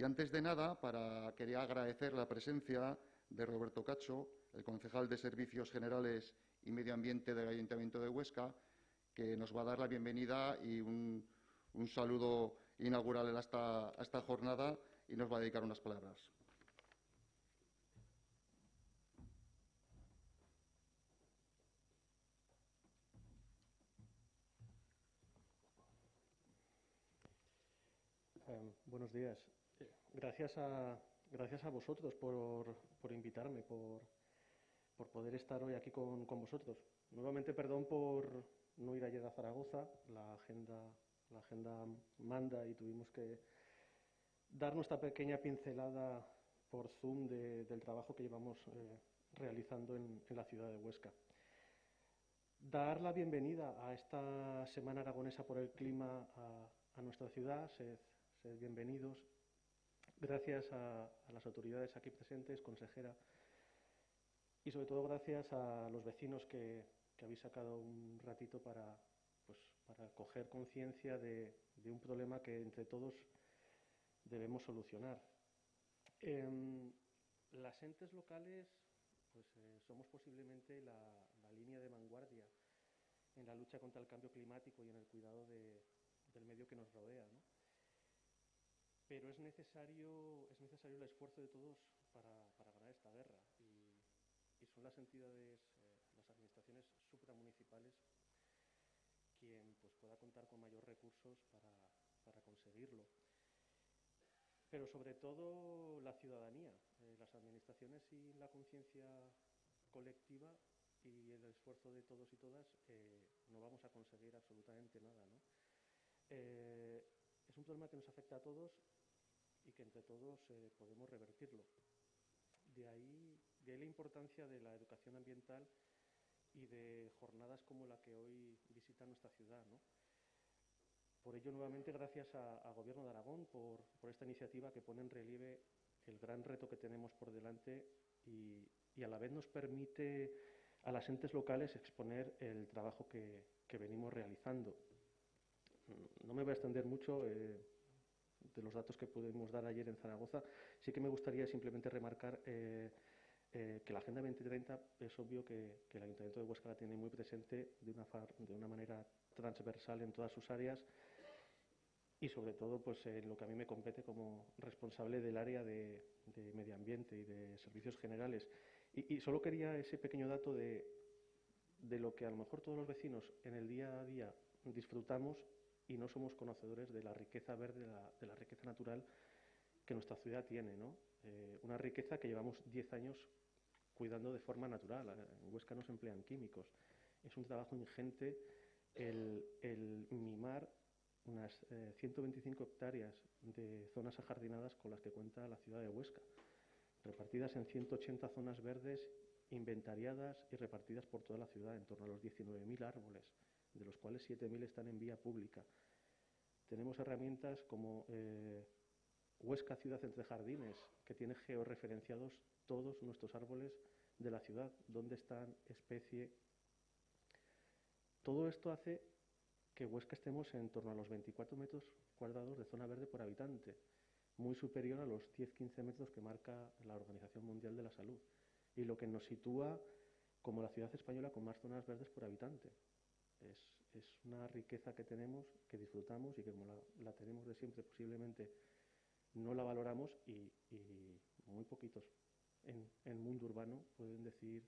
Y antes de nada, quería agradecer la presencia de Roberto Cacho, el concejal de Servicios Generales y Medio Ambiente del Ayuntamiento de Huesca, que nos va a dar la bienvenida y un saludo inaugural a esta jornada y nos va a dedicar unas palabras. Buenos días. Gracias a vosotros por invitarme, por poder estar hoy aquí con vosotros. Nuevamente, perdón por no ir ayer a Zaragoza. La agenda manda y tuvimos que dar nuestra pequeña pincelada por Zoom del trabajo que llevamos realizando en la ciudad de Huesca. Dar la bienvenida a esta Semana Aragonesa por el Clima a nuestra ciudad. Sed bienvenidos. Gracias a las autoridades aquí presentes, consejera, y sobre todo gracias a los vecinos que habéis sacado un ratito para coger conciencia de un problema que entre todos debemos solucionar. Las entes locales somos posiblemente la línea de vanguardia en la lucha contra el cambio climático y en el cuidado del medio que nos rodea, ¿no? Pero es necesario el esfuerzo de todos para ganar esta guerra y son las entidades, las administraciones supramunicipales quien pueda contar con mayor recursos para conseguirlo. Pero sobre todo la ciudadanía, las administraciones y la conciencia colectiva y el esfuerzo de todos y todas no vamos a conseguir absolutamente nada, ¿no? Es un problema que nos afecta a todos y que entre todos podemos revertirlo. De ahí la importancia de la educación ambiental y de jornadas como la que hoy visita nuestra ciudad, ¿no? Por ello, nuevamente, gracias al Gobierno de Aragón por esta iniciativa que pone en relieve el gran reto que tenemos por delante y a la vez nos permite a las entes locales exponer el trabajo que venimos realizando. No me voy a extender mucho de los datos que pudimos dar ayer en Zaragoza. Sí que me gustaría simplemente remarcar que la Agenda 2030 es obvio que el Ayuntamiento de Huesca la tiene muy presente de una manera transversal en todas sus áreas y sobre todo en lo que a mí me compete como responsable del área de medio ambiente y de servicios generales. Y solo quería ese pequeño dato de lo que a lo mejor todos los vecinos en el día a día disfrutamos y no somos conocedores de la riqueza verde, de la riqueza natural que nuestra ciudad tiene, ¿no? Una riqueza que llevamos 10 años cuidando de forma natural. En Huesca no se emplean químicos. Es un trabajo ingente el mimar unas 125 hectáreas de zonas ajardinadas con las que cuenta la ciudad de Huesca, repartidas en 180 zonas verdes, inventariadas y repartidas por toda la ciudad, en torno a los 19.000 árboles, de los cuales 7.000 están en vía pública. Tenemos herramientas como Huesca Ciudad entre Jardines, que tiene georreferenciados todos nuestros árboles de la ciudad, dónde están, especie. Todo esto hace que Huesca estemos en torno a los 24 metros cuadrados de zona verde por habitante, muy superior a los 10-15 metros que marca la Organización Mundial de la Salud, y lo que nos sitúa como la ciudad española con más zonas verdes por habitante. Es una riqueza que tenemos, que disfrutamos y que como la tenemos de siempre posiblemente no la valoramos y muy poquitos en el mundo urbano pueden decir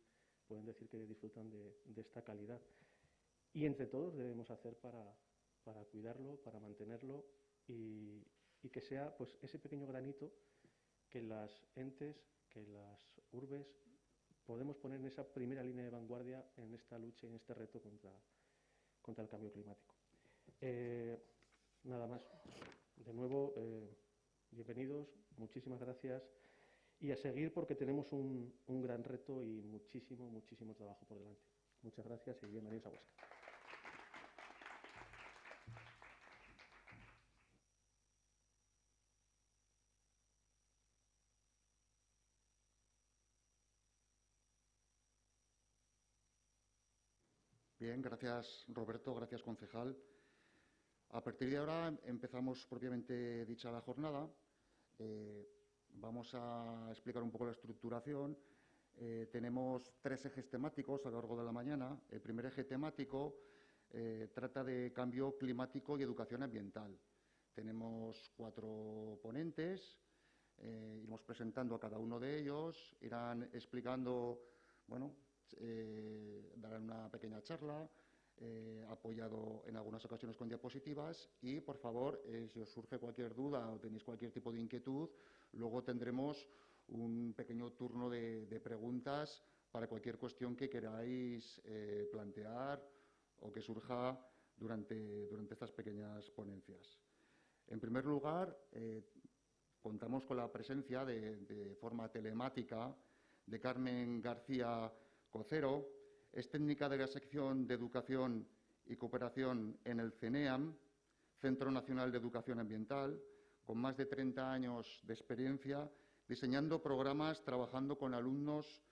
que disfrutan de esta calidad. Y entre todos debemos hacer para cuidarlo, para mantenerlo y que sea ese pequeño granito que las entes, que las urbes podemos poner en esa primera línea de vanguardia en esta lucha y en este reto contra el cambio climático. Nada más. De nuevo, bienvenidos, muchísimas gracias y a seguir porque tenemos un gran reto y muchísimo trabajo por delante. Muchas gracias y bienvenidos a Huesca. Bien, gracias Roberto, gracias concejal. A partir de ahora empezamos propiamente dicha la jornada. Vamos a explicar un poco la estructuración. Tenemos 3 ejes temáticos a lo largo de la mañana. El primer eje temático trata de cambio climático y educación ambiental. Tenemos 4 ponentes, iremos presentando a cada uno de ellos, irán explicando, bueno, darán una pequeña charla, apoyado en algunas ocasiones con diapositivas y, por favor, si os surge cualquier duda o tenéis cualquier tipo de inquietud, luego tendremos un pequeño turno de preguntas para cualquier cuestión que queráis plantear o que surja durante estas pequeñas ponencias. En primer lugar, contamos con la presencia de forma telemática de Carmen García Cocero. Es técnica de la sección de Educación y Cooperación en el CENEAM, Centro Nacional de Educación Ambiental, con más de 30 años de experiencia diseñando programas, trabajando con alumnos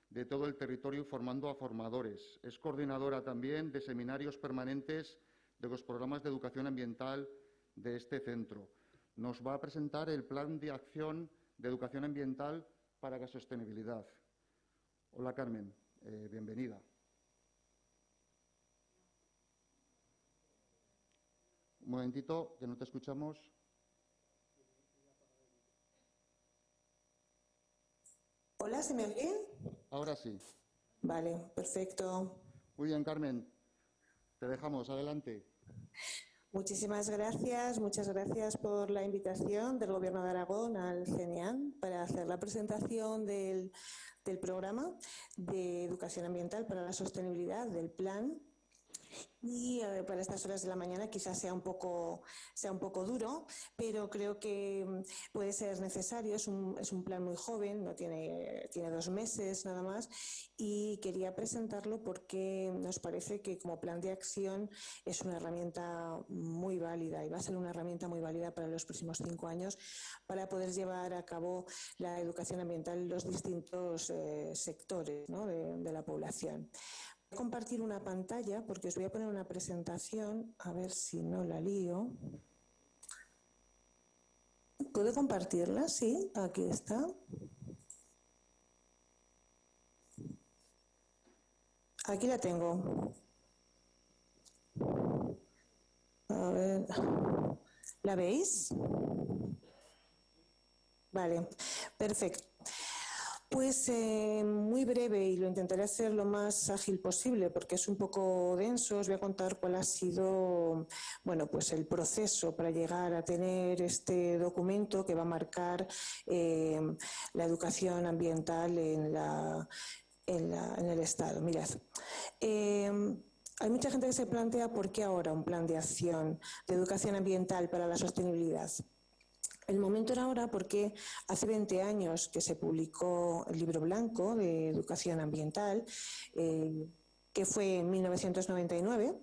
de todo el territorio y formando a formadores. Es coordinadora también de seminarios permanentes de los programas de educación ambiental de este centro. Nos va a presentar el Plan de Acción de Educación Ambiental para la Sostenibilidad. Hola, Carmen, bienvenida. Un momentito, que no te escuchamos. Hola, ¿se me oye? Ahora sí. Vale, perfecto. Muy bien, Carmen. Te dejamos, adelante. Muchísimas gracias, muchas gracias por la invitación del Gobierno de Aragón al CENEAM para hacer la presentación del programa de educación ambiental para la sostenibilidad, del plan. Y para estas horas de la mañana quizás sea un poco duro, pero creo que puede ser necesario. Es un plan muy joven, no tiene 2 meses nada más, y quería presentarlo porque nos parece que como plan de acción es una herramienta muy válida y va a ser una herramienta muy válida para los próximos 5 años para poder llevar a cabo la educación ambiental en los distintos sectores, ¿no?, de la población. Voy a compartir una pantalla porque os voy a poner una presentación, a ver si no la lío. ¿Puedo compartirla? Sí, aquí está. Aquí la tengo. A ver, ¿la veis? Vale, perfecto. Pues muy breve, y lo intentaré hacer lo más ágil posible porque es un poco denso. Os voy a contar cuál ha sido, bueno, pues el proceso para llegar a tener este documento que va a marcar la educación ambiental en el Estado. Mirad, hay mucha gente que se plantea por qué ahora un plan de acción de educación ambiental para la sostenibilidad. El momento era ahora porque hace 20 años que se publicó el libro blanco de educación ambiental, que fue en 1999.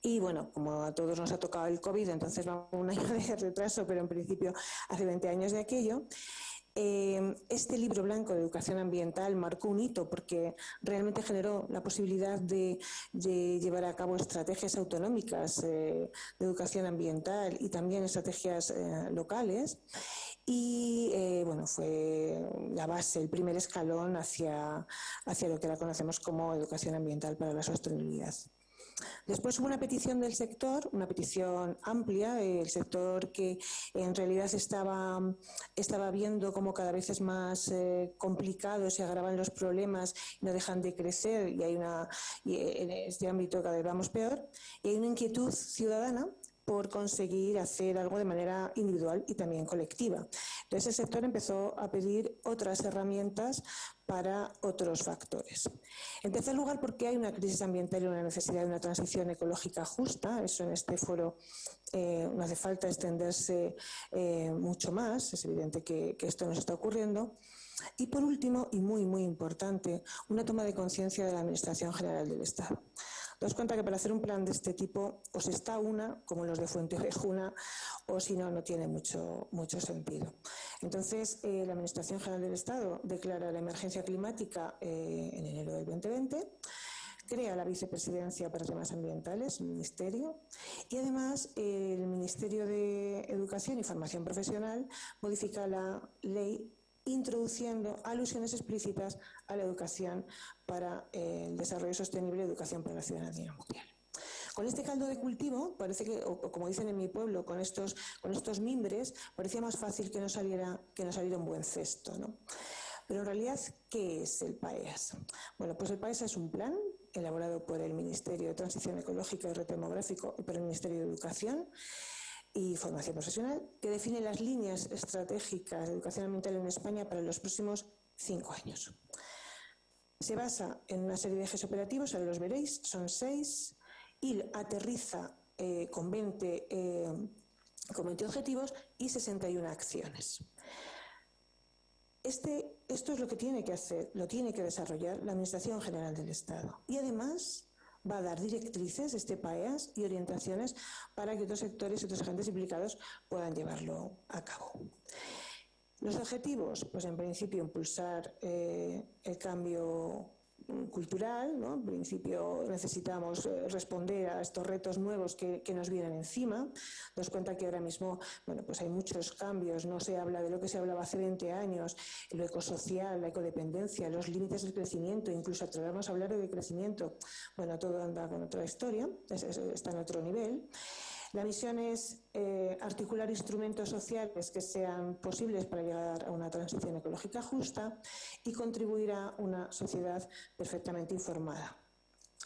Y bueno, como a todos nos ha tocado el COVID, entonces vamos un año de retraso, pero en principio hace 20 años de aquello. Este libro blanco de educación ambiental marcó un hito porque realmente generó la posibilidad de llevar a cabo estrategias autonómicas de educación ambiental y también estrategias locales. Y bueno, fue la base, el primer escalón hacia lo que ahora conocemos como educación ambiental para la sostenibilidad. Después hubo una petición del sector, una petición amplia, el sector que en realidad estaba viendo cómo cada vez es más complicado, se agravan los problemas y no dejan de crecer, y en este ámbito cada vez vamos peor, y hay una inquietud ciudadana por conseguir hacer algo de manera individual y también colectiva. Entonces el sector empezó a pedir otras herramientas para otros factores. En tercer lugar, porque hay una crisis ambiental y una necesidad de una transición ecológica justa. Eso en este foro no hace falta extenderse mucho más. Es evidente que esto nos está ocurriendo. Y por último, y muy, muy importante, una toma de conciencia de la Administración General del Estado. Daos cuenta que para hacer un plan de este tipo os está una, como los de Fuenteovejuna, o si no, no tiene mucho sentido. Entonces, la Administración General del Estado declara la emergencia climática en enero del 2020, crea la Vicepresidencia para temas ambientales, el Ministerio, y además el Ministerio de Educación y Formación Profesional modifica la ley introduciendo alusiones explícitas a la educación para el desarrollo sostenible y educación para la ciudadanía mundial. Con este caldo de cultivo, parece que, o como dicen en mi pueblo, con estos mimbres, parecía más fácil que no saliera un buen cesto, ¿no? Pero en realidad, ¿qué es el PAEAS? Bueno, pues el PAEAS es un plan elaborado por el Ministerio de Transición Ecológica y Reto Demográfico y por el Ministerio de Educación y Formación Profesional, que define las líneas estratégicas de educación ambiental en España para los próximos 5 años. Se basa en una serie de ejes operativos, ahora los veréis, son 6, y aterriza con 20 objetivos y 61 acciones. Esto es lo que tiene que hacer, lo tiene que desarrollar la Administración General del Estado. Y además va a dar directrices, este PAEAS, y orientaciones para que otros sectores y otros agentes implicados puedan llevarlo a cabo. Los objetivos, pues en principio impulsar el cambio cultural, ¿no? En principio necesitamos responder a estos retos nuevos que nos vienen encima. Nos cuenta que ahora mismo, bueno, pues hay muchos cambios, no se habla de lo que se hablaba hace 20 años, lo ecosocial, la ecodependencia, los límites del crecimiento, incluso atrevernos a hablar de crecimiento. Bueno, todo anda con otra historia, está en otro nivel. La misión es articular instrumentos sociales que sean posibles para llegar a una transición ecológica justa y contribuir a una sociedad perfectamente informada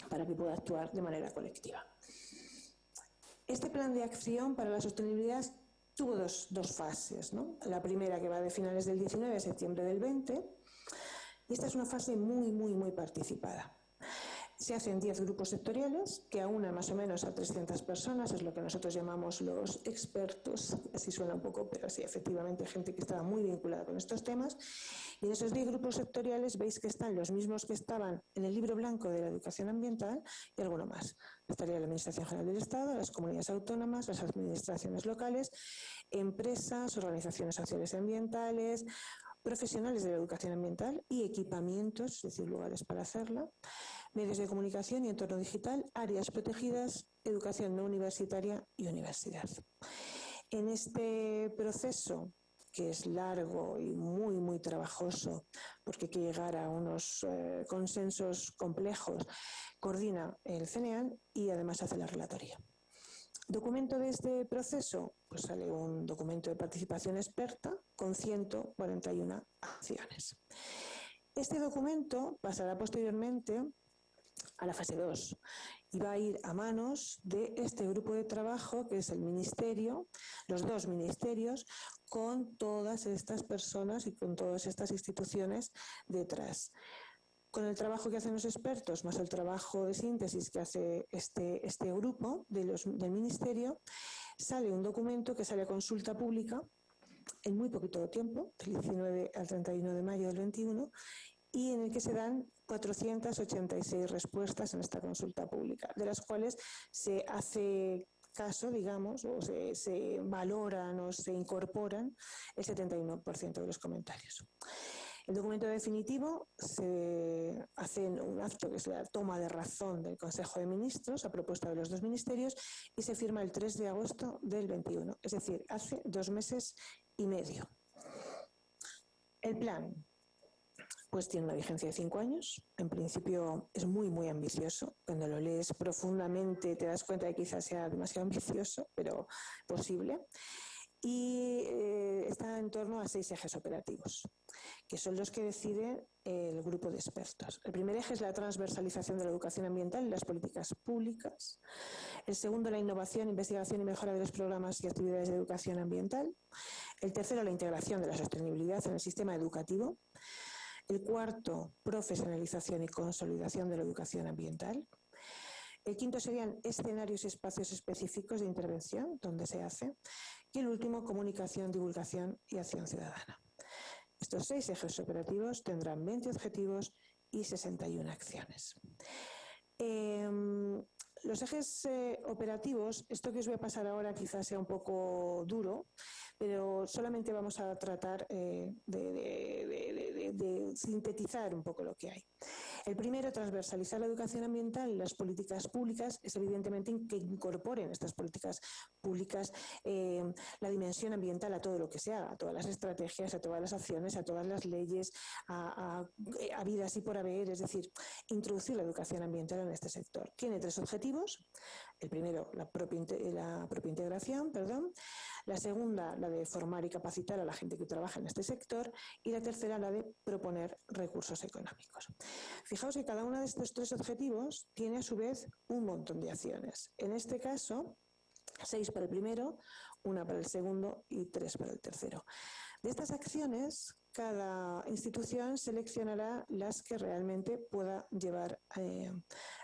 para que pueda actuar de manera colectiva. Este plan de acción para la sostenibilidad tuvo dos fases, ¿no? La primera, que va de finales del 19 a septiembre del 20, y esta es una fase muy participada. Se hacen 10 grupos sectoriales que aunan más o menos a 300 personas, es lo que nosotros llamamos los expertos, así suena un poco, pero sí, efectivamente, gente que estaba muy vinculada con estos temas. Y en esos 10 grupos sectoriales veis que están los mismos que estaban en el libro blanco de la educación ambiental y alguno más. Estaría la Administración General del Estado, las comunidades autónomas, las administraciones locales, empresas, organizaciones sociales y ambientales, profesionales de la educación ambiental y equipamientos, es decir, lugares para hacerla, medios de comunicación y entorno digital, áreas protegidas, educación no universitaria y universidad. En este proceso, que es largo y muy trabajoso, porque hay que llegar a unos consensos complejos, coordina el CNEAN y además hace la relatoría. Documento de este proceso, pues sale un documento de participación experta con 141 acciones. Este documento pasará posteriormente a la fase 2 y va a ir a manos de este grupo de trabajo que es el ministerio, los 2 ministerios, con todas estas personas y con todas estas instituciones detrás. Con el trabajo que hacen los expertos, más el trabajo de síntesis que hace este grupo del ministerio, sale un documento que sale a consulta pública en muy poquito tiempo, del 19 al 31 de mayo del 21, y en el que se dan 486 respuestas en esta consulta pública, de las cuales se hace caso, digamos, o se valoran o se incorporan el 71% de los comentarios. El documento definitivo se hace en un acto que es la toma de razón del Consejo de Ministros a propuesta de los 2 ministerios y se firma el 3 de agosto del 21, es decir, hace 2 meses y medio. El plan, pues tiene una vigencia de 5 años. En principio es muy ambicioso. Cuando lo lees profundamente te das cuenta de que quizás sea demasiado ambicioso, pero posible. Y está en torno a 6 ejes operativos, que son los que decide el grupo de expertos. El primer eje es la transversalización de la educación ambiental en las políticas públicas. El segundo, la innovación, investigación y mejora de los programas y actividades de educación ambiental. El tercero, la integración de la sostenibilidad en el sistema educativo. El cuarto, profesionalización y consolidación de la educación ambiental. El quinto serían escenarios y espacios específicos de intervención, donde se hace. Y el último, comunicación, divulgación y acción ciudadana. Estos 6 ejes operativos tendrán 20 objetivos y 61 acciones. Los ejes operativos, esto que os voy a pasar ahora quizás sea un poco duro, pero solamente vamos a tratar de sintetizar un poco lo que hay. El primero, transversalizar la educación ambiental y las políticas públicas, es evidentemente que incorporen estas políticas públicas la dimensión ambiental a todo lo que se haga, a todas las estrategias, a todas las acciones, a todas las leyes, a vidas y por haber, es decir, introducir la educación ambiental en este sector. Tiene 3 objetivos. El primero, la propia integración, perdón. La segunda, la de formar y capacitar a la gente que trabaja en este sector. Y la tercera, la de proponer recursos económicos. Fijaos que cada uno de estos 3 objetivos tiene a su vez un montón de acciones. En este caso, 6 para el primero, 1 para el segundo y 3 para el tercero. De estas acciones, cada institución seleccionará las que realmente pueda llevar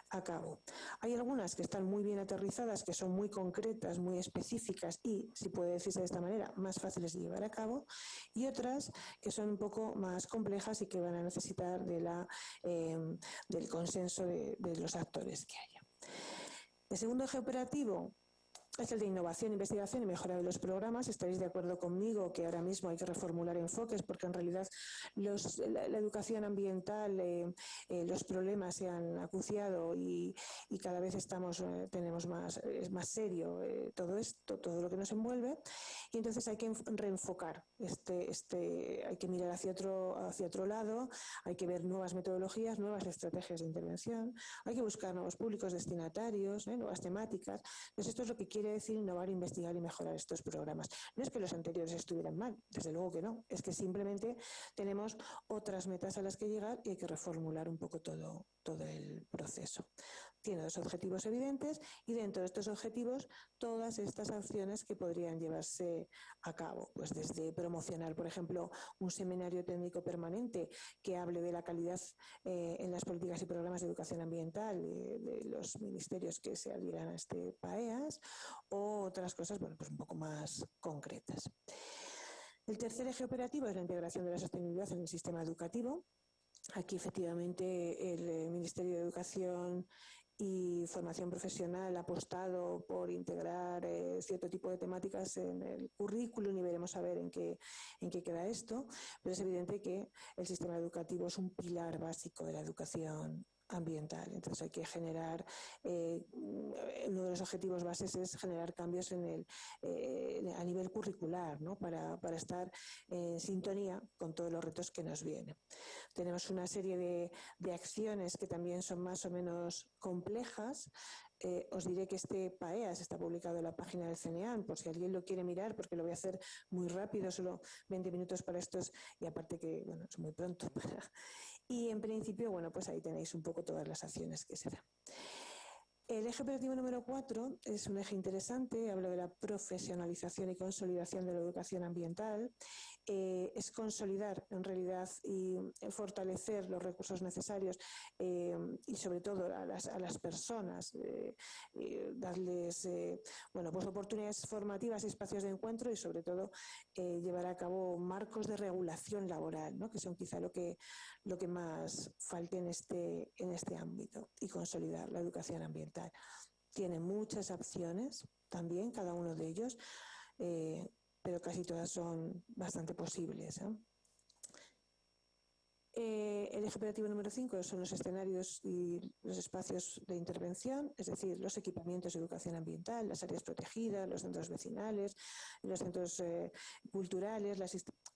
a cabo. Hay algunas que están muy bien aterrizadas, que son muy concretas, muy específicas y, si puede decirse de esta manera, más fáciles de llevar a cabo, y otras que son un poco más complejas y que van a necesitar del consenso de los actores que haya. El segundo eje operativo es el de innovación, investigación y mejora de los programas. Estaréis de acuerdo conmigo que ahora mismo hay que reformular enfoques porque en realidad la educación ambiental, los problemas se han acuciado y cada vez tenemos es más serio todo esto, todo lo que nos envuelve, y entonces hay que reenfocar hay que mirar hacia otro lado, hay que ver nuevas metodologías, nuevas estrategias de intervención, hay que buscar nuevos públicos destinatarios, nuevas temáticas. Entonces esto es lo que quiere decir innovar, investigar y mejorar estos programas. No es que los anteriores estuvieran mal, desde luego que no, es que simplemente tenemos otras metas a las que llegar y hay que reformular un poco todo el proceso. Tiene 2 objetivos evidentes y dentro de estos objetivos todas estas acciones que podrían llevarse a cabo, pues desde promocionar, por ejemplo, un seminario técnico permanente que hable de la calidad en las políticas y programas de educación ambiental de los ministerios que se adhieran a este PAEAS, o otras cosas, bueno, pues un poco más concretas. El tercer eje operativo es la integración de la sostenibilidad en el sistema educativo. Aquí, efectivamente, el Ministerio de Educación y Formación Profesional ha apostado por integrar cierto tipo de temáticas en el currículum y veremos a ver en qué queda esto, pero es evidente que el sistema educativo es un pilar básico de la educación ambiental. Entonces hay que generar, uno de los objetivos bases es generar cambios a nivel curricular, ¿no? para estar en sintonía con todos los retos que nos vienen. Tenemos una serie de acciones que también son más o menos complejas. Os diré que este PAEAS está publicado en la página del CNEAM, por si alguien lo quiere mirar, porque lo voy a hacer muy rápido, solo 20 minutos para estos, y aparte que, bueno, es muy pronto Y en principio, bueno, pues ahí tenéis un poco todas las acciones que se dan. El eje operativo número 4 es un eje interesante, habla de la profesionalización y consolidación de la educación ambiental. Es consolidar en realidad y fortalecer los recursos necesarios y sobre todo a las personas, darles pues oportunidades formativas y espacios de encuentro y sobre todo llevar a cabo marcos de regulación laboral, ¿no? que son quizá lo que más falte en este ámbito, y consolidar la educación ambiental. Tiene muchas opciones también, cada uno de ellos, pero casi todas son bastante posibles. El eje operativo número 5 son los escenarios y los espacios de intervención, es decir, los equipamientos de educación ambiental, las áreas protegidas, los centros vecinales, los centros culturales,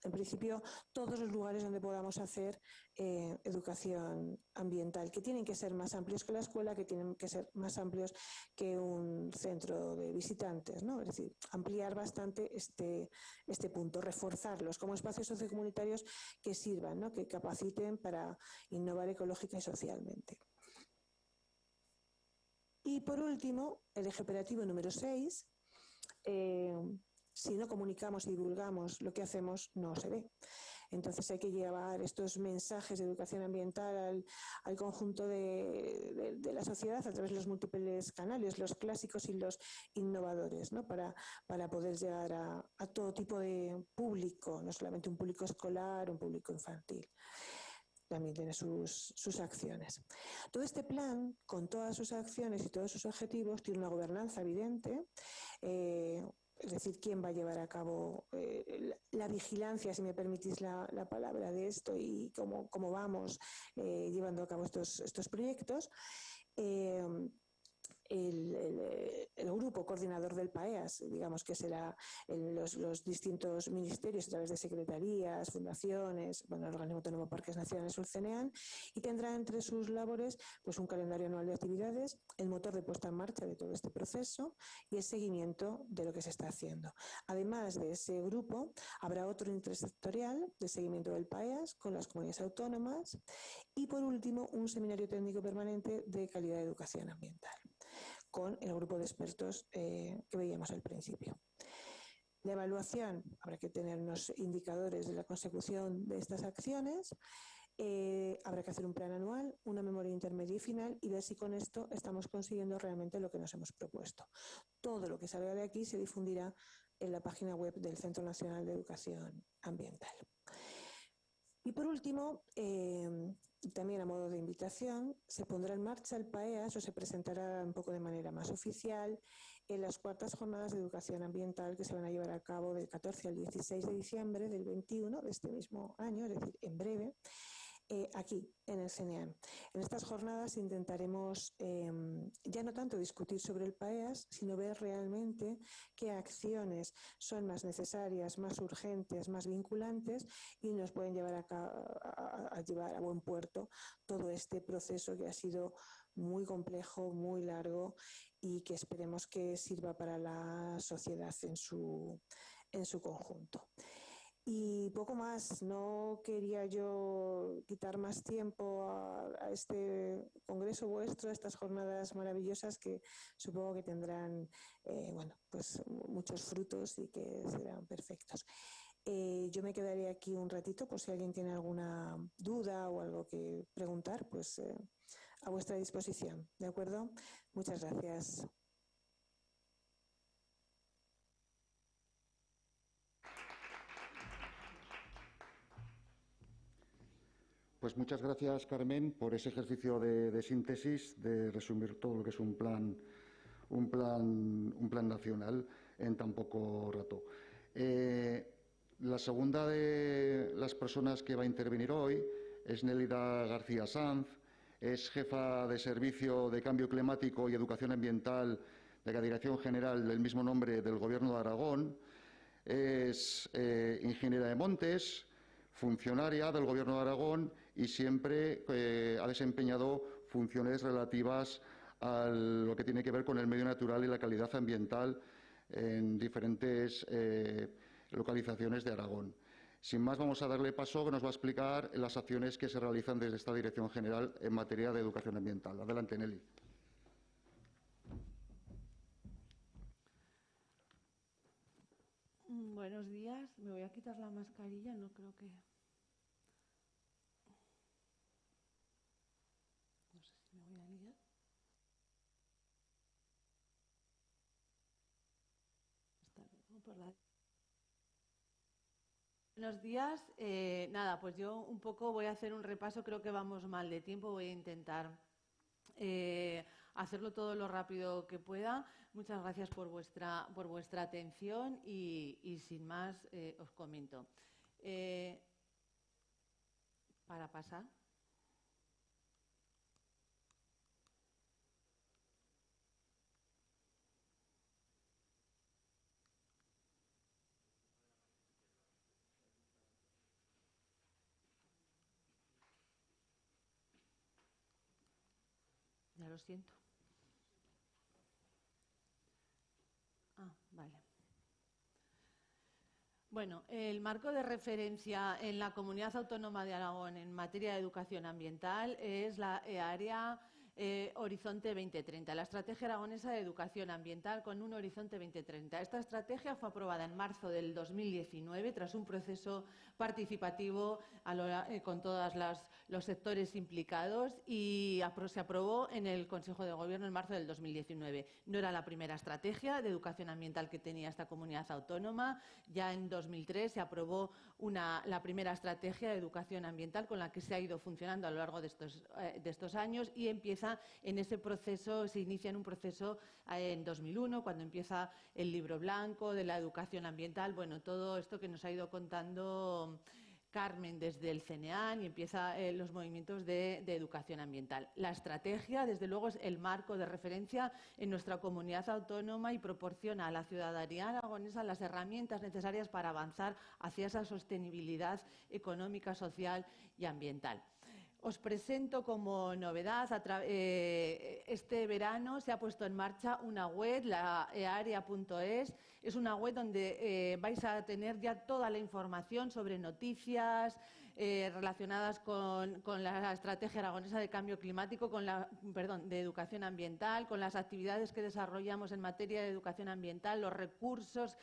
en principio todos los lugares donde podamos hacer educación ambiental, que tienen que ser más amplios que la escuela, que tienen que ser más amplios que un centro de visitantes, ¿no? Es decir, ampliar bastante este punto, reforzarlos como espacios sociocomunitarios que sirvan, ¿no? que capaciten para innovar ecológica y socialmente. Y por último, el eje operativo número 6, si no comunicamos y divulgamos lo que hacemos, no se ve. Entonces hay que llevar estos mensajes de educación ambiental al conjunto de la sociedad a través de los múltiples canales, los clásicos y los innovadores, ¿no? para poder llegar a todo tipo de público, no solamente un público escolar, un público infantil. También tiene sus acciones. Todo este plan, con todas sus acciones y todos sus objetivos, tiene una gobernanza evidente, es decir, quién va a llevar a cabo la vigilancia, si me permitís la palabra, de esto y cómo vamos llevando a cabo estos proyectos. El grupo coordinador del PAEAS, digamos que será los distintos ministerios a través de secretarías, fundaciones, el Organismo Autónomo Parques Nacionales o el CNEAN, y tendrá entre sus labores pues un calendario anual de actividades, el motor de puesta en marcha de todo este proceso y el seguimiento de lo que se está haciendo. Además de ese grupo, habrá otro intersectorial de seguimiento del PAEAS con las comunidades autónomas y, por último, un seminario técnico permanente de calidad de educación ambiental, con el grupo de expertos que veíamos al principio. La evaluación, habrá que tener unos indicadores de la consecución de estas acciones, habrá que hacer un plan anual, una memoria intermedia y final y ver si con esto estamos consiguiendo realmente lo que nos hemos propuesto. Todo lo que salga de aquí se difundirá en la página web del Centro Nacional de Educación Ambiental. Y por último, también a modo de invitación, se pondrá en marcha el PAEAS o se presentará un poco de manera más oficial en las 4ª jornadas de educación ambiental que se van a llevar a cabo del 14 al 16 de diciembre del 21 de este mismo año, es decir, en breve, aquí en el CNEAN. En estas jornadas intentaremos ya no tanto discutir sobre el PAEAS, sino ver realmente qué acciones son más necesarias, más urgentes, más vinculantes y nos pueden llevar a llevar a buen puerto todo este proceso que ha sido muy complejo, muy largo y que esperemos que sirva para la sociedad en su conjunto. Y poco más, no quería yo quitar más tiempo a este congreso vuestro, a estas jornadas maravillosas que supongo que tendrán pues muchos frutos y que serán perfectos. Yo me quedaré aquí un ratito por si alguien tiene alguna duda o algo que preguntar, pues a vuestra disposición, ¿de acuerdo? Muchas gracias. Pues muchas gracias, Carmen, por ese ejercicio de síntesis, de resumir todo lo que es un plan nacional en tan poco rato. La segunda de las personas que va a intervenir hoy es Nélida García Sanz, es jefa de Servicio de Cambio Climático y Educación Ambiental de la Dirección General del mismo nombre del Gobierno de Aragón, es ingeniera de montes, funcionaria del Gobierno de Aragón y siempre ha desempeñado funciones relativas a lo que tiene que ver con el medio natural y la calidad ambiental en diferentes localizaciones de Aragón. Sin más, vamos a darle paso, que nos va a explicar las acciones que se realizan desde esta Dirección General en materia de educación ambiental. Adelante, Nelly. Buenos días. Me voy a quitar la mascarilla, no creo que... No sé si me voy a liar. Buenos días. Nada, pues yo un poco voy a hacer un repaso. Creo que vamos mal de tiempo. Voy a intentar hacerlo todo lo rápido que pueda. Muchas gracias por vuestra atención y sin más os comento. Para pasar. Ya lo siento. Vale. Bueno, el marco de referencia en la Comunidad Autónoma de Aragón en materia de educación ambiental es la área Horizonte 2030, la Estrategia Aragonesa de Educación Ambiental con un Horizonte 2030. Esta estrategia fue aprobada en marzo del 2019 tras un proceso participativo con todos los sectores implicados y se aprobó en el Consejo de Gobierno en marzo del 2019. No era la primera estrategia de educación ambiental que tenía esta comunidad autónoma. Ya en 2003 se aprobó la primera estrategia de educación ambiental con la que se ha ido funcionando a lo largo de estos años y empieza Aragonesa en ese proceso, se inicia en un proceso en 2001, cuando empieza el Libro Blanco de la educación ambiental, bueno, todo esto que nos ha ido contando Carmen desde el CNEAN y empieza los movimientos de educación ambiental. La estrategia, desde luego, es el marco de referencia en nuestra comunidad autónoma y proporciona a la ciudadanía aragonesa las herramientas necesarias para avanzar hacia esa sostenibilidad económica, social y ambiental. Os presento como novedad, este verano se ha puesto en marcha una web, la earea.es. Es una web donde vais a tener ya toda la información sobre noticias relacionadas con la estrategia aragonesa de cambio climático, de educación ambiental, con las actividades que desarrollamos en materia de educación ambiental, los recursos,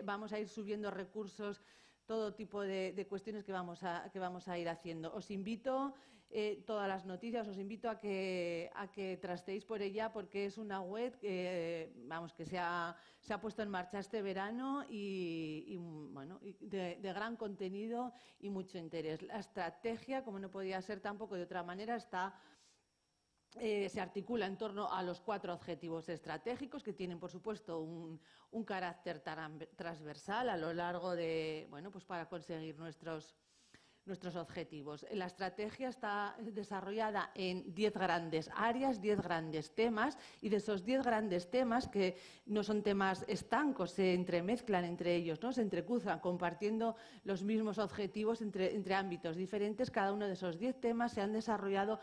vamos a ir subiendo recursos, todo tipo de cuestiones que vamos a ir haciendo. Os invito, todas las noticias, os invito a que trasteéis por ella, porque es una web que se ha puesto en marcha este verano y de gran contenido y mucho interés. La estrategia, como no podía ser tampoco de otra manera, se articula en torno a los 4 objetivos estratégicos que tienen, por supuesto, un carácter transversal a lo largo de, para conseguir nuestros objetivos. La estrategia está desarrollada en 10 grandes áreas, 10 grandes temas, y de esos 10 grandes temas, que no son temas estancos, se entremezclan entre ellos, ¿no? Se entrecruzan, compartiendo los mismos objetivos entre ámbitos diferentes. Cada uno de esos 10 temas se han desarrollado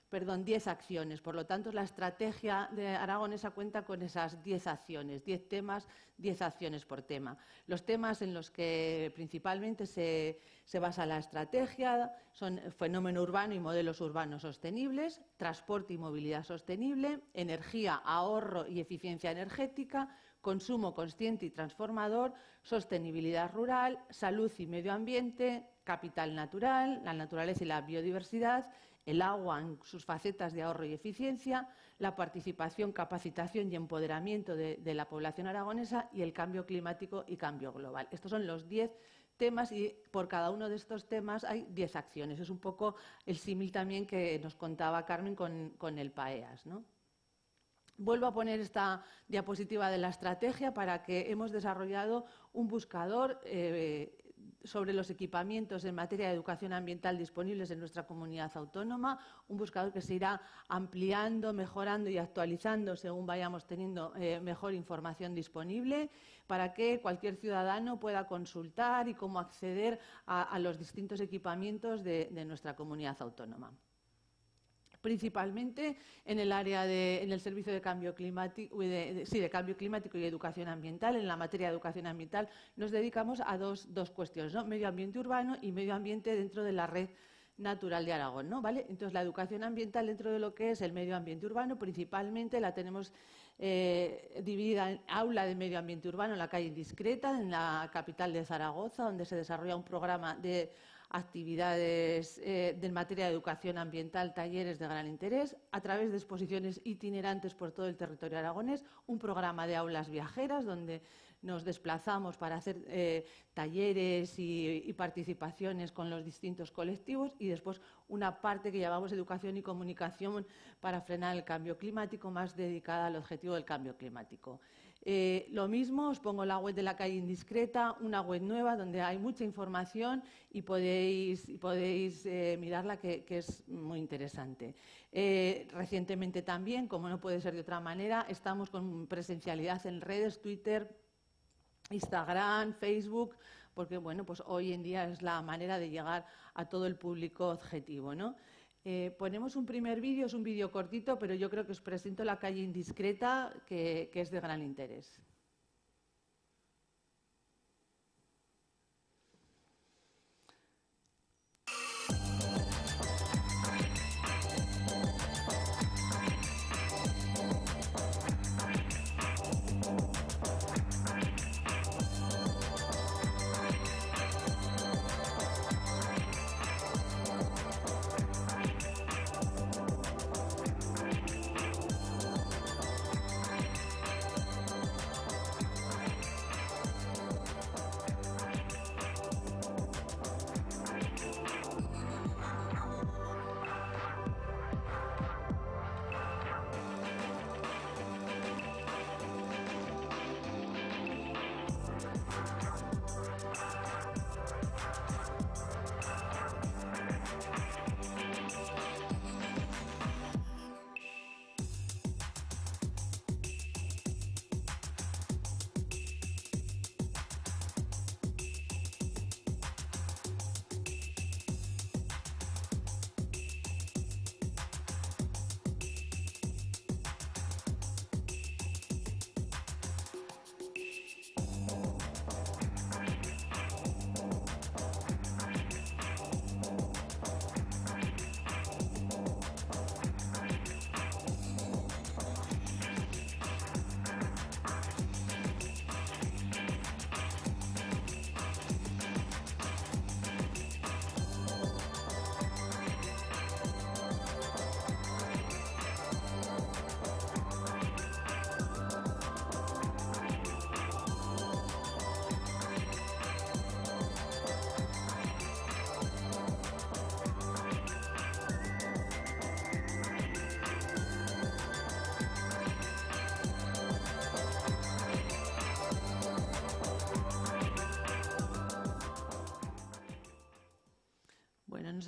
10 acciones. Por lo tanto, la estrategia de aragonesa cuenta con esas 10 acciones, 10 temas, 10 acciones por tema. Los temas en los que principalmente se basa la estrategia son fenómeno urbano y modelos urbanos sostenibles, transporte y movilidad sostenible, energía, ahorro y eficiencia energética, consumo consciente y transformador, sostenibilidad rural, salud y medio ambiente, capital natural, la naturaleza y la biodiversidad, el agua en sus facetas de ahorro y eficiencia, la participación, capacitación y empoderamiento de la población aragonesa y el cambio climático y cambio global. Estos son los 10 temas y por cada uno de estos temas hay 10 acciones. Es un poco el símil también que nos contaba Carmen con el PAEAS, ¿no? Vuelvo a poner esta diapositiva de la estrategia para que hemos desarrollado un buscador sobre los equipamientos en materia de educación ambiental disponibles en nuestra comunidad autónoma, un buscador que se irá ampliando, mejorando y actualizando según vayamos teniendo mejor información disponible, para que cualquier ciudadano pueda consultar y cómo acceder a los distintos equipamientos de nuestra comunidad autónoma. Principalmente en el área en el servicio de cambio climático, de cambio climático y educación ambiental. En la materia de educación ambiental nos dedicamos a dos cuestiones, ¿no? Medio ambiente urbano y medio ambiente dentro de la red natural de Aragón, ¿no? ¿Vale? Entonces, la educación ambiental dentro de lo que es el medio ambiente urbano, principalmente la tenemos dividida en aula de medio ambiente urbano en la calle Indiscreta, en la capital de Zaragoza, donde se desarrolla un programa de actividades en materia de educación ambiental, talleres de gran interés, a través de exposiciones itinerantes por todo el territorio aragonés, un programa de aulas viajeras donde nos desplazamos para hacer talleres y participaciones con los distintos colectivos, y después una parte que llamamos educación y comunicación para frenar el cambio climático, más dedicada al objetivo del cambio climático. Lo mismo, os pongo la web de la calle Indiscreta, una web nueva donde hay mucha información y podéis mirarla, que es muy interesante. Recientemente también, como no puede ser de otra manera, estamos con presencialidad en redes, Twitter, Instagram, Facebook, porque pues hoy en día es la manera de llegar a todo el público objetivo, ¿no? Ponemos un primer vídeo, es un vídeo cortito, pero yo creo que os presento la calle Indiscreta, que es de gran interés.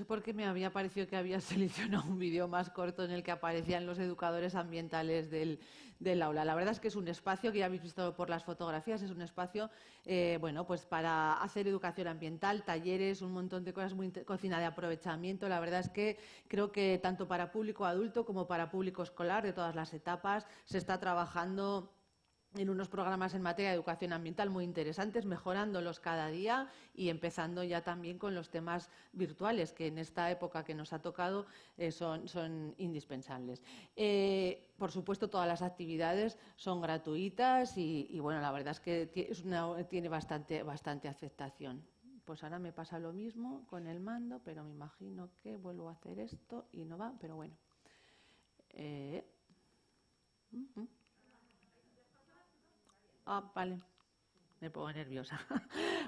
por qué me había parecido que había seleccionado un vídeo más corto en el que aparecían los educadores ambientales del aula. La verdad es que es un espacio que ya habéis visto por las fotografías, es un espacio bueno, pues para hacer educación ambiental, talleres, un montón de cosas, cocina de aprovechamiento. La verdad es que creo que tanto para público adulto como para público escolar de todas las etapas se está trabajando en unos programas en materia de educación ambiental muy interesantes, mejorándolos cada día y empezando ya también con los temas virtuales, que en esta época que nos ha tocado son indispensables. Por supuesto, todas las actividades son gratuitas y bueno, la verdad es que tiene bastante aceptación. Pues ahora me pasa lo mismo con el mando, pero me imagino que vuelvo a hacer esto y no va, pero bueno. Vale. Me pongo nerviosa.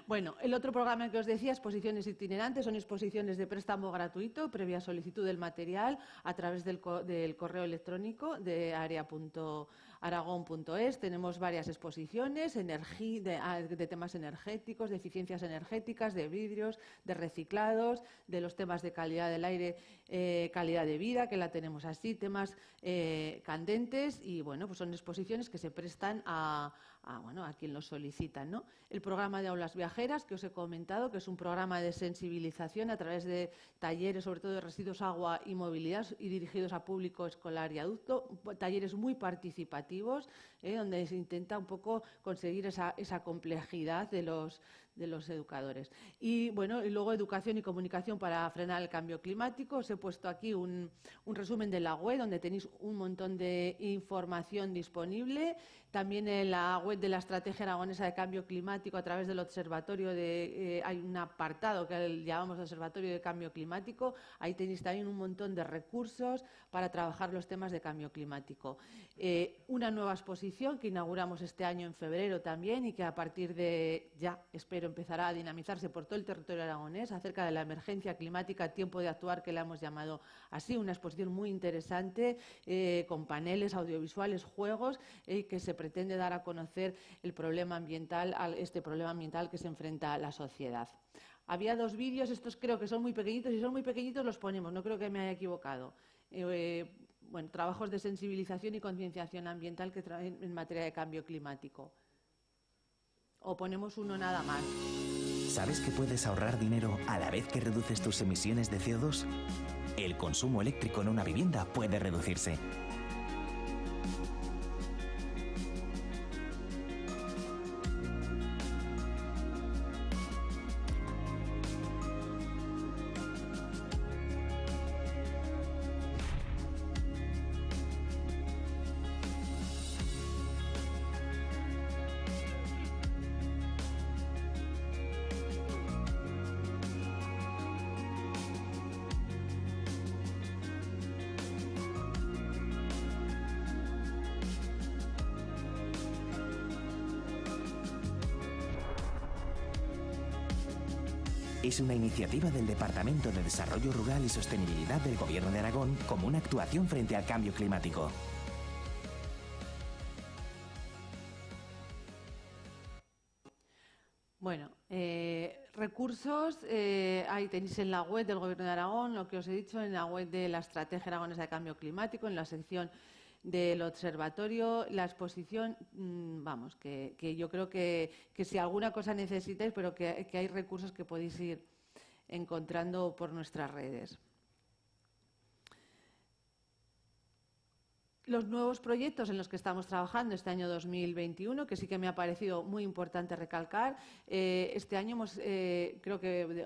Bueno, el otro programa que os decía, exposiciones itinerantes, son exposiciones de préstamo gratuito, previa solicitud del material, a través del correo electrónico de area.aragon.es. Tenemos varias exposiciones de temas energéticos, de eficiencias energéticas, de vidrios, de reciclados, de los temas de calidad del aire, calidad de vida, que la tenemos así, temas candentes y, bueno, pues son exposiciones que se prestan a quien los solicita, ¿no? El programa de aulas viajeras que os he comentado, que es un programa de sensibilización a través de talleres, sobre todo de residuos, agua y movilidad, y dirigidos a público escolar y adulto, talleres muy participativos, donde se intenta un poco conseguir esa complejidad de los educadores. Y bueno, y luego educación y comunicación para frenar el cambio climático. Os he puesto aquí un resumen de la web, donde tenéis un montón de información disponible. También en la web de la Estrategia Aragonesa de Cambio Climático, a través del observatorio hay un apartado que llamamos Observatorio de Cambio Climático. Ahí tenéis también un montón de recursos para trabajar los temas de cambio climático. Una nueva exposición que inauguramos este año en febrero también y que a partir de ya, espero, empezará a dinamizarse por todo el territorio aragonés, acerca de la emergencia climática, tiempo de actuar, que la hemos llamado así, una exposición muy interesante con paneles audiovisuales, juegos, que se pretende dar a conocer el problema ambiental, este problema ambiental que se enfrenta a la sociedad. Había 2 vídeos, estos creo que son muy pequeñitos, si son muy pequeñitos los ponemos, no creo que me haya equivocado. Bueno, trabajos de sensibilización y concienciación ambiental que traen en materia de cambio climático. O ponemos uno nada más. ¿Sabes que puedes ahorrar dinero a la vez que reduces tus emisiones de CO2? El consumo eléctrico en una vivienda puede reducirse. Es una iniciativa del Departamento de Desarrollo Rural y Sostenibilidad del Gobierno de Aragón como una actuación frente al cambio climático. Bueno, recursos, ahí tenéis en la web del Gobierno de Aragón, lo que os he dicho, en la web de la Estrategia Aragonesa de Cambio Climático, en la sección del observatorio, la exposición, vamos, que yo creo que si alguna cosa necesitáis, pero que hay recursos que podéis ir encontrando por nuestras redes. Los nuevos proyectos en los que estamos trabajando este año 2021, que sí que me ha parecido muy importante recalcar. Este año creo que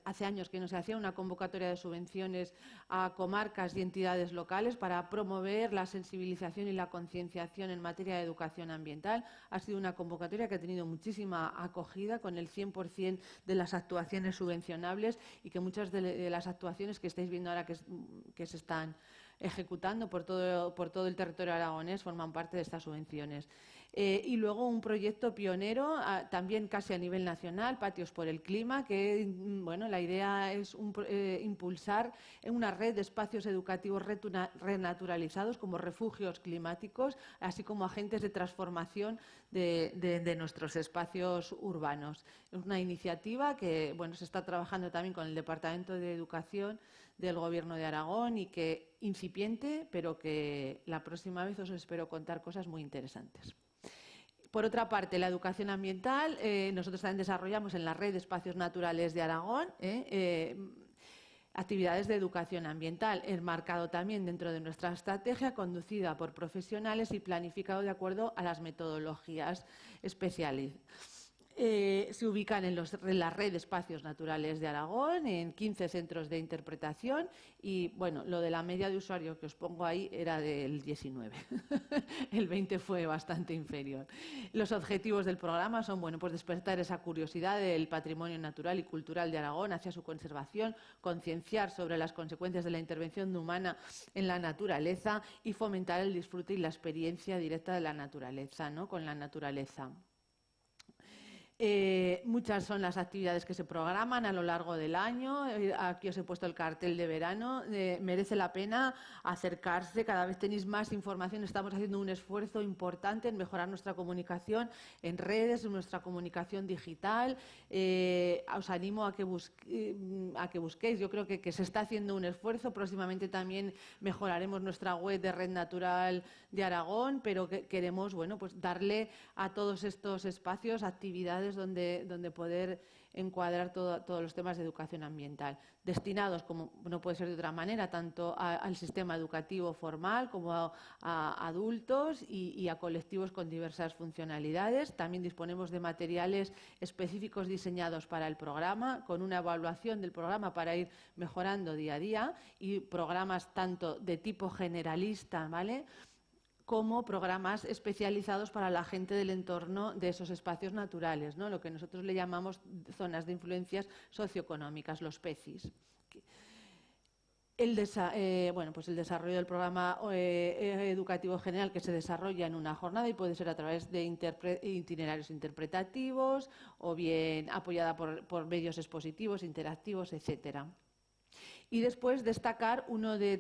hace años que no se hacía una convocatoria de subvenciones a comarcas y entidades locales para promover la sensibilización y la concienciación en materia de educación ambiental. Ha sido una convocatoria que ha tenido muchísima acogida, con el 100% de las actuaciones subvencionables, y que muchas de las actuaciones que estáis viendo ahora que se están ejecutando por todo el territorio aragonés forman parte de estas subvenciones. Y luego un proyecto pionero, también casi a nivel nacional, Patios por el Clima, que bueno, la idea es impulsar una red de espacios educativos renaturalizados como refugios climáticos, así como agentes de transformación de nuestros espacios urbanos. Es una iniciativa que bueno, se está trabajando también con el Departamento de Educación del Gobierno de Aragón y que incipiente, pero que la próxima vez os espero contar cosas muy interesantes. Por otra parte, la educación ambiental, nosotros también desarrollamos en la red de espacios naturales de Aragón actividades de educación ambiental, enmarcado también dentro de nuestra estrategia, conducida por profesionales y planificado de acuerdo a las metodologías especiales. Se ubican en la red de espacios naturales de Aragón, en 15 centros de interpretación y, bueno, lo de la media de usuarios que os pongo ahí era del 19. El 20 fue bastante inferior. Los objetivos del programa son, bueno, pues despertar esa curiosidad del patrimonio natural y cultural de Aragón hacia su conservación, concienciar sobre las consecuencias de la intervención humana en la naturaleza y fomentar el disfrute y la experiencia directa de la naturaleza, ¿no? Con la naturaleza. Muchas son las actividades que se programan a lo largo del año. Aquí os he puesto el cartel de verano. Merece la pena acercarse. Cada vez tenéis más información. Estamos haciendo un esfuerzo importante en mejorar nuestra comunicación en redes, en nuestra comunicación digital. Os animo a que busquéis. Yo creo que se está haciendo un esfuerzo. Próximamente también mejoraremos nuestra web de Red Natural de Aragón, pero queremos, bueno, pues darle a todos estos espacios actividades donde poder encuadrar todos los temas de educación ambiental, destinados, como no puede ser de otra manera, tanto al sistema educativo formal como a adultos y a colectivos con diversas funcionalidades. También disponemos de materiales específicos diseñados para el programa, con una evaluación del programa para ir mejorando día a día, y programas tanto de tipo generalista, ¿vale?, como programas especializados para la gente del entorno de esos espacios naturales, ¿no? Lo que nosotros le llamamos zonas de influencias socioeconómicas, los PECIs. Bueno, pues el desarrollo del programa educativo general, que se desarrolla en una jornada y puede ser a través de itinerarios interpretativos o bien apoyada por medios expositivos, interactivos, etcétera. Y después destacar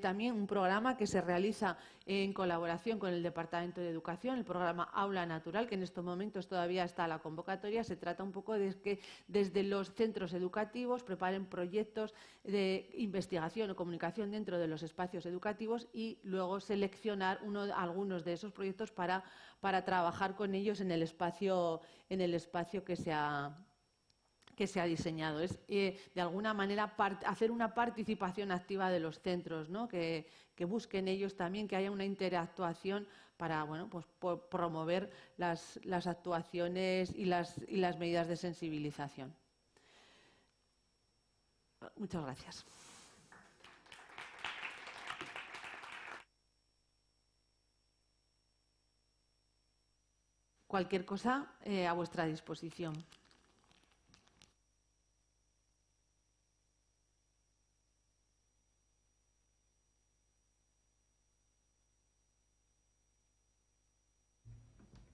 también un programa que se realiza en colaboración con el Departamento de Educación, el programa Aula Natural, que en estos momentos todavía está a la convocatoria. Se trata un poco de que desde los centros educativos preparen proyectos de investigación o comunicación dentro de los espacios educativos y luego seleccionar algunos de esos proyectos para trabajar con ellos en el espacio que se ha diseñado. Es, de alguna manera, hacer una participación activa de los centros, ¿no? Que busquen ellos también, que haya una interactuación para, bueno, pues, promover las actuaciones y las medidas de sensibilización. Muchas gracias. Cualquier cosa a vuestra disposición.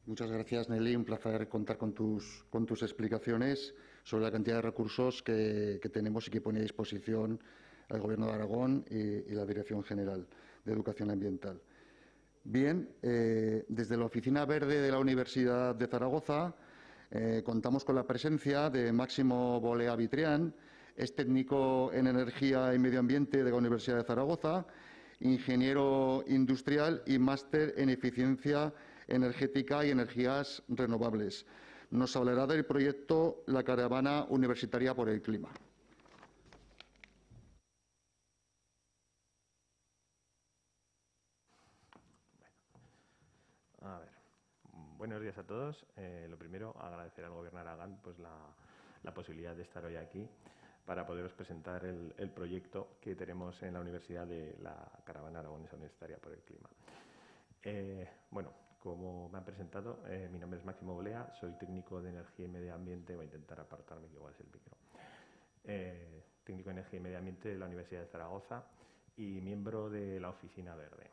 Muchas gracias, Nelly. Un placer contar con tus explicaciones sobre la cantidad de recursos que tenemos y que pone a disposición el Gobierno de Aragón y la Dirección General de Educación Ambiental. Bien, desde la Oficina Verde de la Universidad de Zaragoza contamos con la presencia de Máximo Bolea Vitrián. Es técnico en Energía y Medio Ambiente de la Universidad de Zaragoza, ingeniero industrial y máster en Eficiencia Energética y Energías Renovables. Nos hablará del proyecto La Caravana Universitaria por el Clima. A ver, buenos días a todos. Lo primero, agradecer al Gobierno de Aragón pues, la posibilidad de estar hoy aquí para poderos presentar el proyecto que tenemos en la Universidad de la Caravana Aragonesa Universitaria por el Clima. Bueno, como me han presentado, mi nombre es Máximo Bolea, soy técnico de Energía y Medio Ambiente. Voy a intentar apartarme, que igual es el micro. Técnico de Energía y Medio Ambiente de la Universidad de Zaragoza y miembro de la Oficina Verde.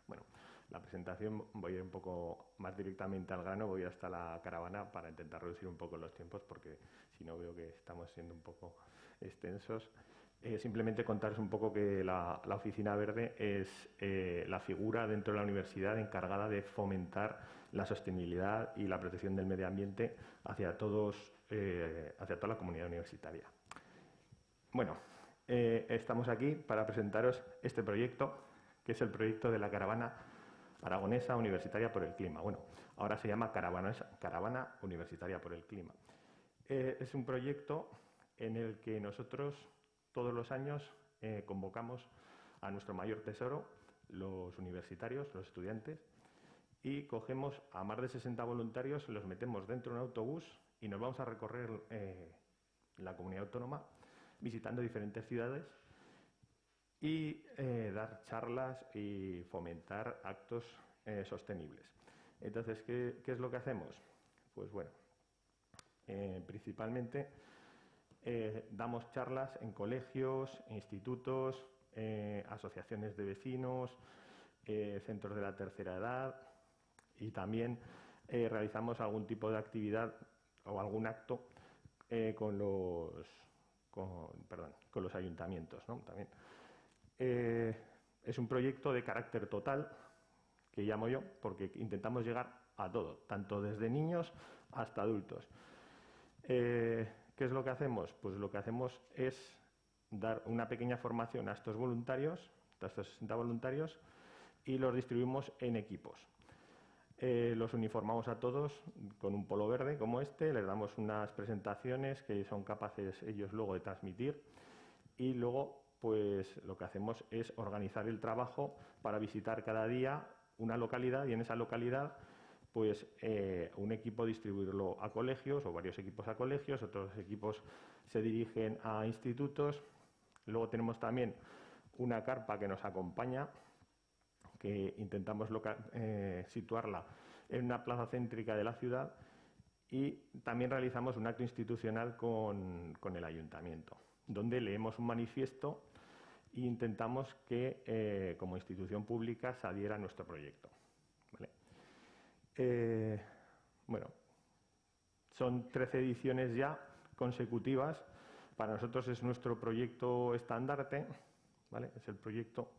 Bueno, la presentación voy a ir un poco más directamente al grano, voy hasta la caravana para intentar reducir un poco los tiempos, porque si no veo que estamos siendo un poco extensos. Simplemente contaros un poco que la Oficina Verde es la figura dentro de la universidad encargada de fomentar la sostenibilidad y la protección del medio ambiente hacia toda la comunidad universitaria. Bueno, estamos aquí para presentaros este proyecto, que es el proyecto de la Caravana Aragonesa Universitaria por el Clima. Bueno, ahora se llama Caravana Universitaria por el Clima. Es un proyecto en el que nosotros todos los años convocamos a nuestro mayor tesoro, los universitarios, los estudiantes, y cogemos a más de 60 voluntarios, los metemos dentro de un autobús y nos vamos a recorrer la comunidad autónoma visitando diferentes ciudades y dar charlas y fomentar actos sostenibles. Entonces, ¿qué es lo que hacemos? Pues bueno, principalmente damos charlas en colegios, institutos, asociaciones de vecinos, centros de la tercera edad, y también realizamos algún tipo de actividad o algún acto con los ayuntamientos, ¿no? También. Es un proyecto de carácter total, que llamo yo, porque intentamos llegar a todo, tanto desde niños hasta adultos. ¿Qué es lo que hacemos? Pues lo que hacemos es dar una pequeña formación a estos voluntarios, a estos 60 voluntarios, y los distribuimos en equipos. Los uniformamos a todos con un polo verde como este, les damos unas presentaciones que son capaces ellos luego de transmitir, y luego pues lo que hacemos es organizar el trabajo para visitar cada día una localidad, y en esa localidad pues un equipo distribuirlo a colegios, o varios equipos a colegios, otros equipos se dirigen a institutos. Luego tenemos también una carpa que nos acompaña, que intentamos situarla en una plaza céntrica de la ciudad, y también realizamos un acto institucional con el ayuntamiento, donde leemos un manifiesto e intentamos que como institución pública se adhiera a nuestro proyecto. ¿Vale? Bueno, son 13 ediciones ya consecutivas. Para nosotros es nuestro proyecto estandarte, ¿vale? Es el proyecto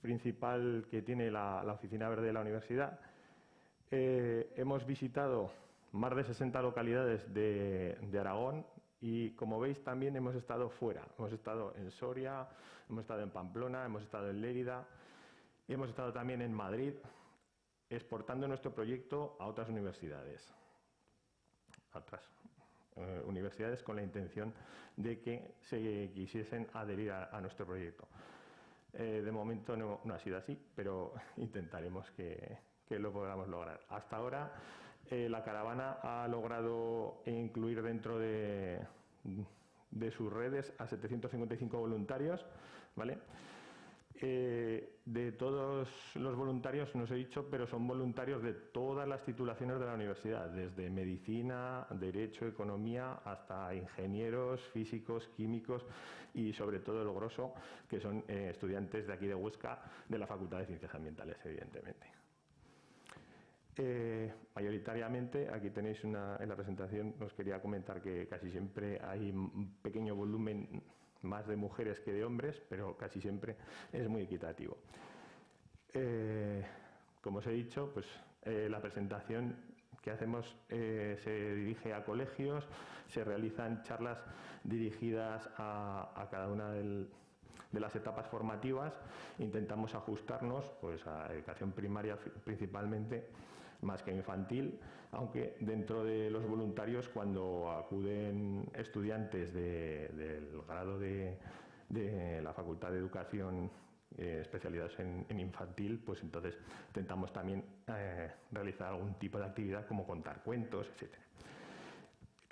principal que tiene la Oficina Verde de la Universidad. Hemos visitado más de 60 localidades de Aragón, y como veis también hemos estado fuera. Hemos estado en Soria, hemos estado en Pamplona, hemos estado en Lérida y hemos estado también en Madrid, exportando nuestro proyecto a otras universidades. Universidades con la intención de que se quisiesen adherir a nuestro proyecto. De momento no ha sido así, pero intentaremos que lo podamos lograr. Hasta ahora la caravana ha logrado incluir dentro de sus redes a 755 voluntarios, ¿vale? De todos los voluntarios, no os he dicho, pero son voluntarios de todas las titulaciones de la universidad, desde medicina, derecho, economía, hasta ingenieros, físicos, químicos y sobre todo el grosso, que son estudiantes de aquí de Huesca, de la Facultad de Ciencias Ambientales, evidentemente. Mayoritariamente, aquí tenéis en la presentación, os quería comentar que casi siempre hay un pequeño volumen más de mujeres que de hombres, pero casi siempre es muy equitativo. Como os he dicho, pues la presentación que hacemos se dirige a colegios, se realizan charlas dirigidas a cada una de las etapas formativas. Intentamos ajustarnos pues a educación primaria principalmente, más que infantil, aunque dentro de los voluntarios, cuando acuden estudiantes del grado de la Facultad de Educación especializados en infantil, pues entonces intentamos también realizar algún tipo de actividad como contar cuentos, etc.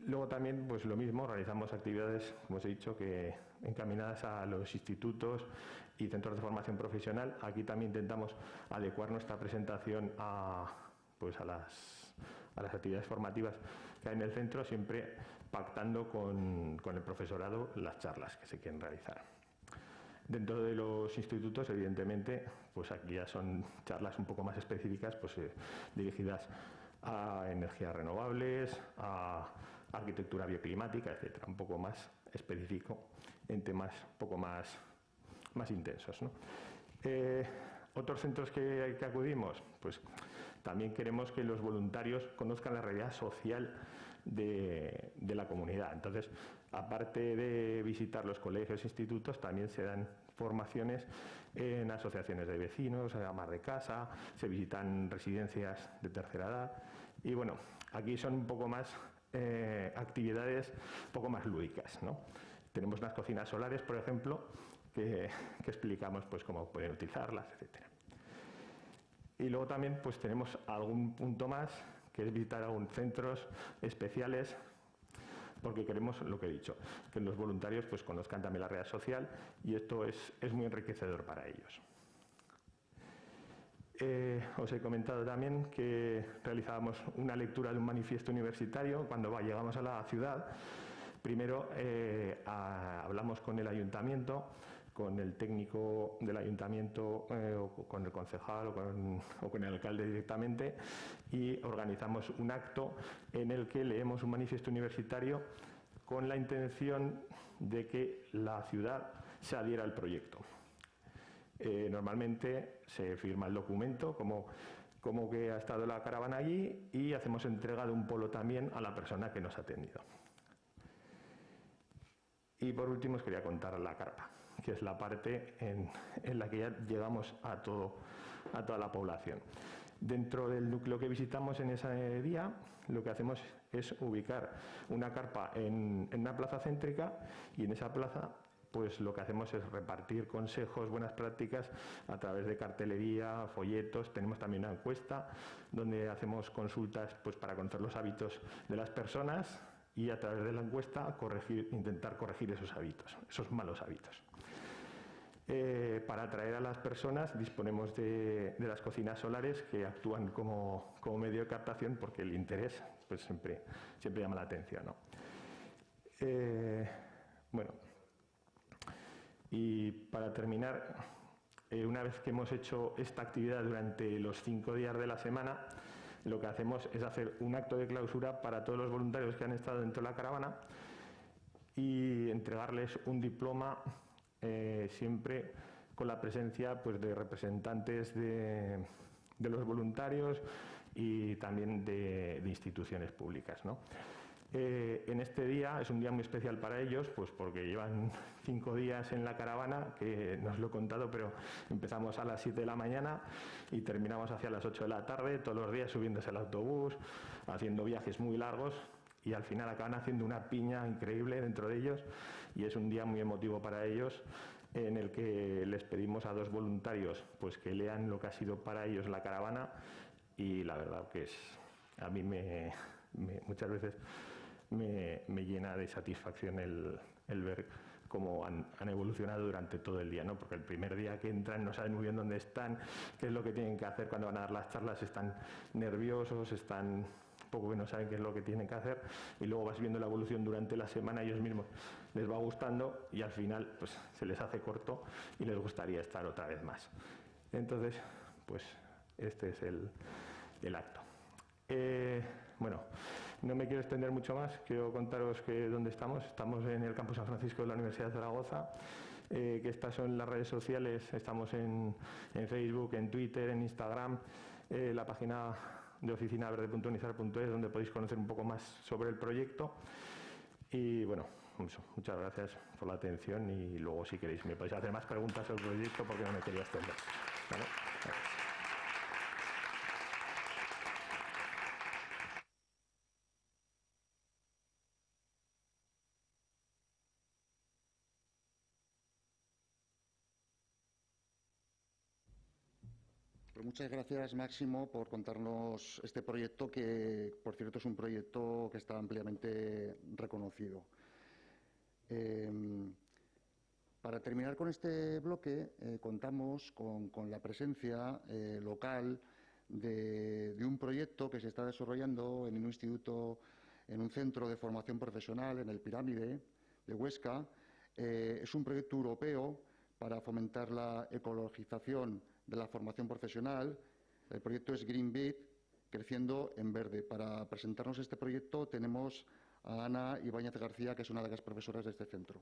Luego también, pues lo mismo, realizamos actividades, como os he dicho, que encaminadas a los institutos y centros de formación profesional. Aquí también intentamos adecuar nuestra presentación a las actividades formativas que hay en el centro, siempre pactando con el profesorado las charlas que se quieren realizar. Dentro de los institutos, evidentemente, pues aquí ya son charlas un poco más específicas, pues dirigidas a energías renovables, a arquitectura bioclimática, etcétera, un poco más específico en temas un poco más intensos, ¿no? Otros centros que acudimos, pues también queremos que los voluntarios conozcan la realidad social de la comunidad. Entonces, aparte de visitar los colegios e institutos, también se dan formaciones en asociaciones de vecinos, amas de casa, se visitan residencias de tercera edad y bueno, aquí son un poco más actividades un poco más lúdicas, ¿no? Tenemos unas cocinas solares, por ejemplo, que explicamos pues cómo pueden utilizarlas, etcétera. Y luego también pues tenemos algún punto más, que es visitar algunos centros especiales, porque queremos, lo que he dicho, que los voluntarios pues conozcan también la realidad social y esto es muy enriquecedor para ellos. Os he comentado también que realizábamos una lectura de un manifiesto universitario cuando llegamos a la ciudad. Primero hablamos con el ayuntamiento, con el técnico del ayuntamiento, o con el concejal o con el alcalde directamente, y organizamos un acto en el que leemos un manifiesto universitario con la intención de que la ciudad se adhiera al proyecto. Normalmente se firma el documento como que ha estado la caravana allí y hacemos entrega de un polo también a la persona que nos ha atendido. Y por último os quería contar la carpa, que es la parte en la que ya llegamos a toda la población. Dentro del núcleo que visitamos en ese día, lo que hacemos es ubicar una carpa en una plaza céntrica y en esa plaza pues lo que hacemos es repartir consejos, buenas prácticas a través de cartelería, folletos. Tenemos también una encuesta donde hacemos consultas pues para conocer los hábitos de las personas y a través de la encuesta intentar corregir esos hábitos, esos malos hábitos. Para atraer a las personas disponemos de las cocinas solares que actúan como medio de captación porque el interés pues siempre llama la atención, ¿no? Bueno, y para terminar, una vez que hemos hecho esta actividad durante los 5 días de la semana, lo que hacemos es hacer un acto de clausura para todos los voluntarios que han estado dentro de la caravana y entregarles un diploma, siempre con la presencia pues, de representantes de los voluntarios y también de instituciones públicas, ¿no? En este día es un día muy especial para ellos, pues porque llevan 5 días en la caravana, que no os lo he contado, pero empezamos a las 7 de la mañana y terminamos hacia las 8 de la tarde, todos los días subiéndose al autobús, haciendo viajes muy largos y al final acaban haciendo una piña increíble dentro de ellos y es un día muy emotivo para ellos en el que les pedimos a 2 voluntarios pues que lean lo que ha sido para ellos la caravana y la verdad que a mí muchas veces me llena de satisfacción el ver cómo han evolucionado durante todo el día, ¿no? Porque el primer día que entran no saben muy bien dónde están, qué es lo que tienen que hacer cuando van a dar las charlas, están nerviosos, están un poco que no saben qué es lo que tienen que hacer y luego vas viendo la evolución durante la semana, ellos mismos les va gustando y al final pues se les hace corto y les gustaría estar otra vez más. Entonces, pues este es el acto. Bueno, no me quiero extender mucho más, quiero contaros dónde estamos. Estamos en el campus San Francisco de la Universidad de Zaragoza, que estas son las redes sociales, estamos en Facebook, en Twitter, en Instagram, la página de oficinaverde.unizar.es, donde podéis conocer un poco más sobre el proyecto. Y bueno, muchas gracias por la atención y luego si queréis me podéis hacer más preguntas sobre el proyecto porque no me quería extender. ¿Vale? Gracias. Pues muchas gracias, Máximo, por contarnos este proyecto que, por cierto, es un proyecto que está ampliamente reconocido. Para terminar con este bloque, contamos con la presencia local de un proyecto que se está desarrollando en un instituto, en un centro de formación profesional, en el Pirámide de Huesca. Es un proyecto europeo para fomentar la ecologización de la formación profesional. El proyecto es GreenBit, Creciendo en Verde. Para presentarnos este proyecto tenemos a Ana Ibáñez García, que es una de las profesoras de este centro.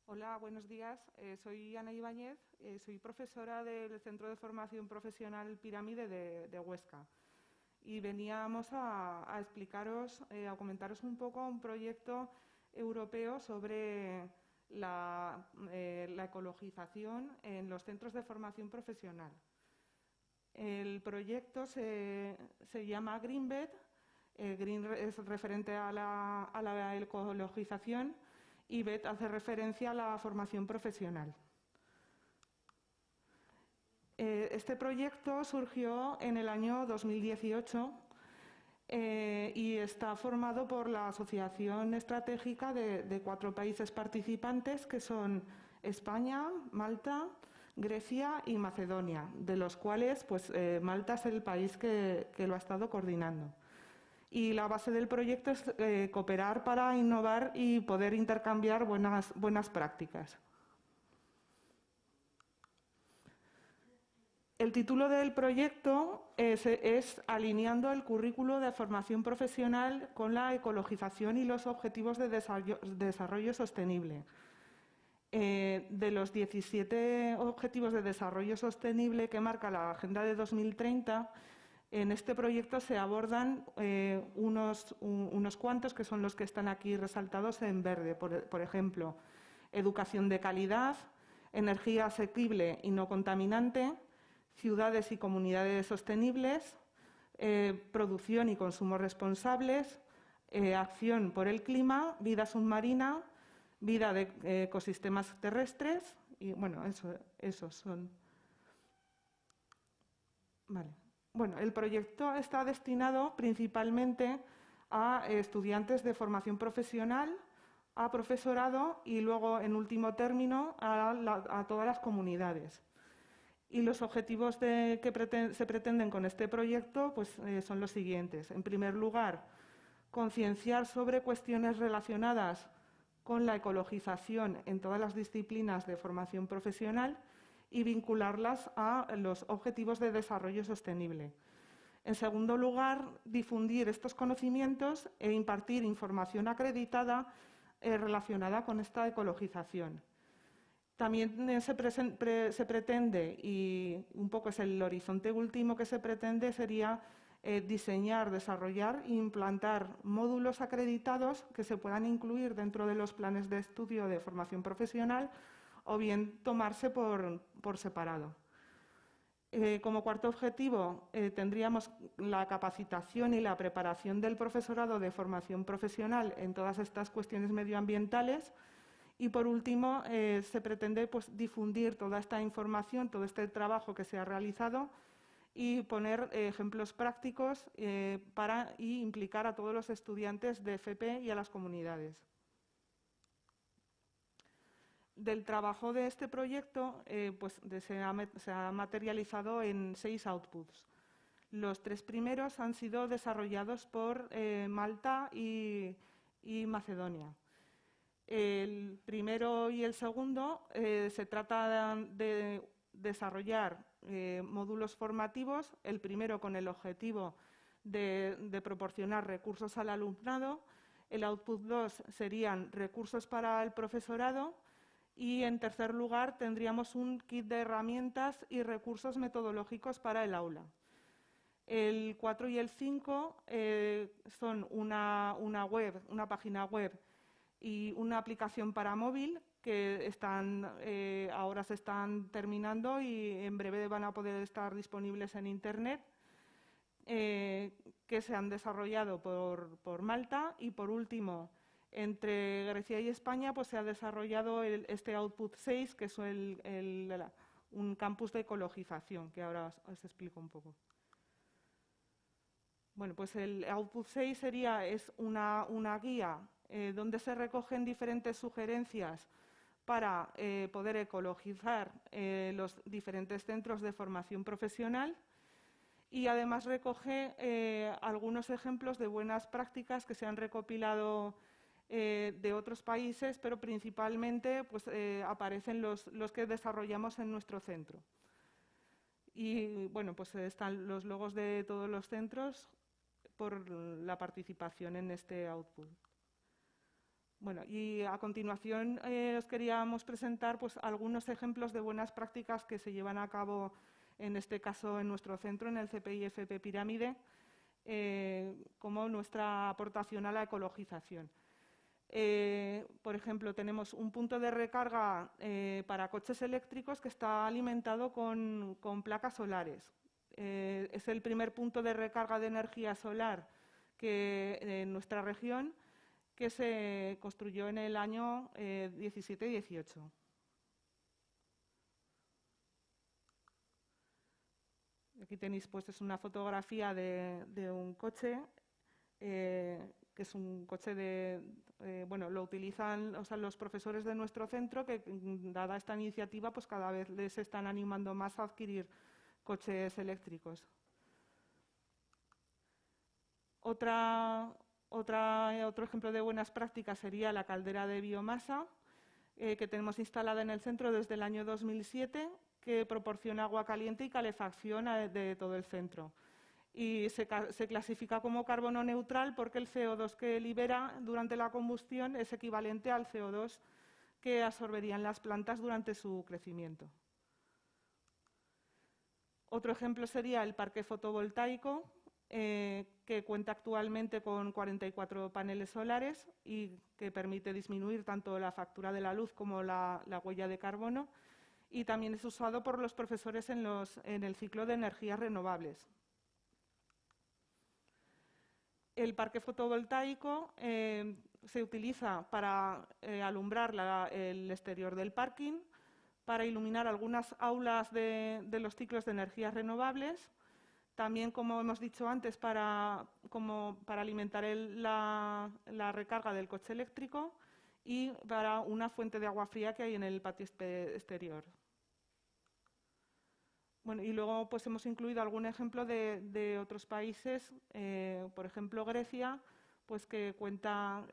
Hola, buenos días. Soy Ana Ibáñez, soy profesora del Centro de Formación Profesional Pirámide de Huesca. Y veníamos a explicaros, a comentaros un poco un proyecto europeo sobre la ecologización en los centros de formación profesional. El proyecto se llama GreenBet. Green es referente a la ecologización y BET hace referencia a la formación profesional. Este proyecto surgió en el año 2018 y está formado por la Asociación Estratégica de 4 países participantes, que son España, Malta, Grecia y Macedonia, de los cuales pues, Malta es el país que lo ha estado coordinando. Y la base del proyecto es cooperar para innovar y poder intercambiar buenas prácticas. El título del proyecto es Alineando el currículo de formación profesional con la ecologización y los objetivos de desarrollo sostenible. De los 17 objetivos de desarrollo sostenible que marca la Agenda de 2030, en este proyecto se abordan unos cuantos, que son los que están aquí resaltados en verde. Por ejemplo, educación de calidad, energía asequible y no contaminante, ciudades y comunidades sostenibles, producción y consumo responsables, acción por el clima, vida submarina, vida de ecosistemas terrestres y, bueno, esos son. Vale. Bueno, el proyecto está destinado principalmente a estudiantes de formación profesional, a profesorado y luego, en último término, a todas las comunidades. Y los objetivos que se pretenden con este proyecto pues, son los siguientes. En primer lugar, concienciar sobre cuestiones relacionadas con la ecologización en todas las disciplinas de formación profesional y vincularlas a los objetivos de desarrollo sostenible. En segundo lugar, difundir estos conocimientos e impartir información acreditada relacionada con esta ecologización. También se pretende, y un poco es el horizonte último que se pretende, sería diseñar, desarrollar e implantar módulos acreditados que se puedan incluir dentro de los planes de estudio de formación profesional o bien tomarse por separado. Como cuarto objetivo, tendríamos la capacitación y la preparación del profesorado de formación profesional en todas estas cuestiones medioambientales. Y, por último, se pretende pues, difundir toda esta información, todo este trabajo que se ha realizado y poner ejemplos prácticos para implicar a todos los estudiantes de FP y a las comunidades. Del trabajo de este proyecto pues, se ha materializado en 6 outputs. Los 3 primeros han sido desarrollados por Malta y Macedonia. El primero y el segundo se trata de desarrollar módulos formativos, el primero con el objetivo de proporcionar recursos al alumnado, el output 2 serían recursos para el profesorado y, en tercer lugar, tendríamos un kit de herramientas y recursos metodológicos para el aula. El 4 y el 5 son una página web y una aplicación para móvil que ahora se están terminando y en breve van a poder estar disponibles en Internet, que se han desarrollado por Malta. Y, por último, entre Grecia y España pues, se ha desarrollado este Output 6, que es un campus de ecologización, que ahora os explico un poco. Bueno, pues el Output 6 es una guía donde se recogen diferentes sugerencias para poder ecologizar los diferentes centros de formación profesional. y además recoge algunos ejemplos de buenas prácticas que se han recopilado de otros países, pero principalmente pues, aparecen los que desarrollamos en nuestro centro. Y bueno, pues están los logos de todos los centros por la participación en este output. Bueno, y a continuación os queríamos presentar pues, algunos ejemplos de buenas prácticas que se llevan a cabo, en este caso en nuestro centro, en el CPI-FP Pirámide, como nuestra aportación a la ecologización. Por ejemplo, tenemos un punto de recarga para coches eléctricos que está alimentado con placas solares. Es el primer punto de recarga de energía solar en nuestra región, que se construyó en el año 17-18. Aquí tenéis, pues, es una fotografía de un coche, que es un coche bueno, lo utilizan, o sea, los profesores de nuestro centro, que dada esta iniciativa, pues cada vez les están animando más a adquirir coches eléctricos. Otro ejemplo de buenas prácticas sería la caldera de biomasa, que tenemos instalada en el centro desde el año 2007, que proporciona agua caliente y calefacción de todo el centro. Y se clasifica como carbono neutral porque el CO2 que libera durante la combustión es equivalente al CO2 que absorberían las plantas durante su crecimiento. Otro ejemplo sería el parque fotovoltaico, que cuenta actualmente con 44 paneles solares y que permite disminuir tanto la factura de la luz como la huella de carbono, y también es usado por los profesores en el ciclo de energías renovables. El parque fotovoltaico se utiliza para alumbrar el exterior del parking, para iluminar algunas aulas de los ciclos de energías renovables, también, como hemos dicho antes, para alimentar la recarga del coche eléctrico y para una fuente de agua fría que hay en el patio exterior. Bueno, y luego pues, hemos incluido algún ejemplo de otros países, por ejemplo Grecia, pues, que cuenta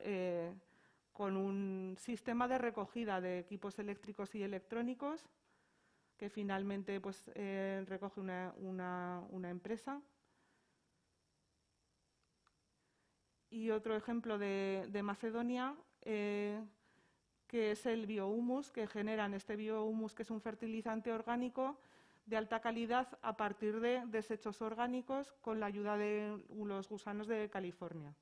con un sistema de recogida de equipos eléctricos y electrónicos, que finalmente pues, recoge una empresa. Y otro ejemplo de Macedonia, que es el biohumus, que generan este biohumus, que es un fertilizante orgánico de alta calidad a partir de desechos orgánicos con la ayuda de los gusanos de California.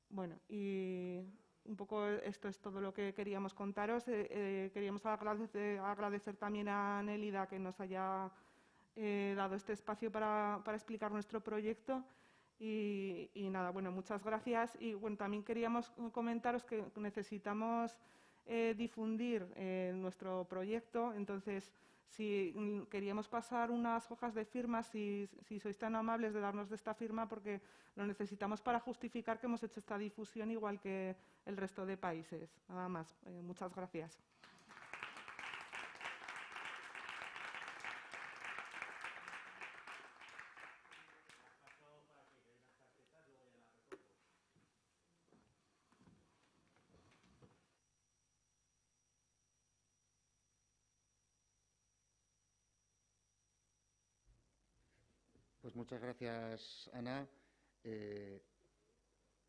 Bueno, y un poco esto es todo lo que queríamos contaros. Queríamos agradecer también a Nélida que nos haya dado este espacio para explicar nuestro proyecto. Y nada, bueno, muchas gracias. Y bueno, también queríamos comentaros que necesitamos difundir nuestro proyecto. Entonces, si queríamos pasar unas hojas de firmas, si sois tan amables de darnos de esta firma, porque lo necesitamos para justificar que hemos hecho esta difusión igual que el resto de países. Nada más. Muchas gracias. Pues muchas gracias, Ana.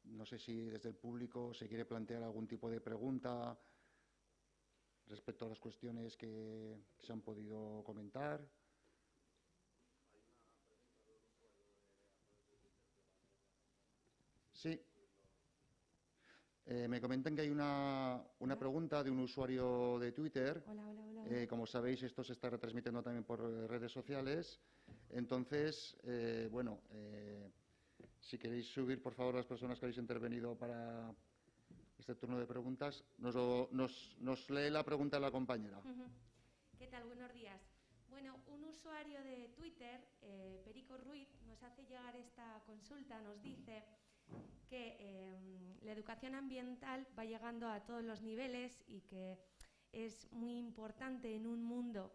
No sé si desde el público se quiere plantear algún tipo de pregunta respecto a las cuestiones que se han podido comentar. Sí. Me comentan que hay una pregunta de un usuario de Twitter. Hola. Como sabéis, esto se está retransmitiendo también por redes sociales. Entonces, bueno, si queréis subir, por favor, las personas que habéis intervenido para este turno de preguntas, nos lee la pregunta la compañera. ¿Qué tal? Buenos días. Bueno, un usuario de Twitter, Perico Ruiz, nos hace llegar esta consulta, nos dice que la educación ambiental va llegando a todos los niveles y que es muy importante en un mundo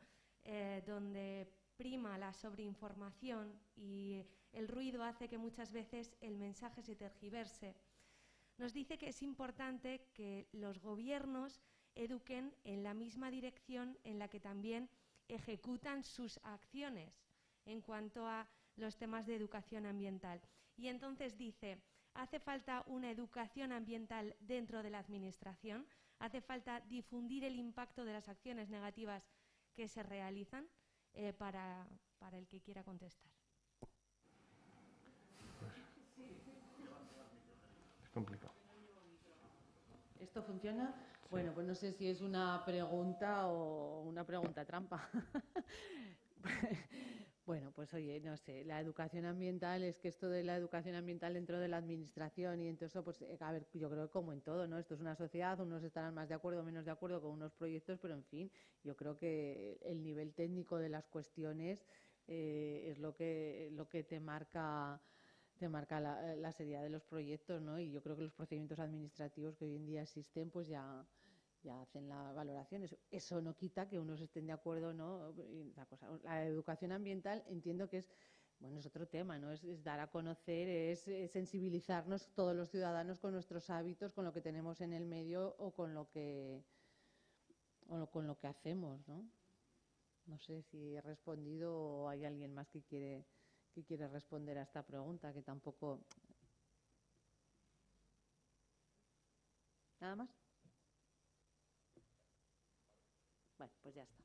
donde prima la sobreinformación y el ruido hace que muchas veces el mensaje se tergiverse. Nos dice que es importante que los gobiernos eduquen en la misma dirección en la que también ejecutan sus acciones en cuanto a los temas de educación ambiental. Y entonces dice, hace falta una educación ambiental dentro de la administración, hace falta difundir el impacto de las acciones negativas que se realizan, para el que quiera contestar. Es complicado. ¿Esto funciona? Sí. Bueno, pues no sé si es una pregunta o una pregunta trampa. Bueno, pues oye, no sé, la educación ambiental, es que esto de la educación ambiental dentro de la administración y entonces eso, pues a ver, yo creo que como en todo, ¿no? Esto es una sociedad, unos estarán más de acuerdo o menos de acuerdo con unos proyectos, pero en fin, yo creo que el nivel técnico de las cuestiones es lo que te marca la seriedad de los proyectos, ¿no? Y yo creo que los procedimientos administrativos que hoy en día existen, pues ya hacen la valoración. Eso no quita que unos estén de acuerdo, ¿no? La educación ambiental entiendo que es, bueno, es otro tema, ¿no? Es dar a conocer, es sensibilizarnos todos los ciudadanos con nuestros hábitos, con lo que tenemos en el medio o con lo que hacemos, ¿no? No sé si he respondido o hay alguien más que quiere responder a esta pregunta, que tampoco... ¿Nada más? Bueno, pues ya está.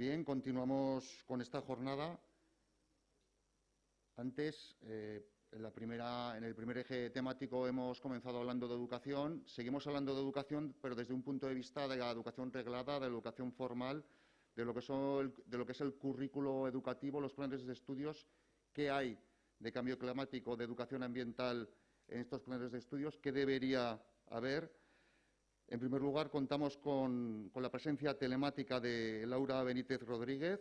Bien, continuamos con esta jornada. Antes, en el primer eje temático hemos comenzado hablando de educación. Seguimos hablando de educación, pero desde un punto de vista de la educación reglada, de la educación formal, de lo que es el currículo educativo, los planes de estudios, qué hay de cambio climático, de educación ambiental en estos planes de estudios, qué debería haber. En primer lugar, contamos con la presencia telemática de Laura Benítez Rodríguez.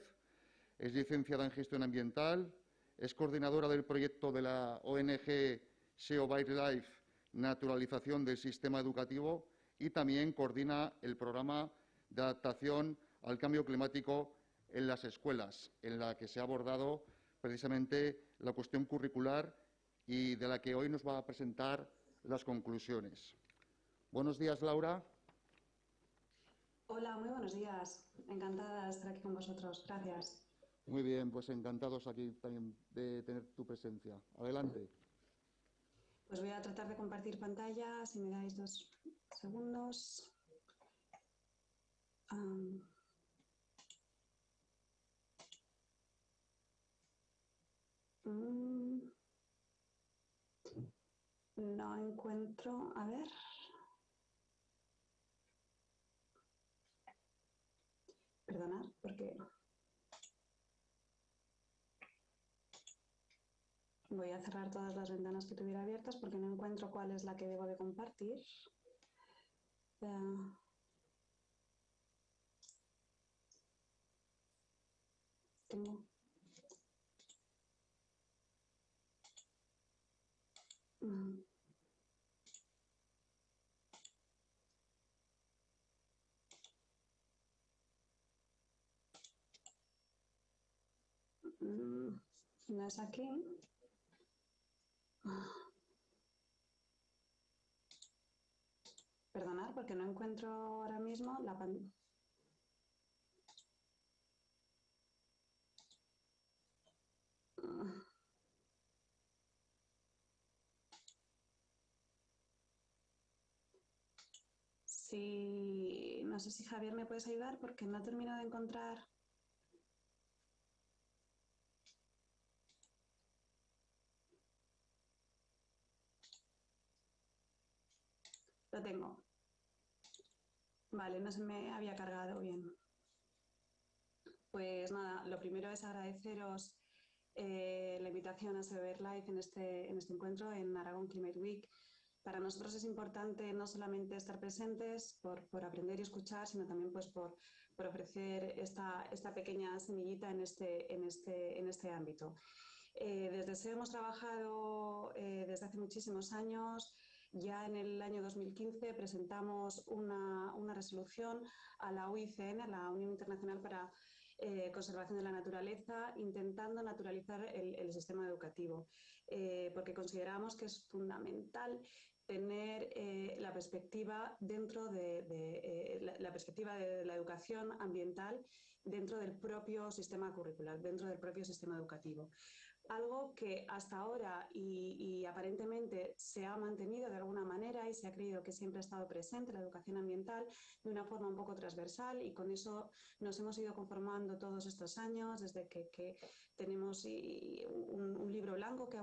Es licenciada en Gestión Ambiental, es coordinadora del proyecto de la ONG SEO Wildlife, Naturalización del Sistema Educativo, y también coordina el programa de adaptación al cambio climático en las escuelas, en la que se ha abordado precisamente la cuestión curricular y de la que hoy nos va a presentar las conclusiones. Buenos días, Laura. Hola, muy buenos días. Encantada de estar aquí con vosotros. Gracias. Muy bien, pues encantados aquí también de tener tu presencia. Adelante. Pues voy a tratar de compartir pantalla, si me dais 2 segundos. No encuentro... A ver... Perdonad, porque voy a cerrar todas las ventanas que tuviera abiertas porque no encuentro cuál es la que debo de compartir. Tengo... No es aquí. Perdonad, porque no encuentro ahora mismo la pantalla. Sí, no sé si Javier me puedes ayudar porque no termino de encontrar. Lo tengo. Vale, no se me había cargado bien. Pues nada, lo primero es agradeceros la invitación a SEO Wildlife en este encuentro en Aragón Climate Week. Para nosotros es importante no solamente estar presentes por aprender y escuchar, sino también pues por ofrecer esta pequeña semillita en este ámbito. Desde SEO hemos trabajado desde hace muchísimos años. Ya en el año 2015 presentamos una resolución a la UICN, a la Unión Internacional para Conservación de la Naturaleza, intentando naturalizar el sistema educativo, porque consideramos que es fundamental tener la perspectiva dentro la perspectiva de la educación ambiental dentro del propio sistema curricular, dentro del propio sistema educativo. Algo que hasta ahora y aparentemente se ha mantenido de alguna manera y se ha creído que siempre ha estado presente la educación ambiental de una forma un poco transversal, y con eso nos hemos ido conformando todos estos años, desde que tenemos un libro blanco que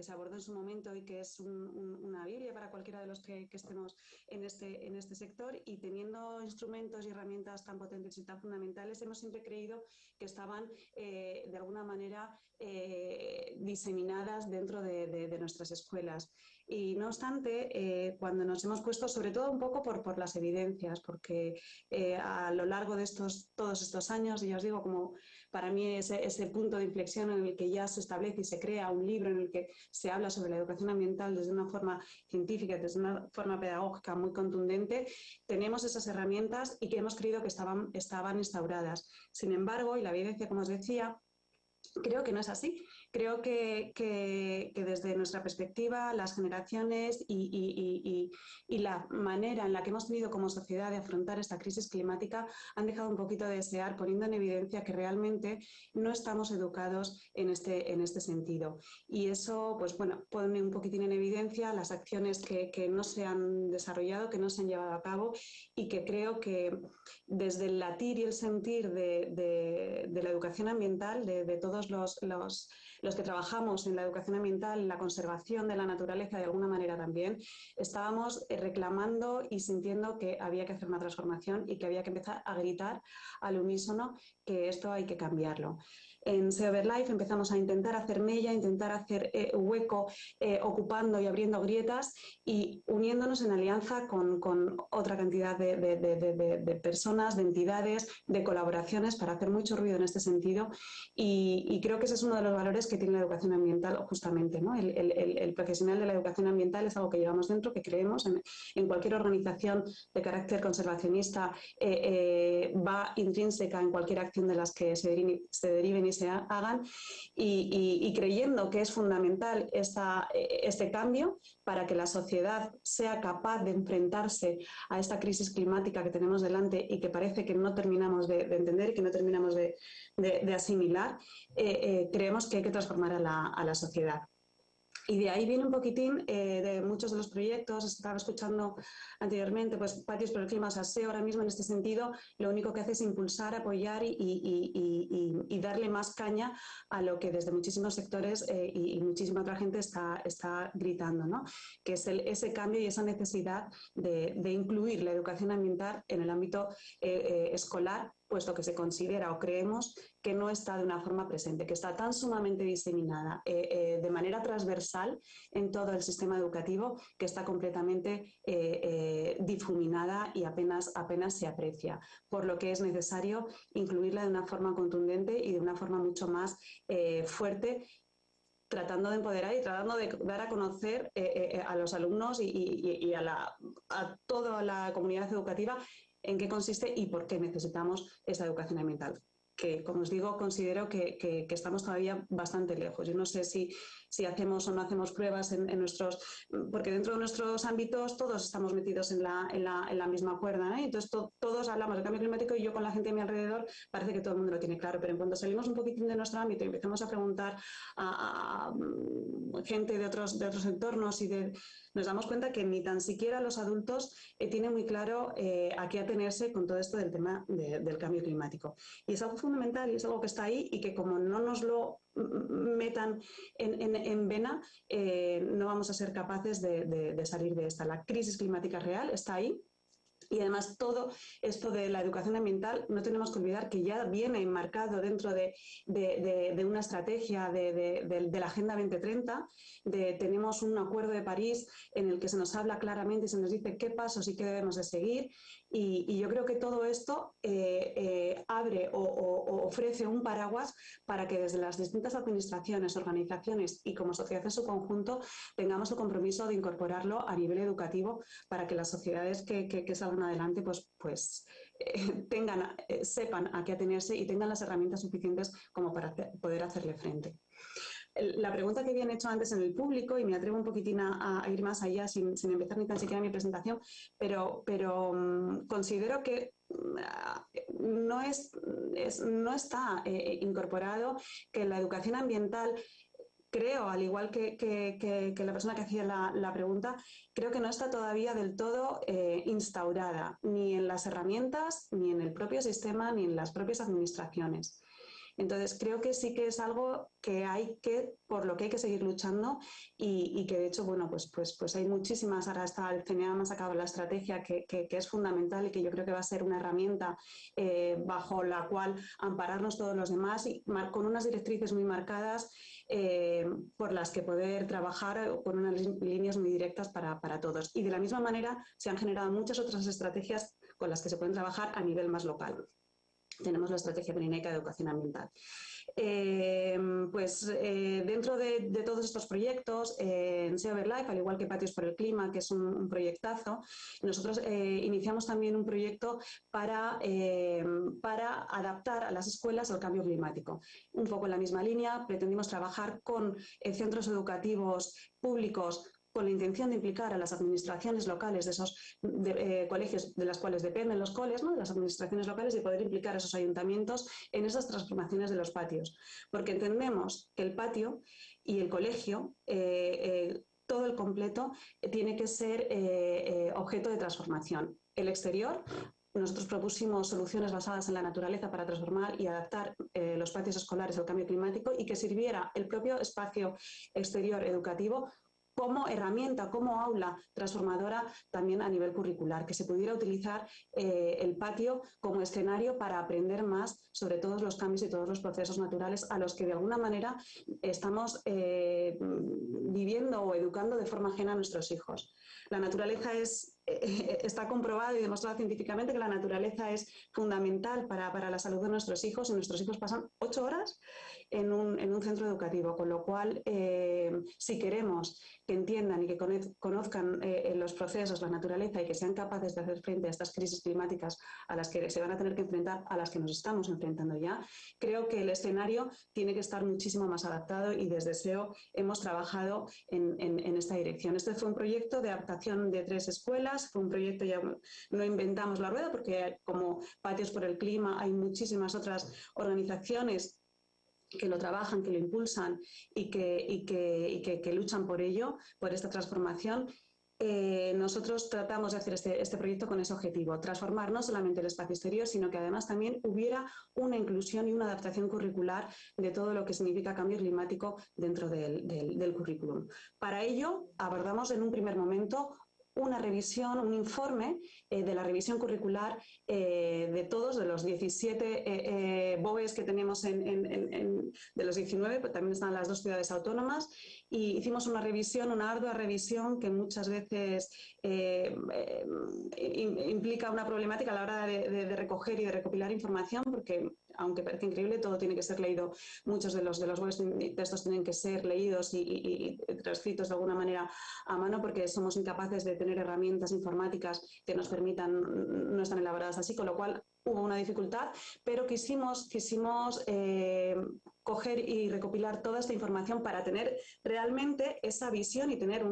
se abordó en su momento y que es una biblia para cualquiera de los que estemos en este sector, y teniendo instrumentos y herramientas tan potentes y tan fundamentales, hemos siempre creído que estaban de alguna manera diseminadas dentro de nuestras escuelas. Y no obstante, cuando nos hemos puesto, sobre todo un poco por las evidencias, porque a lo largo de todos estos años, y ya os digo, como para mí ese punto de inflexión en el que ya se establece y se crea un libro en el que se habla sobre la educación ambiental desde una forma científica, desde una forma pedagógica muy contundente, tenemos esas herramientas y que hemos creído que estaban instauradas. Sin embargo, y la evidencia, como os decía, Creo que no es así. Creo que desde nuestra perspectiva, las generaciones y la manera en la que hemos tenido como sociedad de afrontar esta crisis climática han dejado un poquito de desear, poniendo en evidencia que realmente no estamos educados en este sentido. Y eso, pues bueno, pone un poquitín en evidencia las acciones que no se han desarrollado, que no se han llevado a cabo, y que creo que desde el latir y el sentir de la educación ambiental, de todos los que trabajamos en la educación ambiental, en la conservación de la naturaleza de alguna manera también, estábamos reclamando y sintiendo que había que hacer una transformación y que había que empezar a gritar al unísono que esto hay que cambiarlo. En Save Our Life empezamos a intentar hacer mella, intentar hacer hueco, ocupando y abriendo grietas y uniéndonos en alianza con otra cantidad de personas, de entidades, de colaboraciones para hacer mucho ruido en este sentido, y creo que ese es uno de los valores que tiene la educación ambiental justamente, ¿no? El profesional de la educación ambiental es algo que llevamos dentro, que creemos en cualquier organización de carácter conservacionista, va intrínseca en cualquier acción de las que se deriven y se hagan, y creyendo que es fundamental este cambio para que la sociedad sea capaz de enfrentarse a esta crisis climática que tenemos delante y que parece que no terminamos de entender y que no terminamos de asimilar, creemos que hay que transformar a la sociedad. Y de ahí viene un poquitín de muchos de los proyectos. Estaba escuchando anteriormente, pues Patios por el Clima, o sea, SEO ahora mismo en este sentido lo único que hace es impulsar, apoyar y darle más caña a lo que desde muchísimos sectores y muchísima otra gente está gritando, ¿no? Que es ese cambio y esa necesidad de incluir la educación ambiental en el ámbito escolar, puesto que se considera o creemos que no está de una forma presente, que está tan sumamente diseminada de manera transversal en todo el sistema educativo, que está completamente difuminada y apenas se aprecia, por lo que es necesario incluirla de una forma contundente y de una forma mucho más fuerte, tratando de empoderar y tratando de dar a conocer a los alumnos y a toda la comunidad educativa en qué consiste y por qué necesitamos esta educación ambiental, que, como os digo, considero que estamos todavía bastante lejos. Yo no sé si hacemos o no hacemos pruebas en nuestros... Porque dentro de nuestros ámbitos todos estamos metidos en la misma cuerda, ¿no? Entonces todos hablamos del cambio climático y yo con la gente a mi alrededor parece que todo el mundo lo tiene claro, pero en cuanto salimos un poquitín de nuestro ámbito y empezamos a preguntar a gente de otros entornos nos damos cuenta que ni tan siquiera los adultos tienen muy claro a qué atenerse con todo esto del tema del cambio climático. Y es algo fundamental y es algo que está ahí y que como no nos lo metan en vena, no vamos a ser capaces de salir de esta. La crisis climática real está ahí. Y además todo esto de la educación ambiental no tenemos que olvidar que ya viene enmarcado dentro de una estrategia de la Agenda 2030. Tenemos un acuerdo de París en el que se nos habla claramente y se nos dice qué pasos y qué debemos de seguir. Y yo creo que todo esto abre o ofrece un paraguas para que desde las distintas administraciones, organizaciones y como sociedad en su conjunto tengamos el compromiso de incorporarlo a nivel educativo para que las sociedades que salgan adelante sepan a qué atenerse y tengan las herramientas suficientes como para poder hacerle frente. La pregunta que habían hecho antes en el público, y me atrevo un poquitín a ir más allá sin empezar ni tan siquiera mi presentación, pero considero que no está incorporado que la educación ambiental, creo, al igual que la persona que hacía la pregunta, creo que no está todavía del todo instaurada, ni en las herramientas, ni en el propio sistema, ni en las propias administraciones. Entonces, creo que sí que es algo por lo que hay que seguir luchando y que, de hecho, bueno, pues hay muchísimas, ahora está el CNA más sacado la estrategia que es fundamental y que yo creo que va a ser una herramienta bajo la cual ampararnos todos los demás y con unas directrices muy marcadas por las que poder trabajar con unas líneas muy directas para todos. Y de la misma manera se han generado muchas otras estrategias con las que se pueden trabajar a nivel más local. Tenemos la estrategia Pirinaica de educación ambiental. Dentro de todos estos proyectos, en Sea Over Life, al igual que Patios por el Clima, que es un proyectazo, nosotros iniciamos también un proyecto para adaptar a las escuelas al cambio climático. Un poco en la misma línea, pretendimos trabajar con centros educativos públicos con la intención de implicar a las administraciones locales de esos colegios de las cuales dependen los coles, ¿no?, de las administraciones locales, y poder implicar a esos ayuntamientos en esas transformaciones de los patios. Porque entendemos que el patio y el colegio, todo el completo, tiene que ser objeto de transformación. El exterior, nosotros propusimos soluciones basadas en la naturaleza para transformar y adaptar los patios escolares al cambio climático, y que sirviera el propio espacio exterior educativo como herramienta, como aula transformadora también a nivel curricular, que se pudiera utilizar el patio como escenario para aprender más sobre todos los cambios y todos los procesos naturales a los que de alguna manera estamos viviendo o educando de forma ajena a nuestros hijos. La naturaleza está comprobado y demostrado científicamente que la naturaleza es fundamental para la salud de nuestros hijos, y nuestros hijos pasan 8 horas en un centro educativo, con lo cual, si queremos que entiendan y que conozcan los procesos, la naturaleza, y que sean capaces de hacer frente a estas crisis climáticas a las que se van a tener que enfrentar, a las que nos estamos enfrentando ya, creo que el escenario tiene que estar muchísimo más adaptado, y desde SEO hemos trabajado en esta dirección. Este fue un proyecto de adaptación de 3 escuelas, fue un proyecto, ya no inventamos la rueda, porque como Patios por el Clima hay muchísimas otras organizaciones que lo trabajan, que lo impulsan y que luchan por ello, por esta transformación. Nosotros tratamos de hacer este proyecto con ese objetivo, transformar no solamente el espacio exterior, sino que además también hubiera una inclusión y una adaptación curricular de todo lo que significa cambio climático dentro del currículum. Para ello, abordamos en un primer momento una revisión, un informe de la revisión curricular de todos, de los 17 BOEs que tenemos de los 19, pero también están las 2 ciudades autónomas, y hicimos una revisión, una ardua revisión que muchas veces implica una problemática a la hora de recoger y de recopilar información, porque aunque parece increíble, todo tiene que ser leído. Muchos de los BOEs textos tienen que ser leídos y transcritos de alguna manera a mano, porque somos incapaces de tener herramientas informáticas que nos permitan, no están elaboradas así, con lo cual hubo una dificultad, pero quisimos coger y recopilar toda esta información para tener realmente esa visión y tener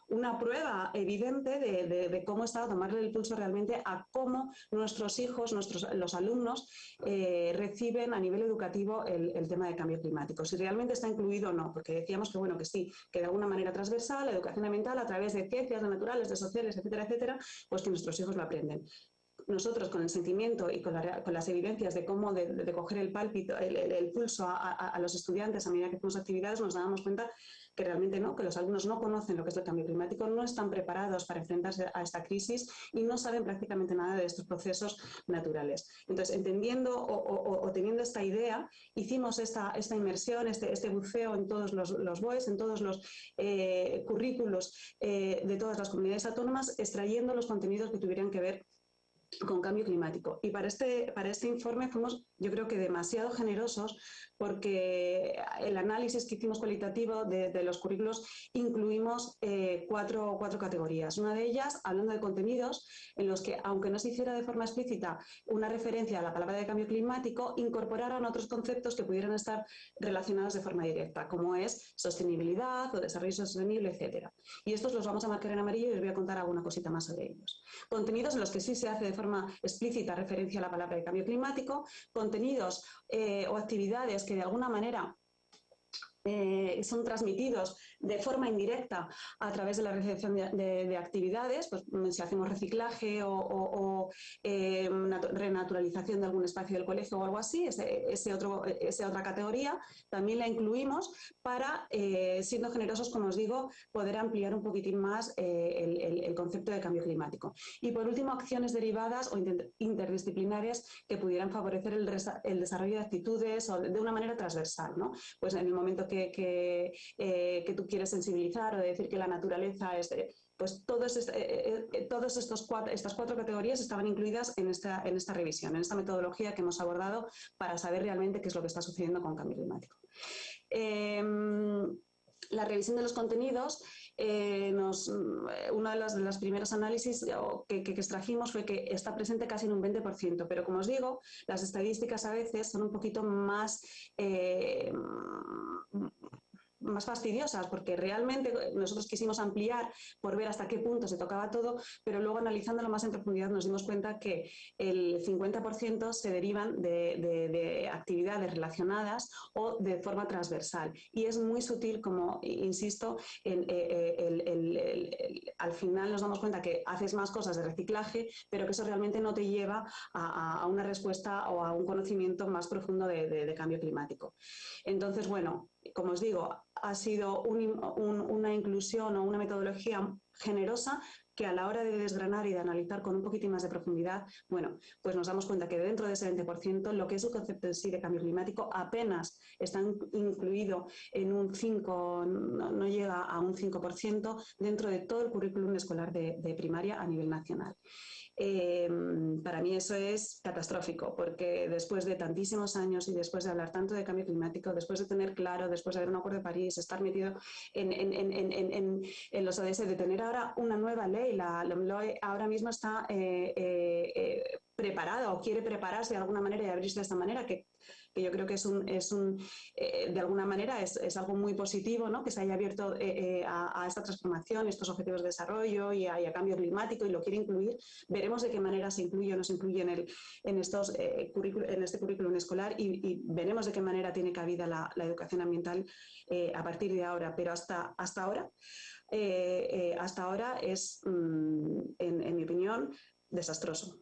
una prueba evidente de cómo está, tomarle el pulso realmente a cómo nuestros hijos, los alumnos, reciben a nivel educativo el tema de cambio climático. Si realmente está incluido o no, porque decíamos que bueno, que sí, que de alguna manera transversal, la educación ambiental a través de ciencias, de naturales, de sociales, etcétera, etcétera, pues que nuestros hijos lo aprenden. Nosotros, con el sentimiento y con las evidencias de cómo de coger el pálpito, el pulso a los estudiantes a medida que hacemos actividades, nos dábamos cuenta que realmente no, que los alumnos no conocen lo que es el cambio climático, no están preparados para enfrentarse a esta crisis y no saben prácticamente nada de estos procesos naturales. Entonces, entendiendo o teniendo esta idea, hicimos esta inmersión, este buceo en todos los BOEs, en todos los currículos de todas las comunidades autónomas, extrayendo los contenidos que tuvieran que ver con cambio climático. Y para este informe fuimos, yo creo que demasiado generosos, porque el análisis que hicimos cualitativo de los currículos incluimos 4 categorías. Una de ellas, hablando de contenidos, en los que, aunque no se hiciera de forma explícita una referencia a la palabra de cambio climático, incorporaran otros conceptos que pudieran estar relacionados de forma directa, como es sostenibilidad o desarrollo sostenible, etcétera. Y estos los vamos a marcar en amarillo y os voy a contar alguna cosita más sobre ellos. Contenidos en los que sí se hace de forma explícita referencia a la palabra de cambio climático, contenidos o actividades que de alguna manera son transmitidos de forma indirecta a través de la recepción de actividades, pues si hacemos reciclaje o renaturalización de algún espacio del colegio o algo así, esa otra categoría también la incluimos para, siendo generosos, como os digo, poder ampliar un poquitín más el concepto de cambio climático. Y por último, acciones derivadas o interdisciplinarias que pudieran favorecer el desarrollo de actitudes o de una manera transversal, ¿no? Pues en el momento que que tú quieres sensibilizar o de decir que la naturaleza es... Pues estas cuatro categorías estaban incluidas en esta revisión, en esta metodología que hemos abordado para saber realmente qué es lo que está sucediendo con cambio climático. La revisión de los contenidos, uno de los primeros análisis que extrajimos fue que está presente casi en un 20%, pero como os digo, las estadísticas a veces son un poquito más fastidiosas, porque realmente nosotros quisimos ampliar por ver hasta qué punto se tocaba todo, pero luego analizándolo más en profundidad nos dimos cuenta que el 50% se derivan de actividades relacionadas o de forma transversal. Y es muy sutil, como insisto, al final nos damos cuenta que haces más cosas de reciclaje, pero que eso realmente no te lleva a una respuesta o a un conocimiento más profundo de cambio climático. Entonces, bueno, como os digo, ha sido una inclusión o una metodología generosa que a la hora de desgranar y de analizar con un poquitín más de profundidad, bueno, pues nos damos cuenta que dentro de ese 20%, lo que es el concepto en sí de cambio climático apenas está incluido en un 5%, no llega a un 5% dentro de todo el currículum escolar de primaria a nivel nacional. Para mí eso es catastrófico, porque después de tantísimos años y después de hablar tanto de cambio climático, después de tener claro, después de haber un acuerdo de París, estar metido en los ODS, de tener ahora una nueva ley, la LOMLOE ahora mismo está preparada o quiere prepararse de alguna manera y abrirse de esta manera, que yo creo que de alguna manera es algo muy positivo, ¿no? Que se haya abierto a esta transformación, estos objetivos de desarrollo y a cambio climático, y lo quiere incluir. Veremos de qué manera se incluye o no se incluye en este currículum escolar, y veremos de qué manera tiene cabida la educación ambiental a partir de ahora. Pero hasta ahora es, en mi opinión, desastroso.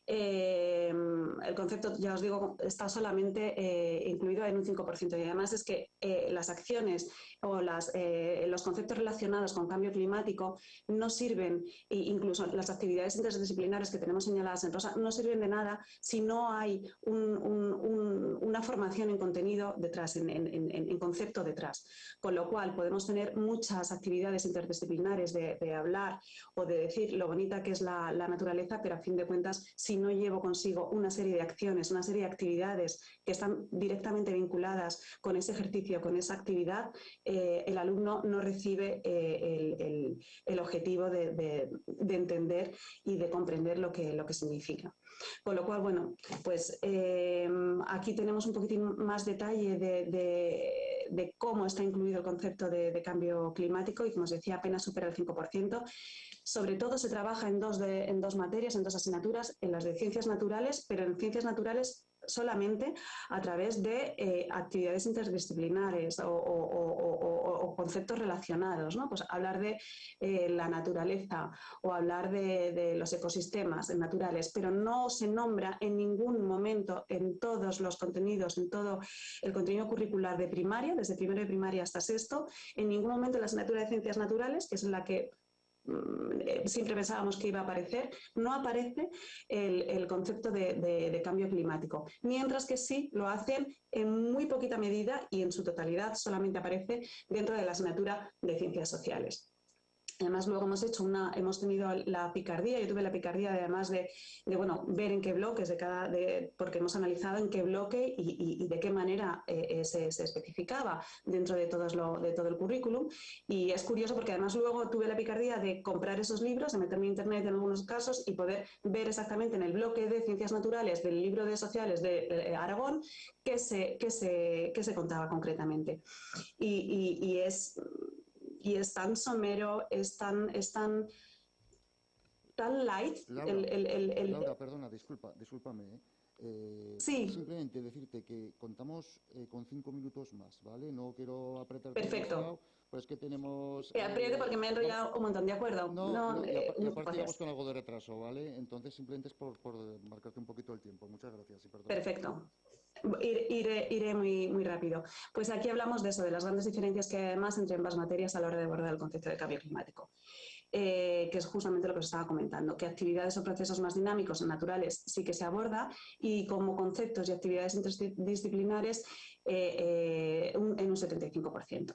El concepto, ya os digo, está solamente incluido en un 5%, y además es que las acciones o los conceptos relacionados con cambio climático no sirven, e incluso las actividades interdisciplinares que tenemos señaladas en rosa, no sirven de nada si no hay una formación en contenido detrás, en concepto detrás. Con lo cual podemos tener muchas actividades interdisciplinares de hablar o de decir lo bonita que es la naturaleza, pero a fin de cuentas, si no llevo consigo una serie de acciones, una serie de actividades que están directamente vinculadas con ese ejercicio, con esa actividad, el alumno no recibe el objetivo de entender y de comprender lo que significa. Con lo cual, bueno, pues aquí tenemos un poquitín más detalle de cómo está incluido el concepto de cambio climático, y como os decía, apenas supera el 5%. Sobre todo se trabaja en dos materias, en dos asignaturas, en las de ciencias naturales, pero en ciencias naturales solamente a través de actividades interdisciplinares o conceptos relacionados, ¿no? Pues hablar de la naturaleza o hablar de los ecosistemas naturales, pero no se nombra en ningún momento en todos los contenidos, en todo el contenido curricular de primaria, desde primero de primaria hasta sexto, en ningún momento en la asignatura de ciencias naturales, que es en la que siempre pensábamos que iba a aparecer, no aparece el concepto de cambio climático, mientras que sí lo hacen en muy poquita medida, y en su totalidad solamente aparece dentro de la asignatura de ciencias sociales. Además, luego hemos tenido la picardía, yo tuve la picardía además de ver en qué bloques porque hemos analizado en qué bloque y de qué manera se especificaba dentro de todo el currículum. Y es curioso porque además luego tuve la picardía de comprar esos libros, de meterme en internet en algunos casos y poder ver exactamente en el bloque de ciencias naturales del libro de sociales de Aragón qué se contaba concretamente. Y es tan somero, es tan light. Laura, perdona, discúlpame. Sí. Simplemente decirte que contamos con 5 minutos más, ¿vale? No quiero apretar. Perfecto. Pues que tenemos... apriete porque me he enrollado un montón, ¿de acuerdo? Y aparte vamos con algo de retraso, ¿vale? Entonces simplemente es por marcarte un poquito el tiempo. Muchas gracias y perdón. Perfecto. Iré muy rápido. Pues aquí hablamos de eso, de las grandes diferencias que hay además entre ambas materias a la hora de abordar el concepto de cambio climático. Que es justamente lo que os estaba comentando, que actividades o procesos más dinámicos o naturales sí que se aborda, y como conceptos y actividades interdisciplinares en un 75%.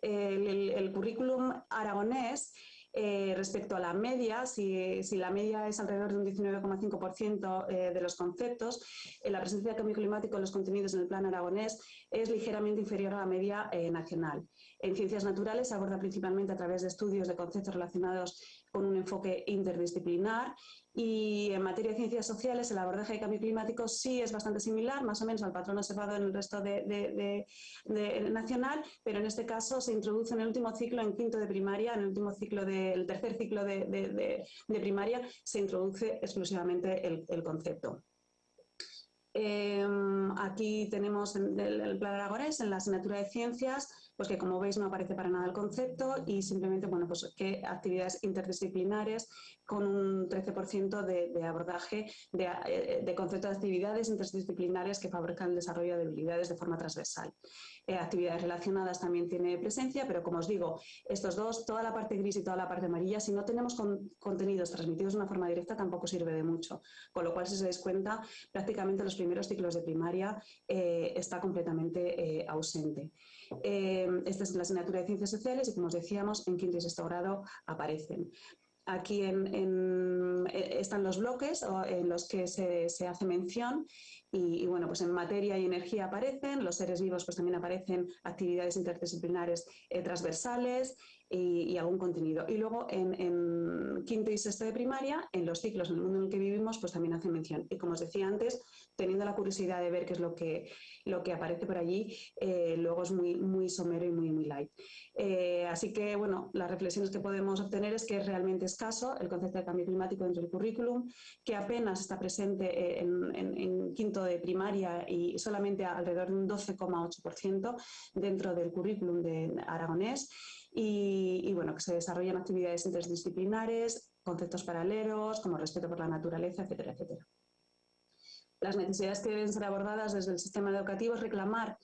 El currículum aragonés, respecto a la media, si la media es alrededor de un 19,5% de los conceptos, la presencia de cambio climático en los contenidos en el plan aragonés es ligeramente inferior a la media nacional. En ciencias naturales se aborda principalmente a través de estudios de conceptos relacionados con un enfoque interdisciplinar, y en materia de ciencias sociales el abordaje de cambio climático sí es bastante similar, más o menos al patrón observado en el resto de nacional, pero en este caso se introduce en el último ciclo, en quinto de primaria, en el último ciclo el tercer ciclo de primaria, se introduce exclusivamente el concepto. Aquí tenemos el plan aragonés en la asignatura de ciencias, pues que como veis no aparece para nada el concepto, y simplemente, bueno, pues que actividades interdisciplinares con un 13% de abordaje de concepto de actividades interdisciplinares que favorezcan el desarrollo de habilidades de forma transversal. Actividades relacionadas también tiene presencia, pero como os digo, estos dos, toda la parte gris y toda la parte amarilla, si no tenemos contenidos transmitidos de una forma directa, tampoco sirve de mucho. Con lo cual, si os dais cuenta, prácticamente los primeros ciclos de primaria está completamente ausente. Esta es la asignatura de Ciencias Sociales y, como os decíamos, en quinto y sexto grado aparecen. Aquí están los bloques en los que se hace mención y bueno, pues en materia y energía aparecen, los seres vivos pues también aparecen actividades interdisciplinares transversales y algún contenido. Y luego en quinto y sexto de primaria, en los ciclos, en el mundo en el que vivimos, pues también hacen mención. Y como os decía antes, teniendo la curiosidad de ver qué es lo que aparece por allí, luego es muy somero y muy light. Así que, bueno, las reflexiones que podemos obtener es que es realmente escaso el concepto de cambio climático dentro del currículum, que apenas está presente en quinto de primaria y solamente alrededor de un 12,8% dentro del currículum de aragonés, y bueno, que se desarrollan actividades interdisciplinares, conceptos paralelos como respeto por la naturaleza, etcétera, etcétera. Las necesidades que deben ser abordadas desde el sistema educativo es reclamar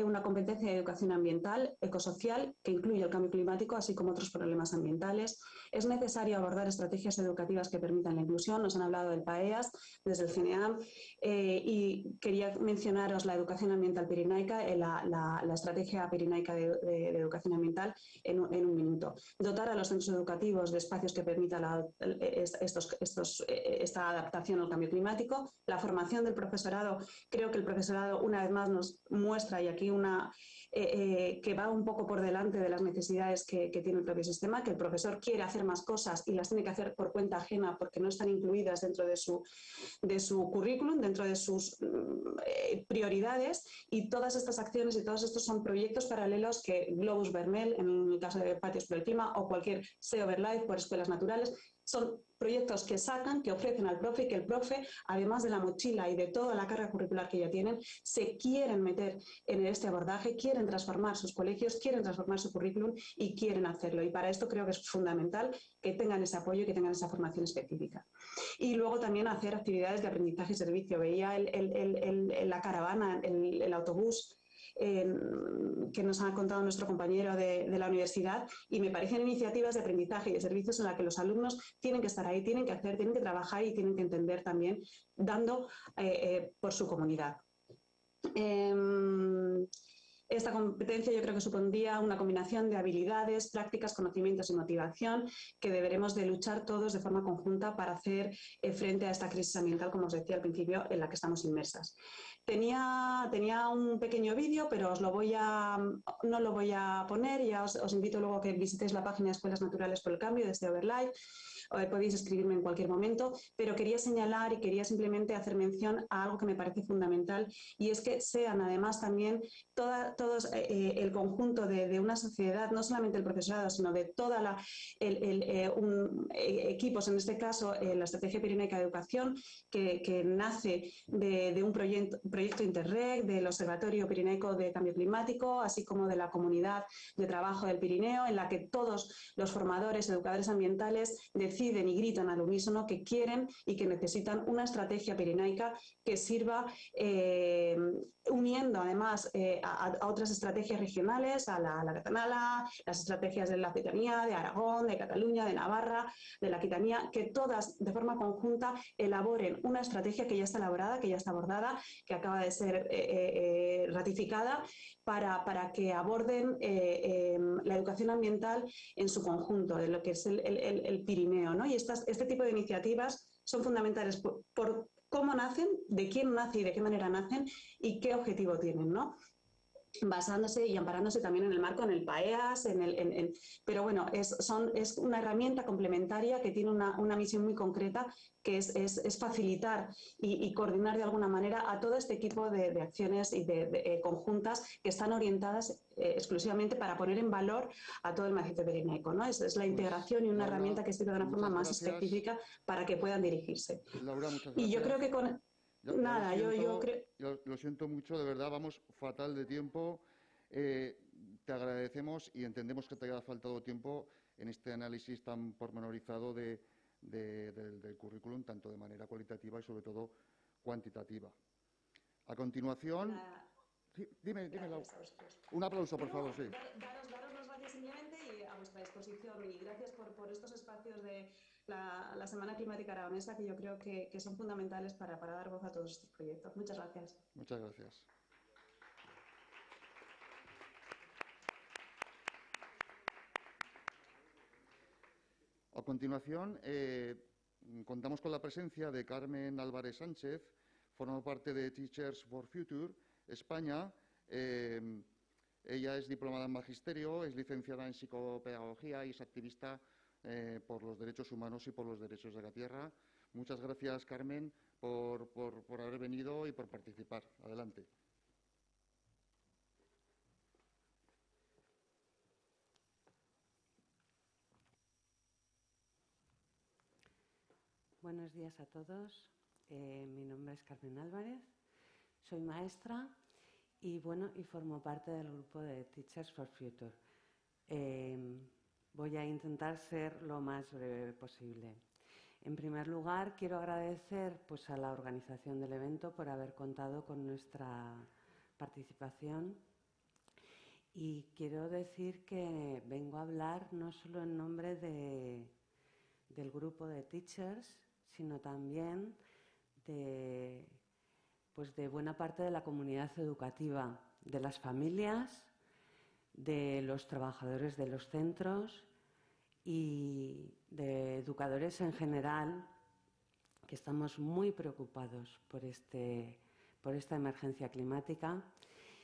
una competencia de educación ambiental, ecosocial, que incluye el cambio climático, así como otros problemas ambientales. Es necesario abordar estrategias educativas que permitan la inclusión. Nos han hablado del PAEAS, desde el CNEAM, y quería mencionaros la educación ambiental pirenaica, la estrategia pirenaica de educación ambiental en un minuto. Dotar a los centros educativos de espacios que permitan esta adaptación al cambio climático. La formación del profesorado, creo que el profesorado una vez más nos muestra, y aquí que va un poco por delante de las necesidades que tiene el propio sistema, que el profesor quiere hacer más cosas y las tiene que hacer por cuenta ajena porque no están incluidas dentro de su currículum, dentro de sus prioridades, y todas estas acciones y todos estos son proyectos paralelos que Globus Vermel, en el caso de Patios por el Clima, o cualquier SEO Verlife por escuelas naturales, son proyectos que sacan, que ofrecen al profe, y que el profe, además de la mochila y de toda la carga curricular que ya tienen, se quieren meter en este abordaje, quieren transformar sus colegios, quieren transformar su currículum y quieren hacerlo. Y para esto creo que es fundamental que tengan ese apoyo y que tengan esa formación específica. Y luego también hacer actividades de aprendizaje y servicio. Veía la caravana, el autobús, que nos ha contado nuestro compañero de la universidad, y me parecen iniciativas de aprendizaje y de servicios en las que los alumnos tienen que estar ahí, tienen que hacer, tienen que trabajar y tienen que entender también, dando por su comunidad. Esta competencia yo creo que supondría una combinación de habilidades, prácticas, conocimientos y motivación que deberemos de luchar todos de forma conjunta para hacer frente a esta crisis ambiental, como os decía al principio, en la que estamos inmersas. Tenía un pequeño vídeo, pero no lo voy a poner. Ya os invito luego a que visitéis la página de Escuelas Naturales por el Cambio de SEO Verlife. Podéis escribirme en cualquier momento, pero quería señalar y quería simplemente hacer mención a algo que me parece fundamental, y es que sean además también todos el conjunto de una sociedad, no solamente el profesorado, sino de toda equipos, en este caso la Estrategia Pirenaica de Educación, que nace de un proyecto Interreg, del Observatorio Pirenaico de Cambio Climático, así como de la comunidad de trabajo del Pirineo, en la que todos los formadores, educadores ambientales deciden y gritan al unísono que quieren y que necesitan una estrategia pirenaica que sirva uniendo además a otras estrategias regionales, a la catalana, las estrategias de la Occitania, de Aragón, de Cataluña, de Navarra, de la Aquitania, que todas de forma conjunta elaboren una estrategia que ya está elaborada, que ya está abordada, que acaba de ser ratificada para que aborden la educación ambiental en su conjunto, de lo que es el Pirineo, ¿no? Y este tipo de iniciativas son fundamentales por cómo nacen, de quién nace y de qué manera nacen y qué objetivo tienen, ¿no? Basándose y amparándose también en el marco, en el PAEAS, pero bueno, es una herramienta complementaria que tiene una misión muy concreta, que es facilitar y coordinar de alguna manera a todo este equipo de acciones y de conjuntas que están orientadas exclusivamente para poner en valor a todo el macizo pirenaico, ¿no? Es la integración y una herramienta que sirve de una forma más específica para que puedan dirigirse. Laura, muchas gracias. Y yo creo que con... Nada, yo creo... Lo siento mucho, de verdad, vamos fatal de tiempo. Te agradecemos y entendemos que te haya faltado tiempo en este análisis tan pormenorizado del currículum, tanto de manera cualitativa y, sobre todo, cuantitativa. A continuación... Sí, dime, Laura. Un aplauso, por favor, sí. Daros las gracias simplemente y a vuestra disposición. Y gracias por estos espacios de la Semana Climática Aragonesa, que yo creo que son fundamentales para dar voz a todos estos proyectos. Muchas gracias. Muchas gracias. A continuación, contamos con la presencia de Carmen Álvarez Sánchez, forma parte de Teachers for Future España. Ella es diplomada en Magisterio, es licenciada en Psicopedagogía y es activista por los derechos humanos y por los derechos de la tierra. Muchas gracias, Carmen, por haber venido y por participar. Adelante. Buenos días a todos. Mi nombre es Carmen Álvarez, soy maestra y formo parte del grupo de Teachers for Future. Voy a intentar ser lo más breve posible. En primer lugar, quiero agradecer a la organización del evento por haber contado con nuestra participación y quiero decir que vengo a hablar no solo en nombre del grupo de Teachers, sino también de buena parte de la comunidad educativa, de las familias, de los trabajadores de los centros y de educadores en general, que estamos muy preocupados por esta emergencia climática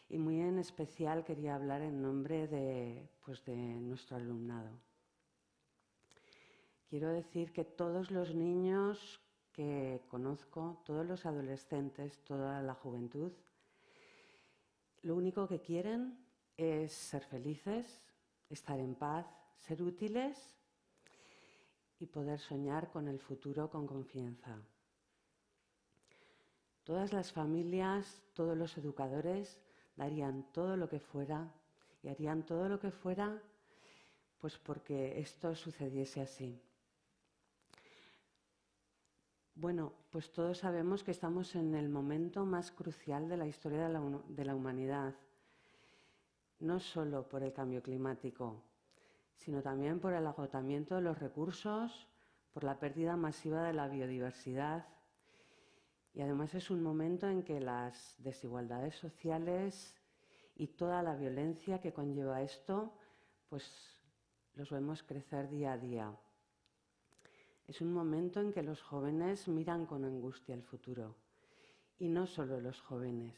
y muy en especial quería hablar en nombre de nuestro alumnado. Quiero decir que todos los niños que conozco, todos los adolescentes, toda la juventud, lo único que quieren es ser felices, estar en paz, ser útiles y poder soñar con el futuro con confianza. Todas las familias, todos los educadores darían todo lo que fuera y harían todo lo que fuera porque esto sucediese así. Todos sabemos que estamos en el momento más crucial de la historia de la humanidad, no solo por el cambio climático, sino también por el agotamiento de los recursos, por la pérdida masiva de la biodiversidad. Y además es un momento en que las desigualdades sociales y toda la violencia que conlleva esto, los vemos crecer día a día. Es un momento en que los jóvenes miran con angustia el futuro, y no solo los jóvenes.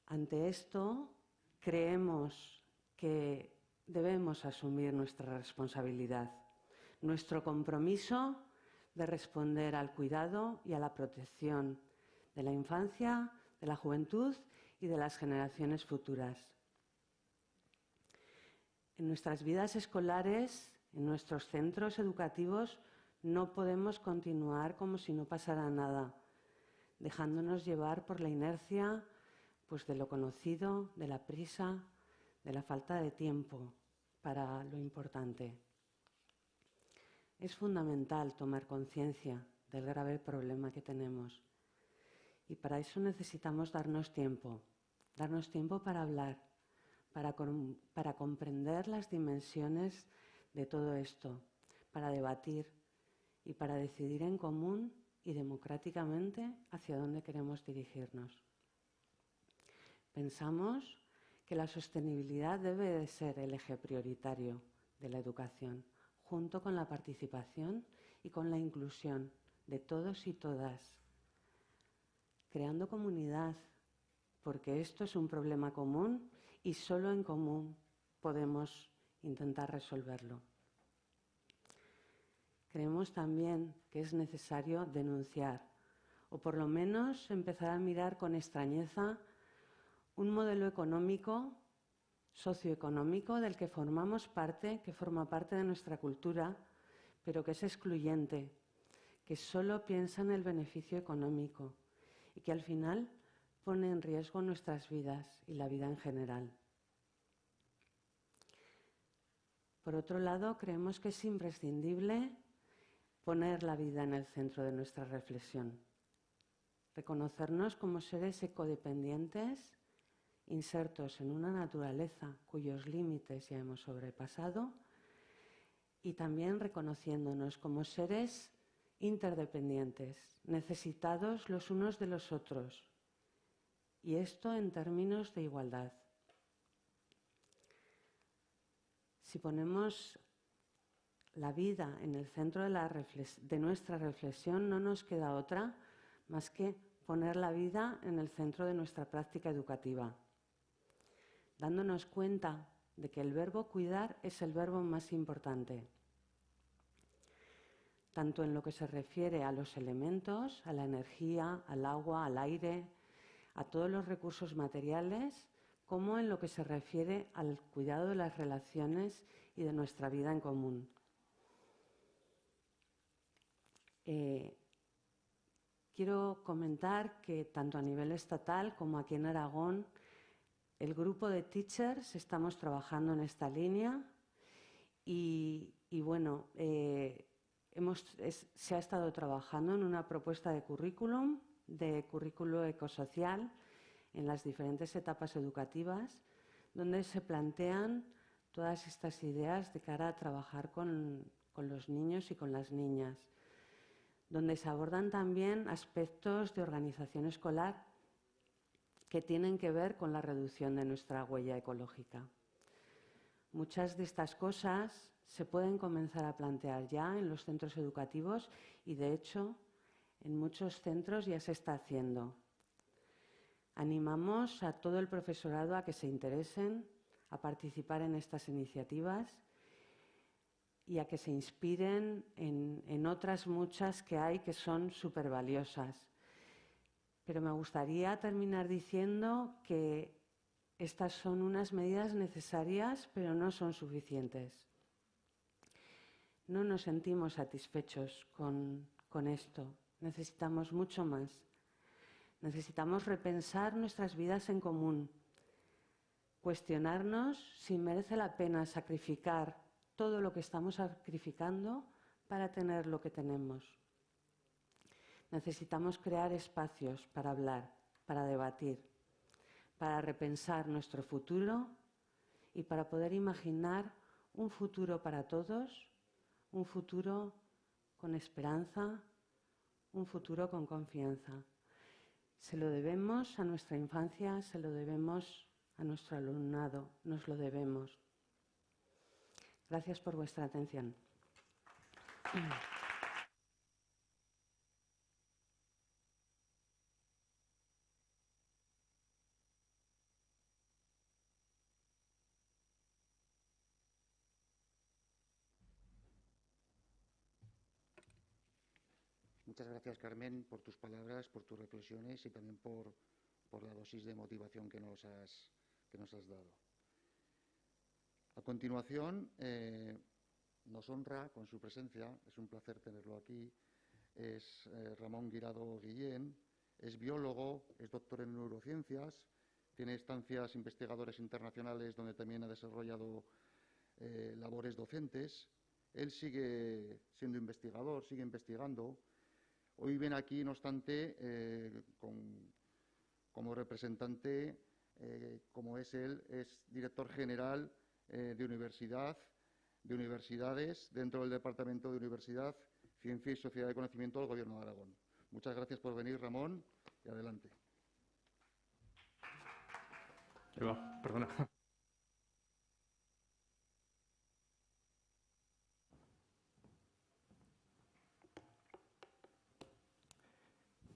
Ante esto, creemos que debemos asumir nuestra responsabilidad, nuestro compromiso de responder al cuidado y a la protección de la infancia, de la juventud y de las generaciones futuras. En nuestras vidas escolares, en nuestros centros educativos, no podemos continuar como si no pasara nada, dejándonos llevar por la inercia de lo conocido, de la prisa, de la falta de tiempo para lo importante. Es fundamental tomar conciencia del grave problema que tenemos y para eso necesitamos darnos tiempo, darnos tiempo para hablar, para comprender las dimensiones de todo esto, para debatir y para decidir en común y democráticamente hacia dónde queremos dirigirnos. Pensamos que la sostenibilidad debe de ser el eje prioritario de la educación, junto con la participación y con la inclusión de todos y todas, creando comunidad, porque esto es un problema común y solo en común podemos intentar resolverlo. Creemos también que es necesario denunciar, o por lo menos empezar a mirar con extrañeza un modelo económico, socioeconómico del que formamos parte, que forma parte de nuestra cultura, pero que es excluyente, que solo piensa en el beneficio económico y que al final pone en riesgo nuestras vidas y la vida en general. Por otro lado, creemos que es imprescindible poner la vida en el centro de nuestra reflexión, reconocernos como seres ecodependientes, insertos en una naturaleza cuyos límites ya hemos sobrepasado, y también reconociéndonos como seres interdependientes, necesitados los unos de los otros, y esto en términos de igualdad. Si ponemos la vida en el centro de nuestra reflexión, no nos queda otra más que poner la vida en el centro de nuestra práctica educativa, dándonos cuenta de que el verbo cuidar es el verbo más importante, tanto en lo que se refiere a los elementos, a la energía, al agua, al aire, a todos los recursos materiales, como en lo que se refiere al cuidado de las relaciones y de nuestra vida en común. Quiero comentar que tanto a nivel estatal como aquí en Aragón, el grupo de teachers estamos trabajando en esta línea y bueno, se ha estado trabajando en una propuesta de currículum ecosocial en las diferentes etapas educativas, donde se plantean todas estas ideas de cara a trabajar con los niños y con las niñas, donde se abordan también aspectos de organización escolar que tienen que ver con la reducción de nuestra huella ecológica. Muchas de estas cosas se pueden comenzar a plantear ya en los centros educativos y, de hecho, en muchos centros ya se está haciendo. Animamos a todo el profesorado a que se interesen, a participar en estas iniciativas y a que se inspiren en otras muchas que hay que son súper valiosas. Pero me gustaría terminar diciendo que estas son unas medidas necesarias, pero no son suficientes. No nos sentimos satisfechos con esto. Necesitamos mucho más. Necesitamos repensar nuestras vidas en común, cuestionarnos si merece la pena sacrificar todo lo que estamos sacrificando para tener lo que tenemos. Necesitamos crear espacios para hablar, para debatir, para repensar nuestro futuro y para poder imaginar un futuro para todos, un futuro con esperanza, un futuro con confianza. Se lo debemos a nuestra infancia, se lo debemos a nuestro alumnado, nos lo debemos. Gracias por vuestra atención. Muchas gracias, Carmen, por tus palabras, por tus reflexiones y también por la dosis de motivación que nos has dado. A continuación, nos honra con su presencia, es un placer tenerlo aquí, es Ramón Guirado Guillén, es biólogo, es doctor en neurociencias, tiene estancias investigadoras internacionales donde también ha desarrollado labores docentes. Él sigue siendo investigador, sigue investigando. Hoy viene aquí, no obstante, como representante como es él, es director general de universidades dentro del Departamento de Universidad, Ciencia y Sociedad de Conocimiento del Gobierno de Aragón. Muchas gracias por venir, Ramón, y adelante. Perdona.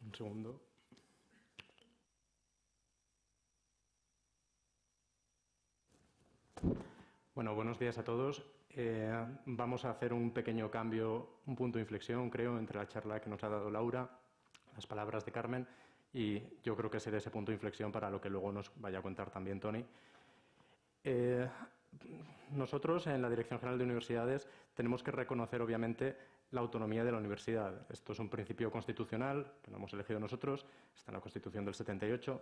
Un segundo. Bueno, buenos días a todos. Vamos a hacer un pequeño cambio, un punto de inflexión, creo, entre la charla que nos ha dado Laura, las palabras de Carmen, y yo creo que será ese punto de inflexión para lo que luego nos vaya a contar también Tony. Nosotros, en la Dirección General de Universidades, tenemos que reconocer, obviamente, la autonomía de la universidad. Esto es un principio constitucional que no hemos elegido nosotros, está en la Constitución del 78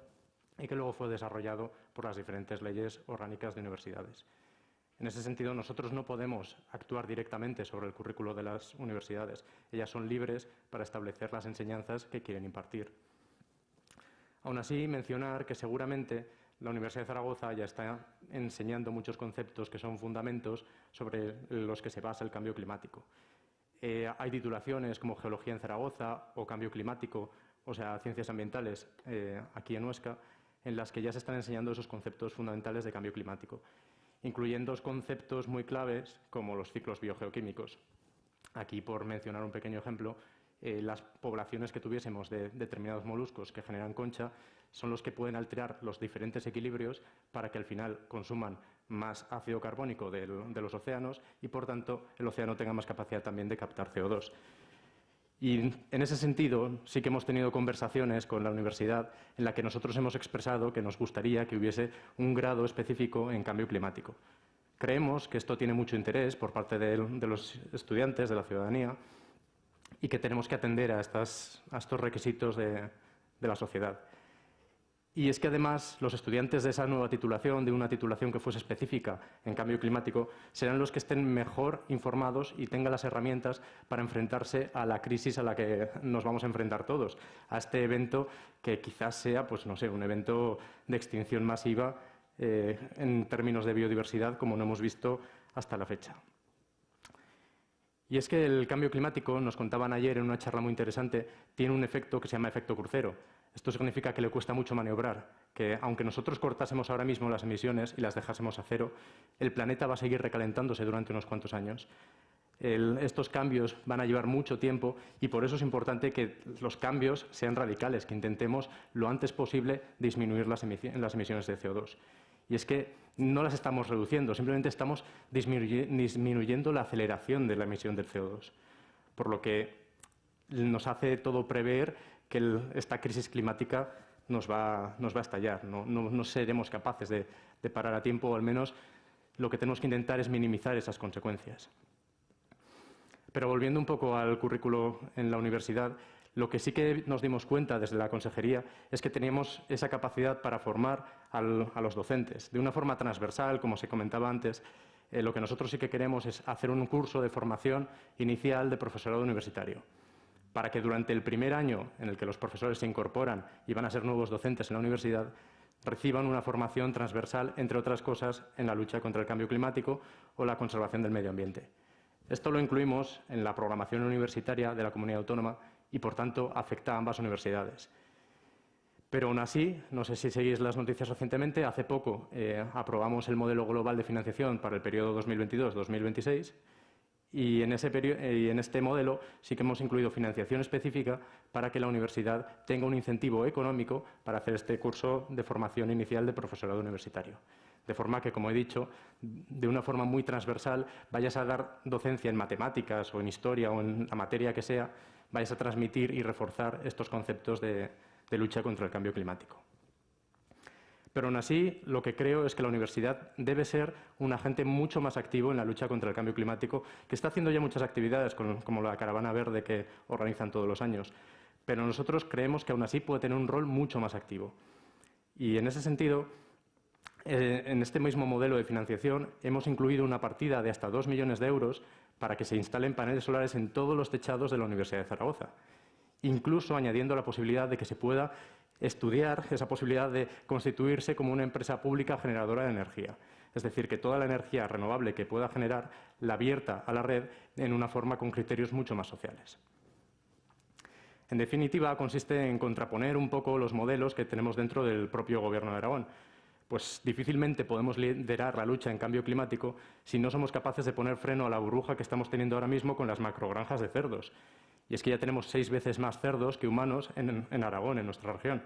y que luego fue desarrollado por las diferentes leyes orgánicas de universidades. En ese sentido, nosotros no podemos actuar directamente sobre el currículo de las universidades. Ellas son libres para establecer las enseñanzas que quieren impartir. Aún así, mencionar que seguramente la Universidad de Zaragoza ya está enseñando muchos conceptos que son fundamentos sobre los que se basa el cambio climático. Hay titulaciones como Geología en Zaragoza o Cambio Climático, o sea, Ciencias Ambientales aquí en Huesca, en las que ya se están enseñando esos conceptos fundamentales de cambio climático, incluyendo conceptos muy claves como los ciclos biogeoquímicos. Aquí, por mencionar un pequeño ejemplo, las poblaciones que tuviésemos de determinados moluscos que generan concha son los que pueden alterar los diferentes equilibrios para que al final consuman más ácido carbónico de los océanos y, por tanto, el océano tenga más capacidad también de captar CO2. Y en ese sentido sí que hemos tenido conversaciones con la universidad en la que nosotros hemos expresado que nos gustaría que hubiese un grado específico en cambio climático. Creemos que esto tiene mucho interés por parte de los estudiantes, de la ciudadanía, y que tenemos que atender a estos requisitos de la sociedad. Y es que además los estudiantes de esa nueva titulación, de una titulación que fuese específica en cambio climático, serán los que estén mejor informados y tengan las herramientas para enfrentarse a la crisis a la que nos vamos a enfrentar todos, a este evento que quizás sea, pues no sé, un evento de extinción masiva en términos de biodiversidad como no hemos visto hasta la fecha. Y es que el cambio climático, nos contaban ayer en una charla muy interesante, tiene un efecto que se llama efecto crucero. Esto significa que le cuesta mucho maniobrar, que aunque nosotros cortásemos ahora mismo las emisiones y las dejásemos a cero, el planeta va a seguir recalentándose durante unos cuantos años. Estos cambios van a llevar mucho tiempo y por eso es importante que los cambios sean radicales, que intentemos lo antes posible disminuir las emisiones de CO2. Y es que no las estamos reduciendo, simplemente estamos disminuyendo la aceleración de la emisión del CO2, por lo que nos hace todo prever que esta crisis climática nos va a estallar. No seremos capaces de parar a tiempo, o al menos lo que tenemos que intentar es minimizar esas consecuencias. Pero volviendo un poco al currículo en la universidad, lo que sí que nos dimos cuenta desde la consejería es que teníamos esa capacidad para formar a los docentes de una forma transversal, como se comentaba antes. Lo que nosotros sí que queremos es hacer un curso de formación inicial de profesorado universitario, para que durante el primer año en el que los profesores se incorporan y van a ser nuevos docentes en la universidad, reciban una formación transversal, entre otras cosas, en la lucha contra el cambio climático o la conservación del medio ambiente. Esto lo incluimos en la programación universitaria de la comunidad autónoma y, por tanto, afecta a ambas universidades. Pero aún así, no sé si seguís las noticias recientemente, hace poco aprobamos el modelo global de financiación para el periodo 2022-2026 y en este modelo sí que hemos incluido financiación específica para que la universidad tenga un incentivo económico para hacer este curso de formación inicial de profesorado universitario. De forma que, como he dicho, de una forma muy transversal, vayas a dar docencia en matemáticas o en historia o en la materia que sea, vayas a transmitir y reforzar estos conceptos de lucha contra el cambio climático. Pero aún así, lo que creo es que la universidad debe ser un agente mucho más activo en la lucha contra el cambio climático, que está haciendo ya muchas actividades, como la Caravana Verde que organizan todos los años. Pero nosotros creemos que aún así puede tener un rol mucho más activo. Y en ese sentido, en este mismo modelo de financiación hemos incluido una partida de hasta 2 millones de euros para que se instalen paneles solares en todos los techados de la Universidad de Zaragoza. incluso añadiendo la posibilidad de que se pueda estudiar esa posibilidad de constituirse como una empresa pública generadora de energía. Es decir, que toda la energía renovable que pueda generar la vierta a la red en una forma con criterios mucho más sociales. En definitiva, consiste en contraponer un poco los modelos que tenemos dentro del propio Gobierno de Aragón. Pues difícilmente podemos liderar la lucha en cambio climático si no somos capaces de poner freno a la burbuja que estamos teniendo ahora mismo con las macrogranjas de cerdos. Y es que ya tenemos 6 veces más cerdos que humanos en Aragón, en nuestra región.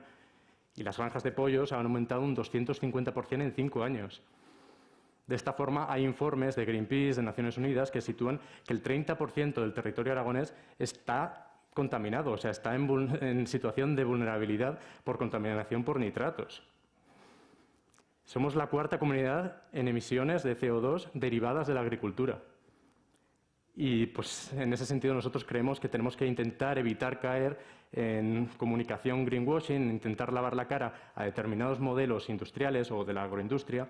Y las granjas de pollos han aumentado un 250% en 5 años. De esta forma, hay informes de Greenpeace, de Naciones Unidas, que sitúan que el 30% del territorio aragonés está contaminado, o sea, está en situación de vulnerabilidad por contaminación por nitratos. Somos la 4ª comunidad en emisiones de CO2 derivadas de la agricultura. Y pues, en ese sentido nosotros creemos que tenemos que intentar evitar caer en comunicación greenwashing, intentar lavar la cara a determinados modelos industriales o de la agroindustria,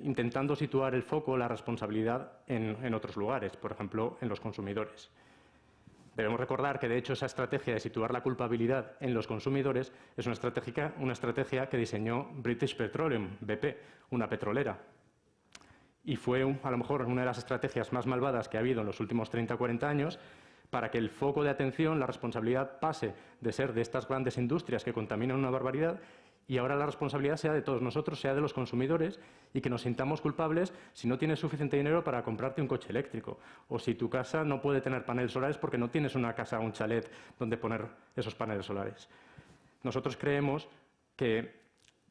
intentando situar el foco, la responsabilidad en otros lugares, por ejemplo, en los consumidores. Debemos recordar que, de hecho, esa estrategia de situar la culpabilidad en los consumidores es una estrategia que diseñó British Petroleum, BP, una petrolera. Y fue, a lo mejor, una de las estrategias más malvadas que ha habido en los últimos 30 o 40 años para que el foco de atención, la responsabilidad, pase de ser de estas grandes industrias que contaminan una barbaridad y ahora la responsabilidad sea de todos nosotros, sea de los consumidores, y que nos sintamos culpables si no tienes suficiente dinero para comprarte un coche eléctrico, o si tu casa no puede tener paneles solares porque no tienes una casa o un chalet donde poner esos paneles solares. Nosotros creemos que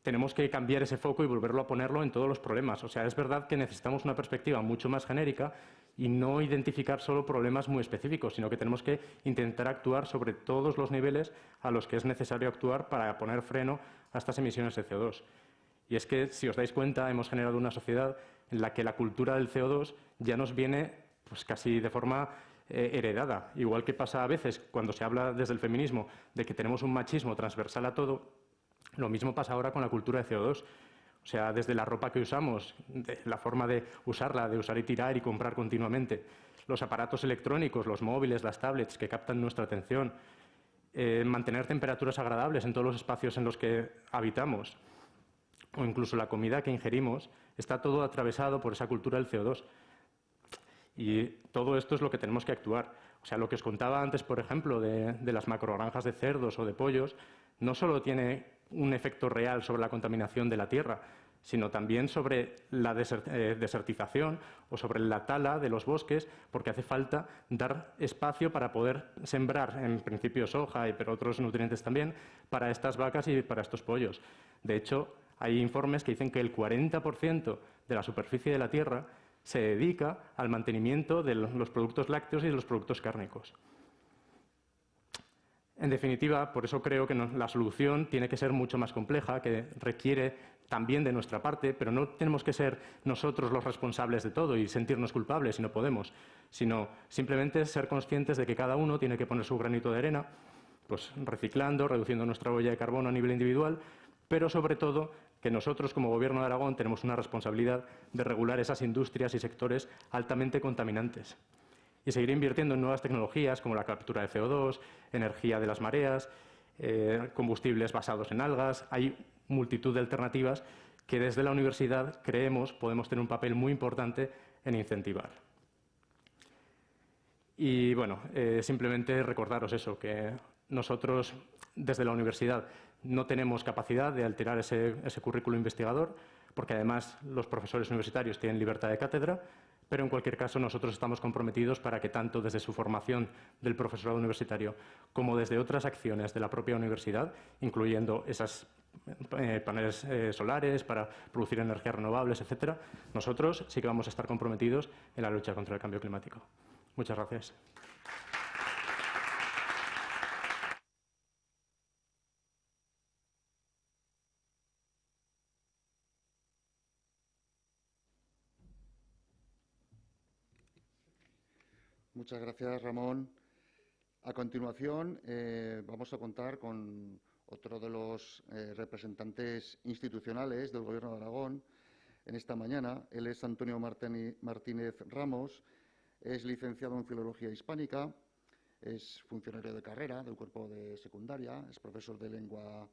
tenemos que cambiar ese foco y volverlo a ponerlo en todos los problemas. O sea, es verdad que necesitamos una perspectiva mucho más genérica y no identificar solo problemas muy específicos, sino que tenemos que intentar actuar sobre todos los niveles a los que es necesario actuar para poner freno a estas emisiones de CO2. Y es que, si os dais cuenta, hemos generado una sociedad en la que la cultura del CO2 ya nos viene pues, casi de forma heredada. Igual que pasa a veces cuando se habla desde el feminismo de que tenemos un machismo transversal a todo, lo mismo pasa ahora con la cultura de CO2. O sea, desde la ropa que usamos, la forma de usarla, de usar y tirar y comprar continuamente, los aparatos electrónicos, los móviles, las tablets que captan nuestra atención, mantener temperaturas agradables en todos los espacios en los que habitamos, o incluso la comida que ingerimos, está todo atravesado por esa cultura del CO2. Y todo esto es lo que tenemos que actuar. O sea, lo que os contaba antes, por ejemplo, de las macrogranjas de cerdos o de pollos, no solo tiene un efecto real sobre la contaminación de la tierra, sino también sobre la desertización o sobre la tala de los bosques, porque hace falta dar espacio para poder sembrar, en principio soja, pero otros nutrientes también, para estas vacas y para estos pollos. De hecho, hay informes que dicen que el 40% de la superficie de la tierra se dedica al mantenimiento de los productos lácteos y de los productos cárnicos. En definitiva, por eso creo que la solución tiene que ser mucho más compleja, que requiere también de nuestra parte, pero no tenemos que ser nosotros los responsables de todo y sentirnos culpables si no podemos, sino simplemente ser conscientes de que cada uno tiene que poner su granito de arena, pues reciclando, reduciendo nuestra huella de carbono a nivel individual, pero sobre todo que nosotros como Gobierno de Aragón tenemos una responsabilidad de regular esas industrias y sectores altamente contaminantes. Y seguir invirtiendo en nuevas tecnologías como la captura de CO2, energía de las mareas, combustibles basados en algas. Hay multitud de alternativas que desde la universidad creemos podemos tener un papel muy importante en incentivar. Y bueno, simplemente recordaros eso, que nosotros desde la universidad no tenemos capacidad de alterar ese currículo investigador, porque además los profesores universitarios tienen libertad de cátedra, pero en cualquier caso nosotros estamos comprometidos para que tanto desde su formación del profesorado universitario como desde otras acciones de la propia universidad, incluyendo esas paneles solares para producir energías renovables, etcétera, nosotros sí que vamos a estar comprometidos en la lucha contra el cambio climático. Muchas gracias. Muchas gracias, Ramón. A continuación, vamos a contar con otro de los representantes institucionales del Gobierno de Aragón en esta mañana. Él es Antonio Martínez Ramos, es licenciado en Filología Hispánica, es funcionario de carrera del cuerpo de secundaria, es profesor de lengua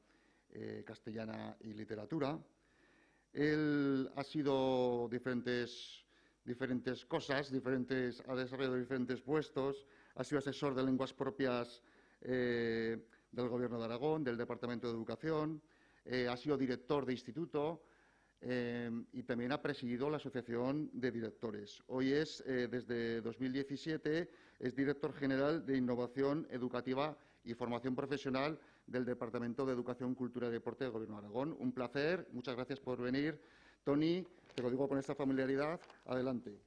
castellana y literatura. Él ha sido diferentes cosas, ha desarrollado diferentes puestos, ha sido asesor de lenguas propias del Gobierno de Aragón, del Departamento de Educación, ha sido director de instituto y también ha presidido la Asociación de Directores. Hoy es, desde 2017, es director general de Innovación Educativa y Formación Profesional del Departamento de Educación, Cultura y Deporte del Gobierno de Aragón. Un placer, muchas gracias por venir. Toni, te lo digo con esta familiaridad, adelante.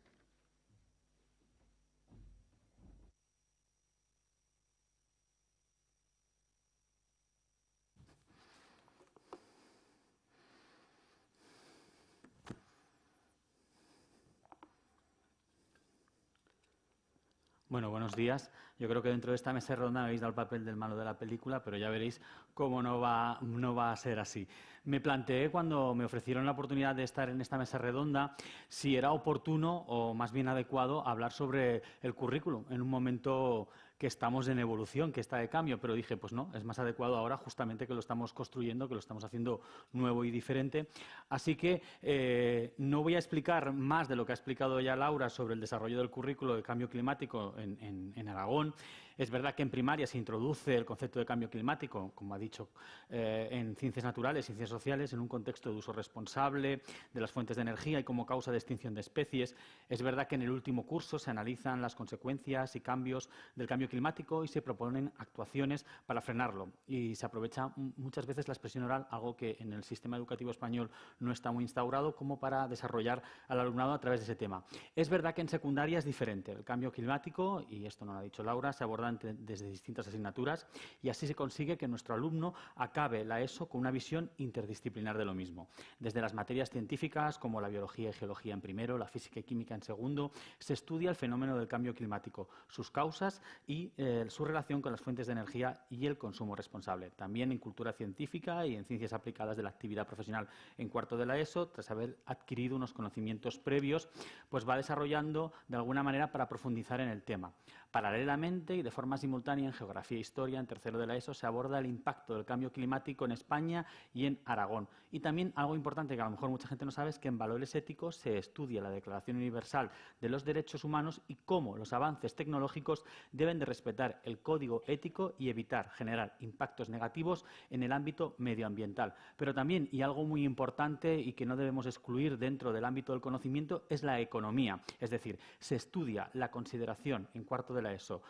Bueno, buenos días. Yo creo que dentro de esta mesa redonda me habéis dado el papel del malo de la película, pero ya veréis cómo no va a ser así. Me planteé cuando me ofrecieron la oportunidad de estar en esta mesa redonda si era oportuno o más bien adecuado hablar sobre el currículum en un momento que estamos en evolución, que está de cambio, pero dije, pues no, es más adecuado ahora justamente que lo estamos construyendo, que lo estamos haciendo nuevo y diferente. Así que no voy a explicar más de lo que ha explicado ya Laura sobre el desarrollo del currículo de cambio climático en Aragón. Es verdad que en primaria se introduce el concepto de cambio climático, como ha dicho, en ciencias naturales, ciencias sociales, en un contexto de uso responsable de las fuentes de energía y como causa de extinción de especies. Es verdad que en el último curso se analizan las consecuencias y cambios del cambio climático y se proponen actuaciones para frenarlo. Y se aprovecha muchas veces la expresión oral, algo que en el sistema educativo español no está muy instaurado, como para desarrollar al alumnado a través de ese tema. Es verdad que en secundaria es diferente. El cambio climático, y esto no lo ha dicho Laura, se aborda desde distintas asignaturas y así se consigue que nuestro alumno acabe la ESO con una visión interdisciplinar de lo mismo. Desde las materias científicas como la biología y geología en primero, la física y química en segundo, se estudia el fenómeno del cambio climático, sus causas y su relación con las fuentes de energía y el consumo responsable. También en cultura científica y en ciencias aplicadas de la actividad profesional en cuarto de la ESO, tras haber adquirido unos conocimientos previos, pues va desarrollando de alguna manera para profundizar en el tema. Paralelamente y de forma simultánea en Geografía e Historia, en tercero de la ESO, se aborda el impacto del cambio climático en España y en Aragón. Y también algo importante que a lo mejor mucha gente no sabe es que en Valores Éticos se estudia la Declaración Universal de los Derechos Humanos y cómo los avances tecnológicos deben de respetar el código ético y evitar generar impactos negativos en el ámbito medioambiental. Pero también, y algo muy importante y que no debemos excluir dentro del ámbito del conocimiento, es la economía. Es decir, se estudia la consideración en cuarto de la ESO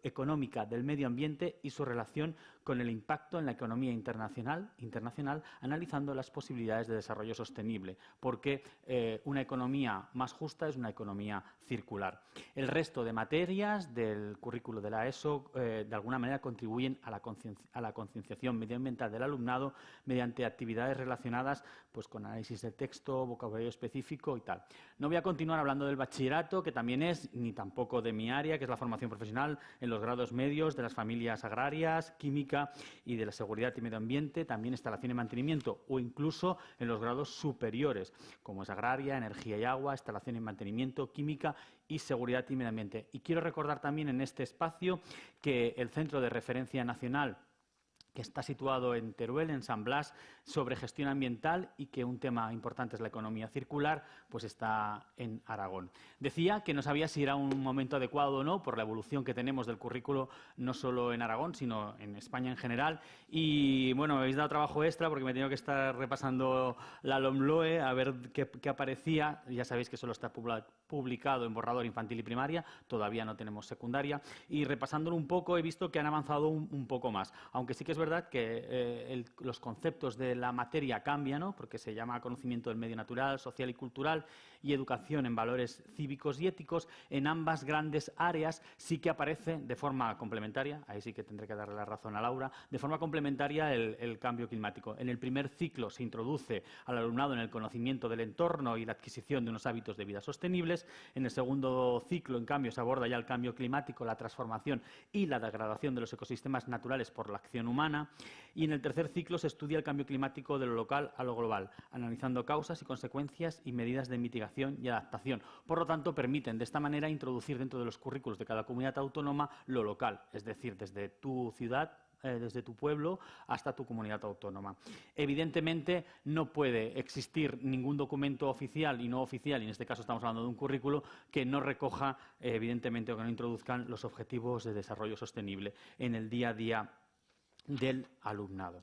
económica del medio ambiente y su relación con el impacto en la economía internacional, analizando las posibilidades de desarrollo sostenible, porque una economía más justa es una economía circular. El resto de materias del currículo de la ESO de alguna manera contribuyen a la concienciación medioambiental del alumnado mediante actividades relacionadas pues, con análisis de texto, vocabulario específico y tal. No voy a continuar hablando del bachillerato, que también es, ni tampoco de mi área, que es la formación profesional en los grados medios de las familias agrarias, química y de la seguridad y medio ambiente, también instalación y mantenimiento, o incluso en los grados superiores, como es agraria, energía y agua, instalación y mantenimiento, química y seguridad y medio ambiente. Y quiero recordar también en este espacio que el Centro de Referencia Nacional, que está situado en Teruel, en San Blas, sobre gestión ambiental y que un tema importante es la economía circular, pues está en Aragón. Decía que no sabía si era un momento adecuado o no por la evolución que tenemos del currículo no solo en Aragón, sino en España en general. Y bueno, me habéis dado trabajo extra porque me he tenido que estar repasando la LOMLOE a ver qué aparecía. Ya sabéis que solo está publicado en borrador infantil y primaria, todavía no tenemos secundaria. Y repasándolo un poco he visto que han avanzado un poco más, aunque sí que es verdad que los conceptos de la materia cambian, ¿no? Porque se llama conocimiento del medio natural, social y cultural y educación en valores cívicos y éticos. En ambas grandes áreas sí que aparece de forma complementaria, ahí sí que tendré que darle la razón a Laura, de forma complementaria el cambio climático. En el primer ciclo se introduce al alumnado en el conocimiento del entorno y la adquisición de unos hábitos de vida sostenibles. En el segundo ciclo, en cambio, se aborda ya el cambio climático, la transformación y la degradación de los ecosistemas naturales por la acción humana. Y en el tercer ciclo se estudia el cambio climático sistemático de lo local a lo global, analizando causas y consecuencias y medidas de mitigación y adaptación. Por lo tanto, permiten de esta manera introducir dentro de los currículos de cada comunidad autónoma lo local, es decir, desde tu ciudad, desde tu pueblo hasta tu comunidad autónoma. Evidentemente, no puede existir ningún documento oficial y no oficial, y en este caso estamos hablando de un currículo, que no recoja, evidentemente, o que no introduzcan los objetivos de desarrollo sostenible en el día a día del alumnado.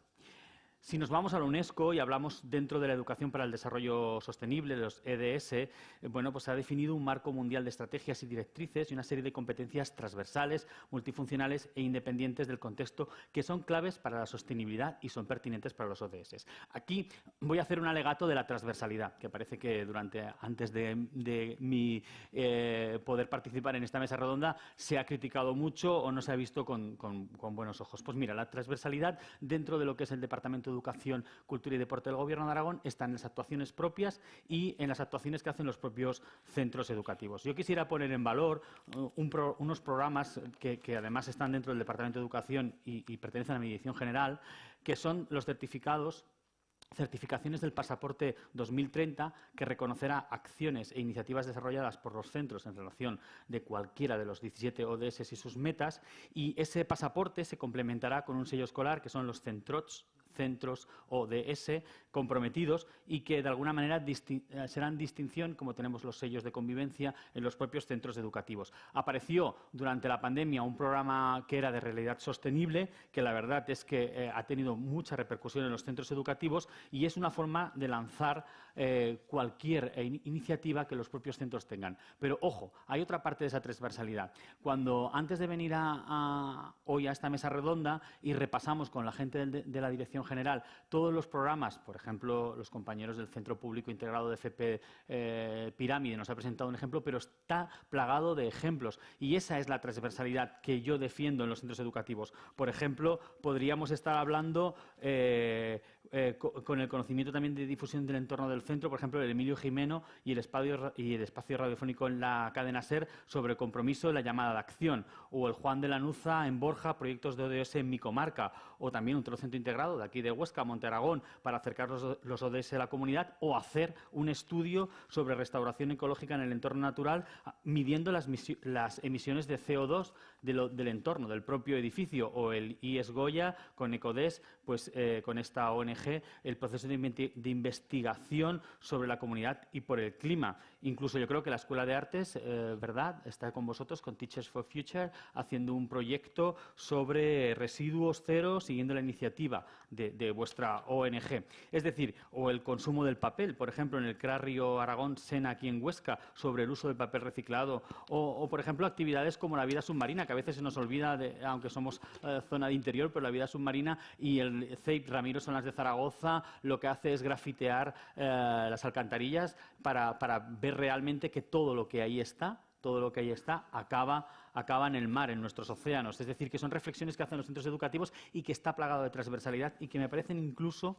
Si nos vamos a la UNESCO y hablamos dentro de la educación para el desarrollo sostenible, de los EDS, bueno, pues se ha definido un marco mundial de estrategias y directrices y una serie de competencias transversales, multifuncionales e independientes del contexto que son claves para la sostenibilidad y son pertinentes para los ODS. Aquí voy a hacer un alegato de la transversalidad, que parece que antes de mi poder participar en esta mesa redonda se ha criticado mucho o no se ha visto con buenos ojos. Pues mira, la transversalidad dentro de lo que es el Departamento de Educación, Cultura y Deporte del Gobierno de Aragón está en las actuaciones propias y en las actuaciones que hacen los propios centros educativos. Yo quisiera poner en valor unos programas que además están dentro del Departamento de Educación y pertenecen a mi dirección general, que son los certificaciones del pasaporte 2030, que reconocerá acciones e iniciativas desarrolladas por los centros en relación de cualquiera de los 17 ODS y sus metas, y ese pasaporte se complementará con un sello escolar que son los centros ODS comprometidos y que de alguna manera serán distinción, como tenemos los sellos de convivencia en los propios centros educativos. Apareció durante la pandemia un programa que era de realidad sostenible, que la verdad es que ha tenido mucha repercusión en los centros educativos y es una forma de lanzar cualquier iniciativa que los propios centros tengan. Pero, ojo, hay otra parte de esa transversalidad. Antes de venir hoy a esta mesa redonda y repasamos con la gente de la Dirección General todos los programas, por ejemplo, los compañeros del Centro Público Integrado de FP Pirámide nos ha presentado un ejemplo, pero está plagado de ejemplos y esa es la transversalidad que yo defiendo en los centros educativos. Por ejemplo, podríamos estar hablando con el conocimiento también de difusión del entorno del centro, por ejemplo, el Emilio Jimeno y el espacio radiofónico en la cadena SER sobre compromiso y la llamada de acción, o el Juan de Lanuza en Borja, proyectos de ODS en mi comarca, o también un centro integrado de aquí de Huesca, Monte Aragón, para acercar los ODS a la comunidad, o hacer un estudio sobre restauración ecológica en el entorno natural, midiendo las emisiones de CO2 del entorno, del propio edificio, o el IES Goya con Ecodes, pues con esta ONG, el proceso de investigación sobre la comunidad y por el clima. Incluso yo creo que la Escuela de Artes, ¿verdad?, está con vosotros, con Teachers for Future, haciendo un proyecto sobre residuos cero, siguiendo la iniciativa de vuestra ONG. Es decir, o el consumo del papel, por ejemplo, en el CRA Río Aragón Sena, aquí en Huesca, sobre el uso del papel reciclado, o por ejemplo, actividades como la vida submarina, que a veces se nos olvida, aunque somos zona de interior, pero la vida submarina, y el CEIP Ramiro Solas de Zaragoza lo que hace es grafitear las alcantarillas para ver realmente que todo lo que ahí está acaba en el mar, en nuestros océanos. Es decir, que son reflexiones que hacen los centros educativos y que está plagado de transversalidad y que me parecen incluso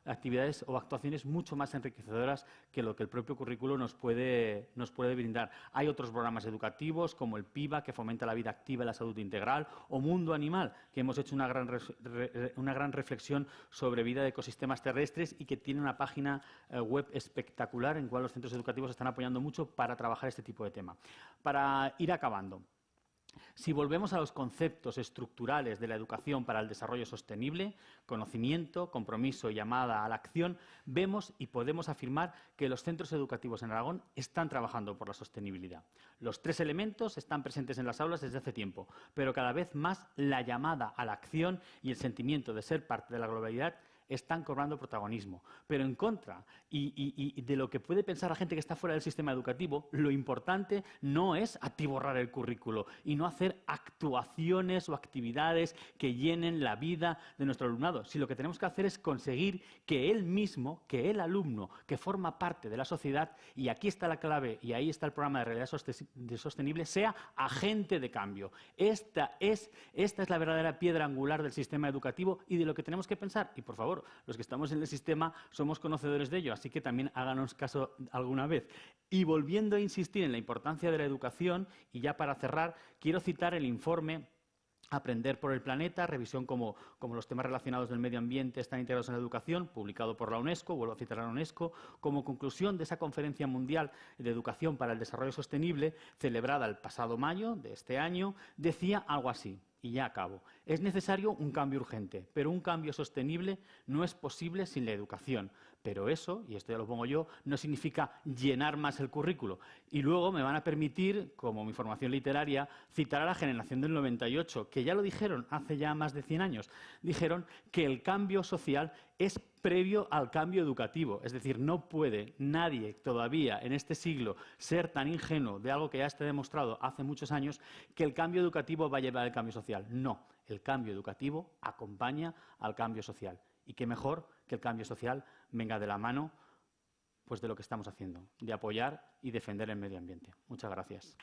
actividades o actuaciones mucho más enriquecedoras que lo que el propio currículo nos puede brindar. Hay otros programas educativos como el PIVA, que fomenta la vida activa y la salud integral, o Mundo Animal, que hemos hecho una gran reflexión sobre vida de ecosistemas terrestres y que tiene una página web espectacular en la cual los centros educativos están apoyando mucho para trabajar este tipo de tema. Para ir acabando, si volvemos a los conceptos estructurales de la educación para el desarrollo sostenible, conocimiento, compromiso y llamada a la acción, vemos y podemos afirmar que los centros educativos en Aragón están trabajando por la sostenibilidad. Los tres elementos están presentes en las aulas desde hace tiempo, pero cada vez más la llamada a la acción y el sentimiento de ser parte de la globalidad están cobrando protagonismo. Pero en contra, y de lo que puede pensar la gente que está fuera del sistema educativo, lo importante no es atiborrar el currículo y no hacer actuaciones o actividades que llenen la vida de nuestro alumnado. Si lo que tenemos que hacer es conseguir que él mismo, que el alumno, que forma parte de la sociedad, y aquí está la clave y ahí está el programa de realidad sostenible, sea agente de cambio. Esta es la verdadera piedra angular del sistema educativo y de lo que tenemos que pensar. Y por favor, los que estamos en el sistema somos conocedores de ello, así que también háganos caso alguna vez. Y volviendo a insistir en la importancia de la educación, y ya para cerrar, quiero citar el informe Aprender por el planeta, revisión como los temas relacionados del medio ambiente están integrados en la educación, publicado por la UNESCO, vuelvo a citar a la UNESCO, como conclusión de esa Conferencia Mundial de Educación para el Desarrollo Sostenible, celebrada el pasado mayo de este año, decía algo así, y ya acabo. Es necesario un cambio urgente, pero un cambio sostenible no es posible sin la educación. Pero eso, y esto ya lo pongo yo, no significa llenar más el currículo. Y luego me van a permitir, como mi formación literaria, citar a la generación del 98, que ya lo dijeron hace ya más de 100 años. Dijeron que el cambio social es previo al cambio educativo. Es decir, no puede nadie todavía en este siglo ser tan ingenuo de algo que ya está demostrado hace muchos años, que el cambio educativo va a llevar al cambio social. No, el cambio educativo acompaña al cambio social. Y qué mejor que el cambio social venga de la mano pues, de lo que estamos haciendo, de apoyar y defender el medio ambiente. Muchas gracias.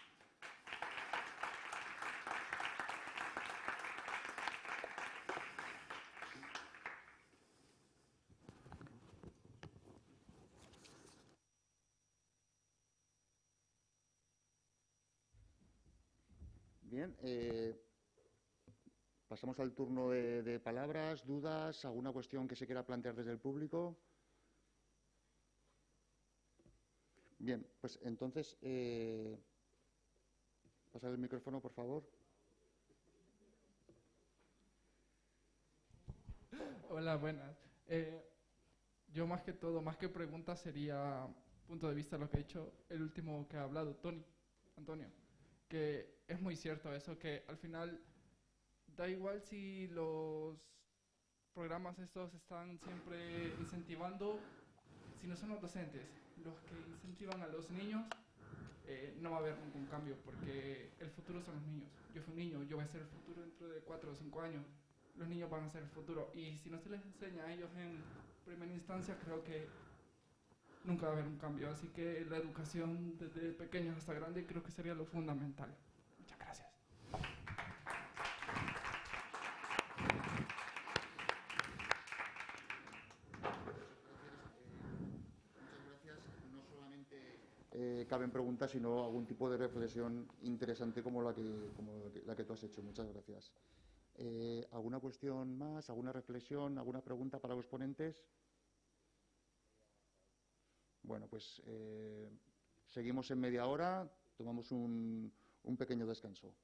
Bien, pasamos al turno de palabras, dudas, alguna cuestión que se quiera plantear desde el público. Bien, pues entonces, pasar el micrófono, por favor. Hola, buenas. Yo más que todo, más que preguntas, sería punto de vista lo que ha dicho el último que ha hablado, Antonio, que es muy cierto eso, que al final da igual si los programas estos están siempre incentivando, si no son los docentes los que incentivan a los niños, no va a haber ningún cambio, porque el futuro son los niños. Yo fui un niño, yo voy a ser el futuro dentro de 4 o 5 años. Los niños van a ser el futuro, y si no se les enseña a ellos en primera instancia, creo que nunca va a haber un cambio. Así que la educación desde pequeños hasta grandes creo que sería lo fundamental. Muchas gracias. Caben preguntas, sino algún tipo de reflexión interesante como la que tú has hecho. Muchas gracias. ¿Alguna cuestión más? ¿Alguna reflexión? ¿Alguna pregunta para los ponentes? Bueno, pues seguimos en media hora, tomamos un pequeño descanso.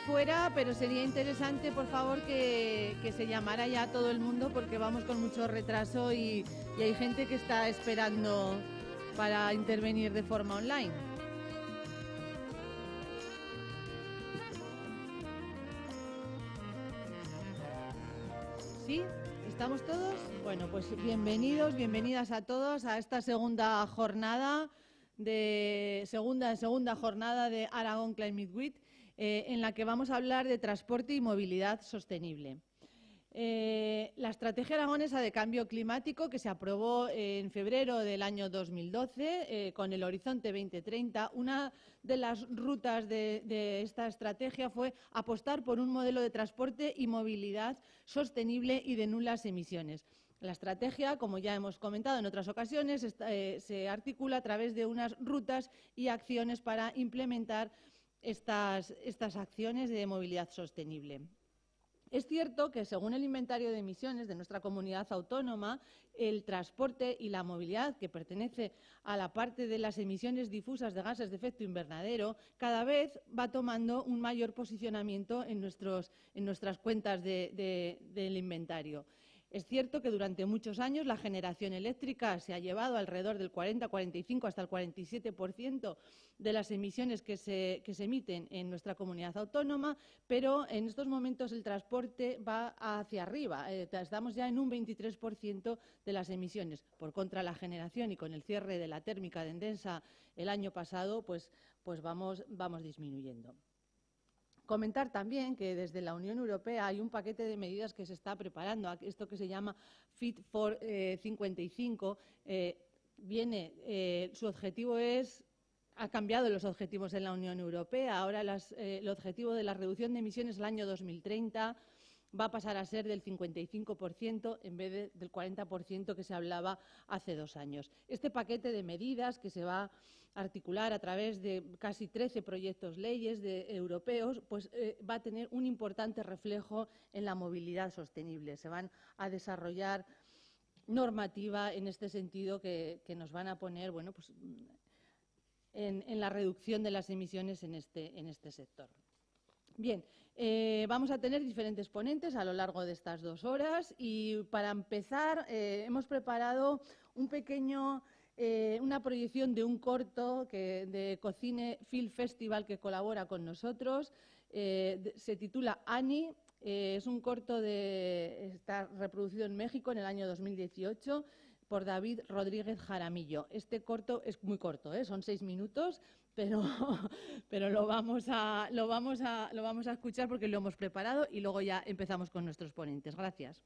fuera, pero sería interesante, por favor, que se llamara ya a todo el mundo, porque vamos con mucho retraso y hay gente que está esperando para intervenir de forma online. ¿Sí? ¿Estamos todos? Bueno, pues bienvenidos, bienvenidas a todos a esta segunda jornada de Aragon Climate Week, en la que vamos a hablar de transporte y movilidad sostenible. La Estrategia Aragonesa de Cambio Climático, que se aprobó en febrero del año 2012 con el Horizonte 2030, una de las rutas de esta estrategia fue apostar por un modelo de transporte y movilidad sostenible y de nulas emisiones. La estrategia, como ya hemos comentado en otras ocasiones, se articula a través de unas rutas y acciones para implementar estas acciones de movilidad sostenible. Es cierto que, según el inventario de emisiones de nuestra comunidad autónoma, el transporte y la movilidad, que pertenece a la parte de las emisiones difusas de gases de efecto invernadero, cada vez va tomando un mayor posicionamiento en nuestras cuentas del inventario. Es cierto que durante muchos años la generación eléctrica se ha llevado alrededor del 40, 45 hasta el 47% de las emisiones que se emiten en nuestra comunidad autónoma, pero en estos momentos el transporte va hacia arriba. Estamos ya en un 23% de las emisiones. Por contra, la generación, y con el cierre de la térmica de Endesa el año pasado, pues vamos disminuyendo. Comentar también que desde la Unión Europea hay un paquete de medidas que se está preparando, esto que se llama Fit for 55. Su objetivo ha cambiado los objetivos en la Unión Europea. Ahora el objetivo de la reducción de emisiones al año 2030 va a pasar a ser del 55% en vez del 40% que se hablaba hace 2 años. Este paquete de medidas, que se va a articular a través de casi 13 proyectos leyes europeos, pues va a tener un importante reflejo en la movilidad sostenible. Se van a desarrollar normativa en este sentido que nos van a poner, bueno, pues en la reducción de las emisiones en este sector. Bien, vamos a tener diferentes ponentes a lo largo de estas 2 horas y para empezar hemos preparado una proyección de un corto de Cocine Film Festival que colabora con nosotros. Se titula Annie, es un corto está reproducido en México en el año 2018 por David Rodríguez Jaramillo. Este corto es muy corto, son 6 minutos, pero lo vamos a escuchar porque lo hemos preparado y luego ya empezamos con nuestros ponentes. Gracias.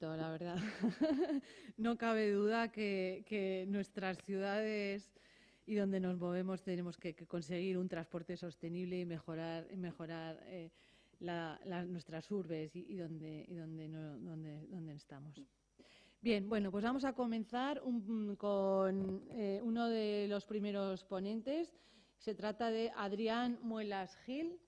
La verdad. No cabe duda que nuestras ciudades y donde nos movemos tenemos que conseguir un transporte sostenible y mejorar nuestras urbes y donde estamos. Bien, bueno, pues vamos a comenzar con uno de los primeros ponentes. Se trata de Adrián Muelas Gil.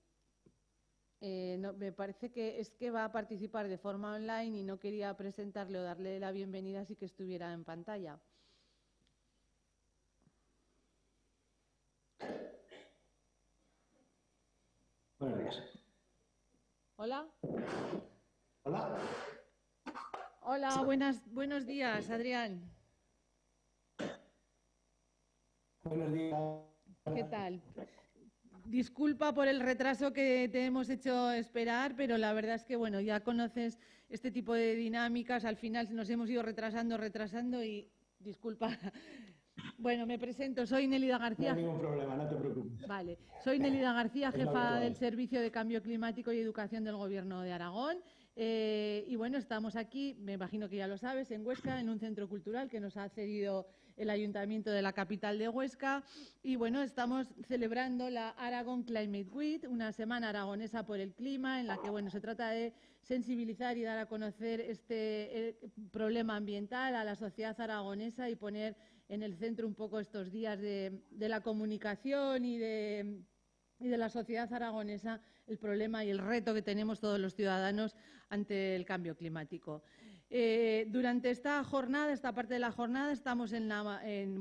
Me parece que va a participar de forma online y no quería presentarle o darle la bienvenida así que estuviera en pantalla. Buenos días. Hola. Hola. Hola, buenos días, Adrián. Buenos días. ¿Qué tal? Disculpa por el retraso que te hemos hecho esperar, pero la verdad es que, bueno, ya conoces este tipo de dinámicas. Al final nos hemos ido retrasando y disculpa. Bueno, me presento. Soy Nélida García. No hay ningún problema, no te preocupes. Vale. Soy Nélida García, jefa del Servicio de Cambio Climático y Educación del Gobierno de Aragón. Y bueno, estamos aquí, me imagino que ya lo sabes, en Huesca, en un centro cultural que nos ha cedido el Ayuntamiento de la capital de Huesca. Y bueno, estamos celebrando la Aragon Climate Week, una semana aragonesa por el clima, en la que bueno, se trata de sensibilizar y dar a conocer este problema ambiental a la sociedad aragonesa y poner en el centro un poco estos días de la comunicación y de la sociedad aragonesa el problema y el reto que tenemos todos los ciudadanos ante el cambio climático. Durante esta parte de la jornada, estamos en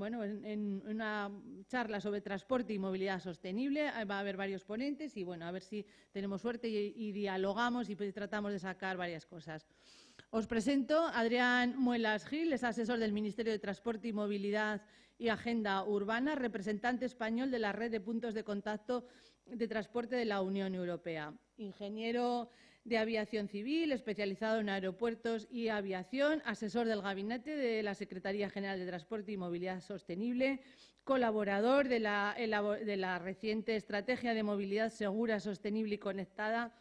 una charla sobre transporte y movilidad sostenible. Va a haber varios ponentes y bueno, a ver si tenemos suerte y dialogamos y tratamos de sacar varias cosas. Os presento a Adrián Muelas Gil, es asesor del Ministerio de Transporte y Movilidad y Agenda Urbana, representante español de la red de puntos de contacto de transporte de la Unión Europea, ingeniero de aviación civil, especializado en aeropuertos y aviación, asesor del gabinete de la Secretaría General de Transporte y Movilidad Sostenible, colaborador de la reciente Estrategia de Movilidad Segura, Sostenible y Conectada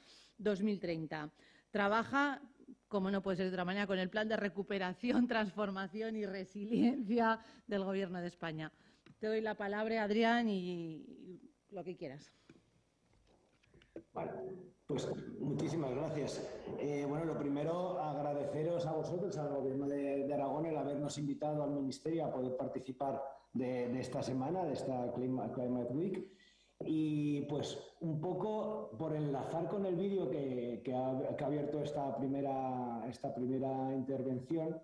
2030. Trabaja, como no puede ser de otra manera, con el Plan de Recuperación, Transformación y Resiliencia del Gobierno de España. Te doy la palabra, Adrián, y lo que quieras. Vale, pues muchísimas gracias. Bueno, lo primero, agradeceros a vosotros, al Gobierno de Aragón, el habernos invitado al Ministerio a poder participar de esta semana, de esta Climate Week. Y pues un poco por enlazar con el vídeo que ha abierto esta primera intervención,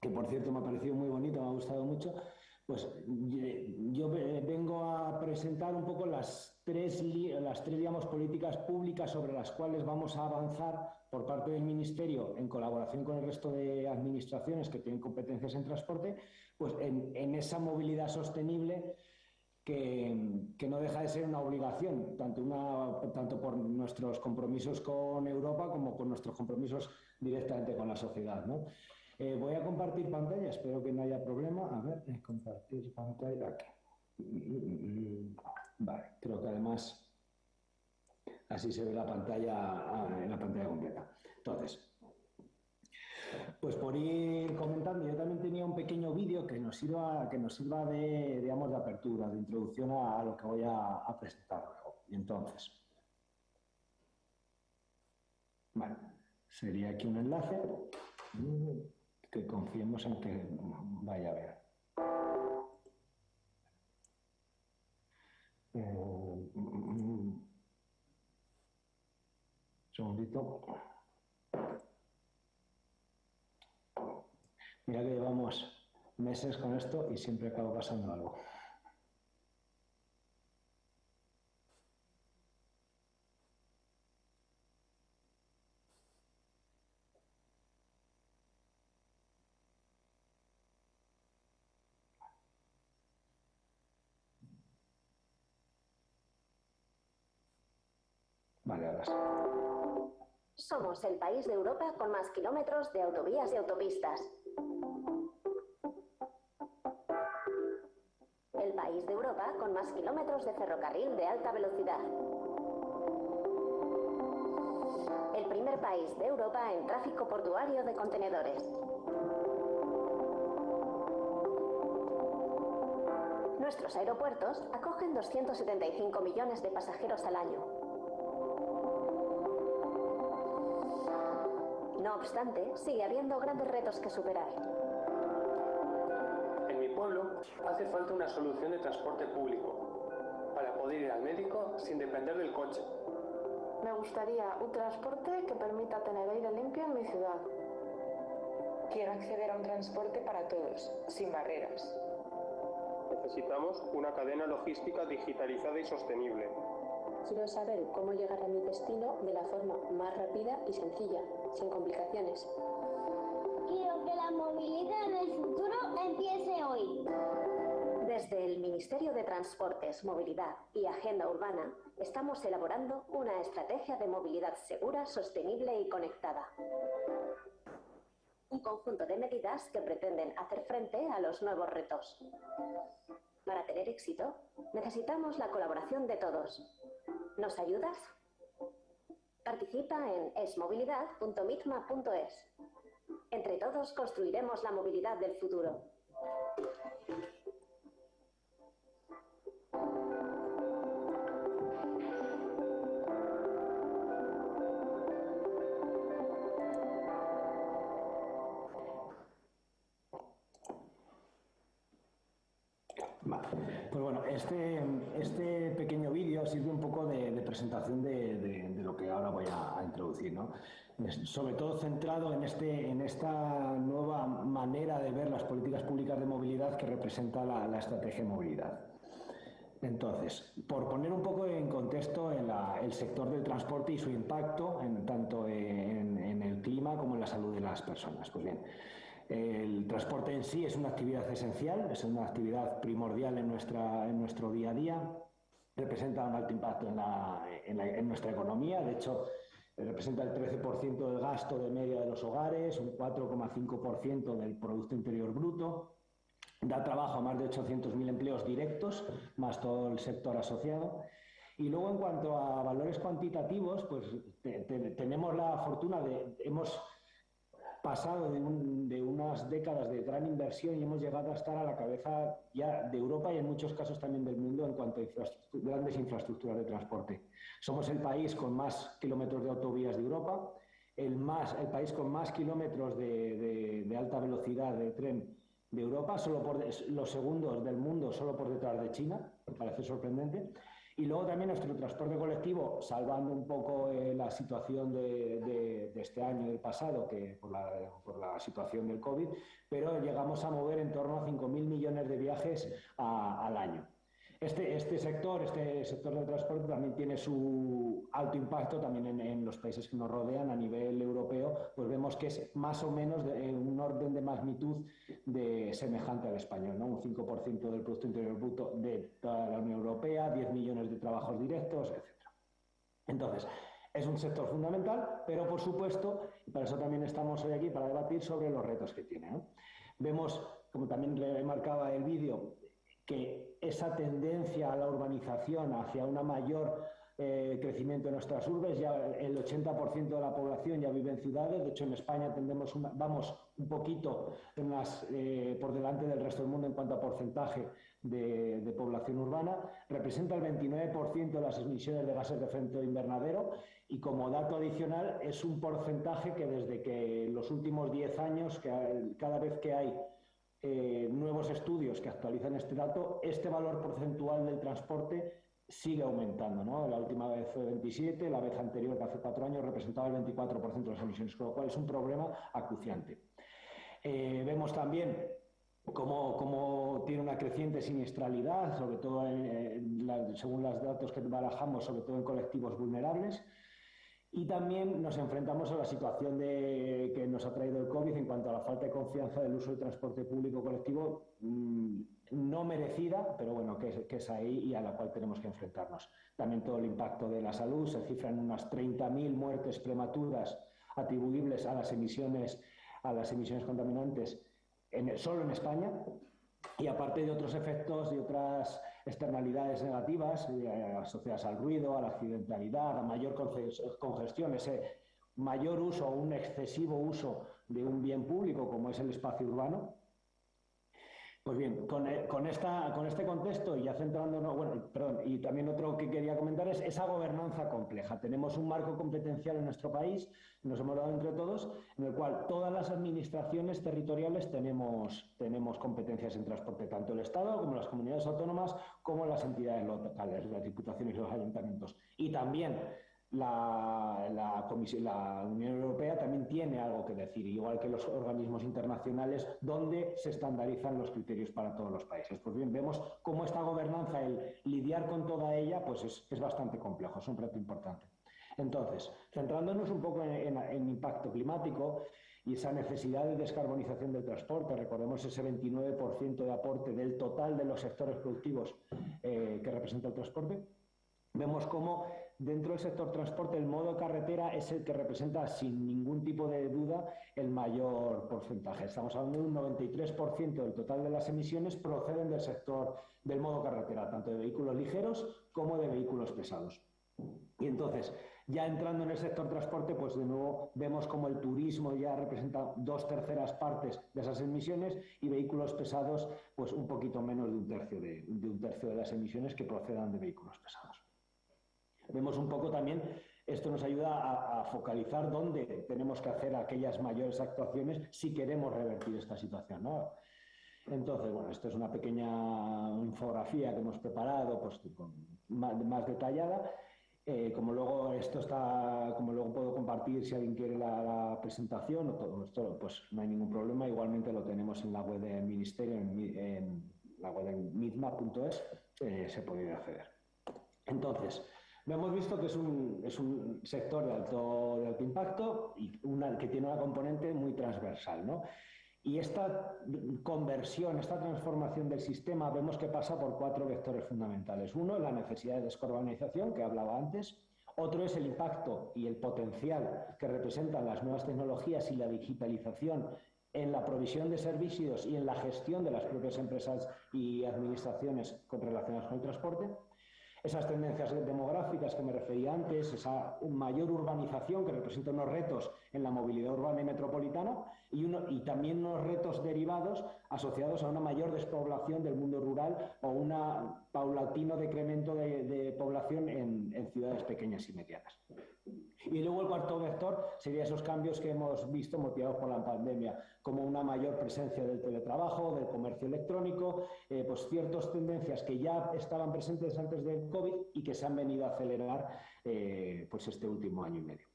que por cierto me ha parecido muy bonito, me ha gustado mucho, pues yo vengo a presentar un poco las tres digamos, políticas públicas sobre las cuales vamos a avanzar por parte del Ministerio en colaboración con el resto de administraciones que tienen competencias en transporte, pues en esa movilidad sostenible que no deja de ser una obligación, tanto por nuestros compromisos con Europa como por nuestros compromisos directamente con la sociedad, ¿no? Voy a compartir pantalla, espero que no haya problema. A ver, compartir pantalla aquí. Vale, creo que además así se ve la pantalla en la pantalla completa. Entonces, pues por ir comentando, yo también tenía un pequeño vídeo que nos sirva de, digamos, de apertura, de introducción a lo que voy a presentar luego. Y entonces, bueno, sería aquí un enlace que confiemos en que vaya a ver. Un segundito. Mira que llevamos meses con esto y siempre acaba pasando algo. Vale, ahora sí. Somos el país de Europa con más kilómetros de autovías y autopistas. El país de Europa con más kilómetros de ferrocarril de alta velocidad. El primer país de Europa en tráfico portuario de contenedores. Nuestros aeropuertos acogen 275 millones de pasajeros al año. No obstante, sigue habiendo grandes retos que superar. En mi pueblo hace falta una solución de transporte público para poder ir al médico sin depender del coche. Me gustaría un transporte que permita tener aire limpio en mi ciudad. Quiero acceder a un transporte para todos, sin barreras. Necesitamos una cadena logística digitalizada y sostenible. Quiero saber cómo llegar a mi destino de la forma más rápida y sencilla, sin complicaciones. Quiero que la movilidad del futuro empiece hoy. Desde el Ministerio de Transportes, Movilidad y Agenda Urbana estamos elaborando una estrategia de movilidad segura, sostenible y conectada. Un conjunto de medidas que pretenden hacer frente a los nuevos retos. Para tener éxito, necesitamos la colaboración de todos. ¿Nos ayudas? Participa en esmovilidad.mitma.es. Entre todos construiremos la movilidad del futuro. Pues bueno, este pequeño vídeo sirve un poco de presentación de lo que ahora voy a introducir, ¿no? Sobre todo centrado en esta nueva manera de ver las políticas públicas de movilidad que representa la estrategia de movilidad. Entonces, por poner un poco en contexto el sector del transporte y su impacto tanto en el clima como en la salud de las personas. Pues bien, el transporte en sí es una actividad esencial, es una actividad primordial en nuestro día a día, representa un alto impacto en nuestra economía, de hecho representa el 13% del gasto de media de los hogares, un 4,5% del Producto Interior Bruto, da trabajo a más de 800.000 empleos directos, más todo el sector asociado, Y luego, en cuanto a valores cuantitativos, pues tenemos la fortuna hemos pasado de unas décadas de gran inversión y hemos llegado a estar a la cabeza ya de Europa y en muchos casos también del mundo en cuanto a grandes infraestructuras de transporte. Somos el país con más kilómetros de autovías de Europa, el país con más kilómetros de alta velocidad de tren de Europa, los segundos del mundo solo por detrás de China, me parece sorprendente. Y luego también nuestro transporte colectivo, salvando un poco la situación de este año y del pasado, que por la situación del COVID, pero llegamos a mover en torno a 5.000 millones de viajes al año. Este sector del transporte también tiene su alto impacto también en los países que nos rodean a nivel europeo, pues vemos que es más o menos un orden de magnitud semejante al español, ¿no? Un 5% del Producto Interior Bruto de toda la Unión Europea, 10 millones de trabajos directos, etc. Entonces, es un sector fundamental, pero por supuesto, y para eso también estamos hoy aquí, para debatir sobre los retos que tiene, ¿no? Vemos, como también remarcaba el vídeo, que esa tendencia a la urbanización hacia un mayor crecimiento de nuestras urbes, ya el 80% de la población ya vive en ciudades. De hecho, en España vamos un poquito por delante del resto del mundo en cuanto a porcentaje de población urbana. Representa el 29% de las emisiones de gases de efecto invernadero y, como dato adicional, es un porcentaje que desde que los últimos 10 años, cada vez que hay nuevos estudios que actualizan este dato, este valor porcentual del transporte sigue aumentando, ¿no? La última vez fue 27, la vez anterior, que hace 4 años, representaba el 24% de las emisiones, con lo cual es un problema acuciante. Vemos también cómo tiene una creciente siniestralidad, sobre todo según los datos que barajamos, sobre todo en colectivos vulnerables. Y también nos enfrentamos a la situación que nos ha traído el COVID en cuanto a la falta de confianza del uso del transporte público colectivo, no merecida, pero bueno, que es ahí y a la cual tenemos que enfrentarnos. También todo el impacto de la salud, se cifran unas 30.000 muertes prematuras atribuibles a las emisiones contaminantes solo en España, y aparte de otros efectos y otras externalidades negativas asociadas al ruido, a la accidentalidad, a mayor congestión, ese mayor uso o un excesivo uso de un bien público como es el espacio urbano. Pues bien, con este contexto y ya centrándonos, y también otro que quería comentar es esa gobernanza compleja. Tenemos un marco competencial en nuestro país, nos hemos dado entre todos, en el cual todas las administraciones territoriales tenemos competencias en transporte, tanto el Estado como las comunidades autónomas, como las entidades locales, las diputaciones y los ayuntamientos. Y también la Unión Europea también tiene algo que decir, igual que los organismos internacionales, donde se estandarizan los criterios para todos los países. Pues bien, vemos cómo esta gobernanza, el lidiar con toda ella, pues es bastante complejo, es un reto importante. Entonces, centrándonos un poco en impacto climático y esa necesidad de descarbonización del transporte, recordemos ese 29% de aporte del total de los sectores productivos que representa el transporte, vemos cómo dentro del sector transporte el modo carretera es el que representa sin ningún tipo de duda el mayor porcentaje. Estamos hablando de un 93% del total de las emisiones proceden del sector del modo carretera, tanto de vehículos ligeros como de vehículos pesados. Y entonces, ya entrando en el sector transporte, pues de nuevo vemos como el turismo ya representa 2/3 partes de esas emisiones y vehículos pesados pues un poquito menos de un tercio de las emisiones que procedan de vehículos pesados. Vemos un poco también, esto nos ayuda a focalizar dónde tenemos que hacer aquellas mayores actuaciones si queremos revertir esta situación, ¿no? Entonces, bueno, esto es una pequeña infografía que hemos preparado, pues más detallada. Como luego puedo compartir si alguien quiere la presentación o todo esto, pues no hay ningún problema. Igualmente lo tenemos en la web del Ministerio, en la web de midmap.es, se puede acceder. Entonces, hemos visto que es un sector de alto impacto y que tiene una componente muy transversal, ¿no? Y esta conversión, esta transformación del sistema, vemos que pasa por 4 vectores fundamentales. Uno es la necesidad de descarbonización, que hablaba antes. Otro es el impacto y el potencial que representan las nuevas tecnologías y la digitalización en la provisión de servicios y en la gestión de las propias empresas y administraciones relacionadas con el transporte. Esas tendencias demográficas que me refería antes, esa mayor urbanización que representa unos retos en la movilidad urbana y metropolitana y también unos retos derivados asociados a una mayor despoblación del mundo rural o un paulatino decremento de población en ciudades pequeñas y medianas. Y luego el cuarto vector sería esos cambios que hemos visto motivados por la pandemia, como una mayor presencia del teletrabajo, del comercio electrónico, pues ciertas tendencias que ya estaban presentes antes del COVID y que se han venido a acelerar pues este último año y medio.